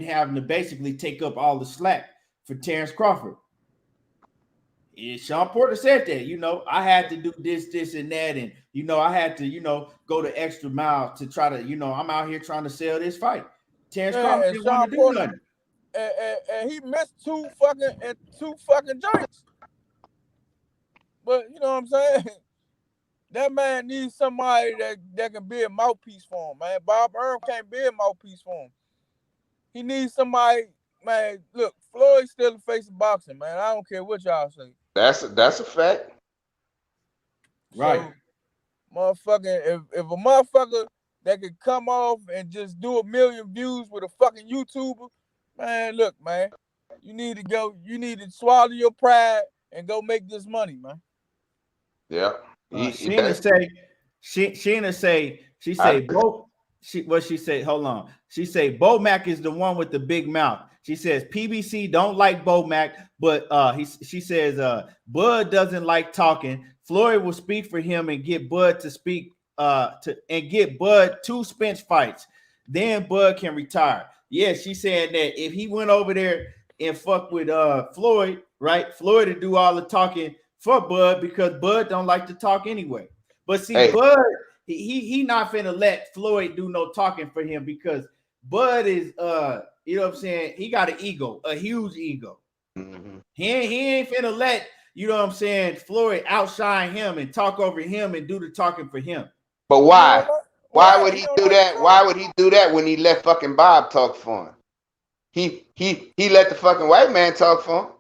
having to basically take up all the slack for Terence Crawford. Yeah, Sean Porter said that, I had to do this, and that, and I had to, go the extra mile to try to, I'm out here trying to sell this fight. Terence Crawford didn't want to do nothing. And he missed two fucking joints. But you know what I'm saying? That man needs somebody that can be a mouthpiece for him, man. Bob Arum can't be a mouthpiece for him. He needs somebody, man. Look, Floyd's still the face of boxing, man. I don't care what y'all say. That's a fact. Right. So, motherfucking, if a motherfucker that could come off and just do 1 million views with a fucking YouTuber, man, look, man, you need to swallow your pride and go make this money, man. Yeah. Sheena say Bo Mac is the one with the big mouth. She says PBC don't like Bo Mac, but she says Bud doesn't like talking. Floyd will speak for him and get Bud to speak and get Bud 2 Spence fights. Then Bud can retire. Yeah, she said that if he went over there and fuck with Floyd, right? Floyd would do all the talking for Bud because Bud don't like to talk anyway. But see, Bud, he not finna let Floyd do no talking for him because Bud is you know what I'm saying? He got an ego, a huge ego. Mm-hmm. He ain't finna let, you know what I'm saying, Floyd outshine him and talk over him and do the talking for him. But why? Why would he do that? Why would he do that when he let fucking Bob talk for him? He let the fucking white man talk for him.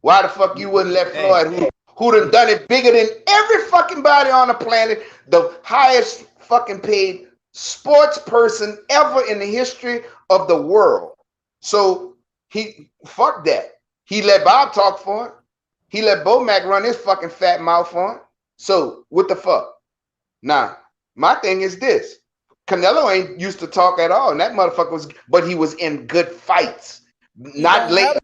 Why the fuck you wouldn't let Floyd, who done it bigger than every fucking body on the planet, the highest fucking paid sports person ever in the history of the world? So he fuck that. He let Bob talk for him. He let Bo Mac run his fucking fat mouth for him. So what the fuck? Nah, my thing is this. Canelo ain't used to talk at all, and that motherfucker was, but he was in good fights. Not late.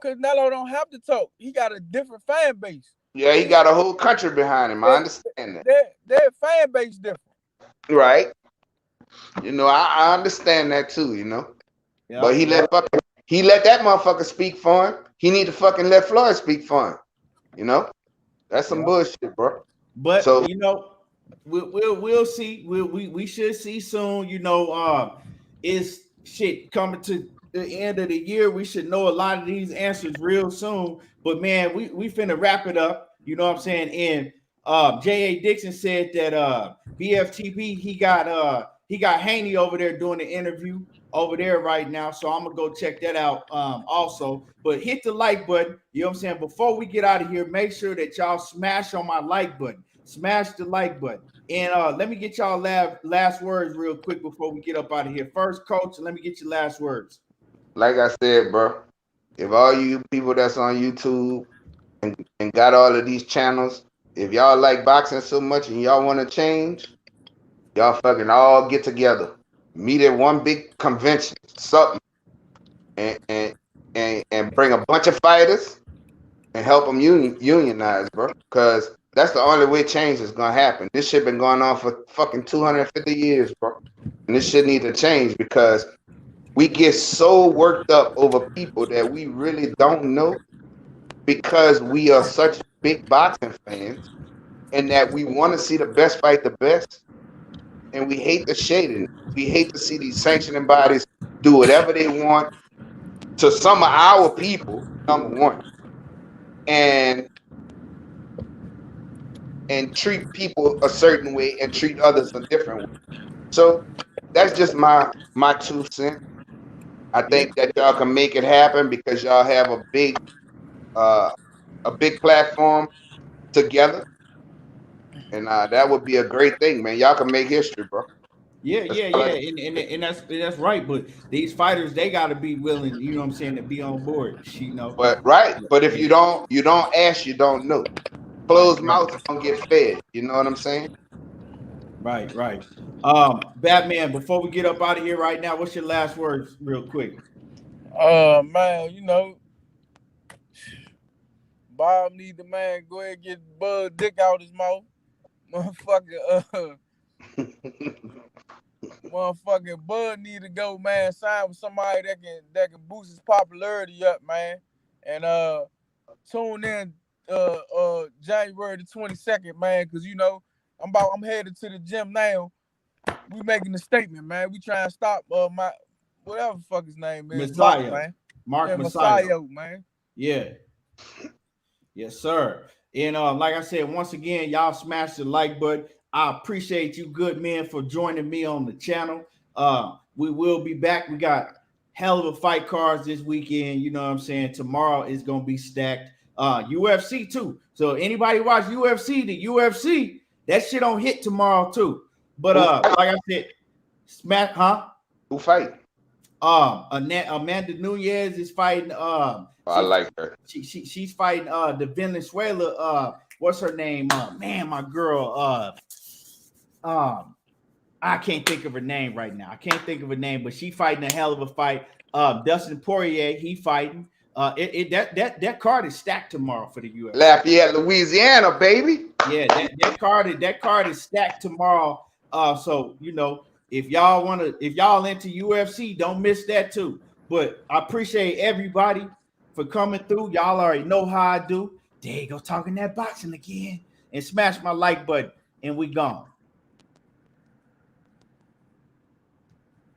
Canelo don't have to talk. He got a different fan base. Yeah, he got a whole country behind him. I understand that. Their fan base different. Right. You know, I understand that too, you know. Yeah, but he let that motherfucker speak for him. He need to fucking let Floyd speak for him. You know? That's some bullshit, bro. But so, you know, we'll see. We should see soon. You know, is shit coming to the end of the year. We should know a lot of these answers real soon. But man, we finna wrap it up. You know what I'm saying? And J.A. Dixon said that BFTP he got Haney over there doing the interview over there right now. So I'm gonna go check that out also. But hit the like button. You know what I'm saying? Before we get out of here, make sure that y'all smash on my like button. Smash the like button. And let me get y'all last words real quick before we get up out of here. First, Coach, let me get your last words. Like I said, bro, if all you people that's on YouTube and got all of these channels, if y'all like boxing so much and y'all want to change, y'all fucking all get together, meet at one big convention, something, and bring a bunch of fighters and help them unionize, bro. Because that's the only way change is gonna happen. This shit been going on for fucking 250 years, bro. And this shit need to change because we get so worked up over people that we really don't know because we are such big boxing fans and that we want to see the best fight the best. And we hate the shading. We hate to see these sanctioning bodies do whatever they want to some of our people, number one, and treat people a certain way and treat others a different way. So that's just my 2 cents. I think that y'all can make it happen because y'all have a big platform together, and that would be a great thing, man. Y'all can make history, bro. Yeah, and that's right. But these fighters, they got to be willing, you know what I'm saying, to be on board. You know, but if you don't ask, you don't know. Closed mouths don't get fed. You know what I'm saying? Right. Batman, before we get up out of here right now, what's your last words, real quick? Man, you know, Bob need the man go ahead and get Bud dick out his mouth, motherfucking Bud need to go, man. Sign with somebody that can boost his popularity up, man. And tune in January the 22nd, man, because you know I'm headed to the gym now. We making a statement, man. We trying to stop my whatever the fuck his name is, Messiah, man. Mark Messiah, man. Yeah. Yes, sir. And like I said, once again, y'all smash the like button. I appreciate you good men for joining me on the channel. We will be back. We got hell of a fight cards this weekend. You know what I'm saying? Tomorrow is going to be stacked. UFC too. So anybody watch UFC, the UFC, that shit don't hit tomorrow too. But like I said, smack, huh? Who fight? Amanda Nunez is fighting. I like her. She's fighting the Venezuela. What's her name? Man, my girl. I can't think of her name right now. I can't think of her name, but she fighting a hell of a fight. Dustin Poirier, he fighting. That card is stacked tomorrow for the UFC. Lafayette, Louisiana, baby. Yeah, that card is stacked tomorrow. So you know, if y'all into UFC, don't miss that too. But I appreciate everybody for coming through. Y'all already know how I do. There you go, talking that boxing again. And smash my like button, and we gone.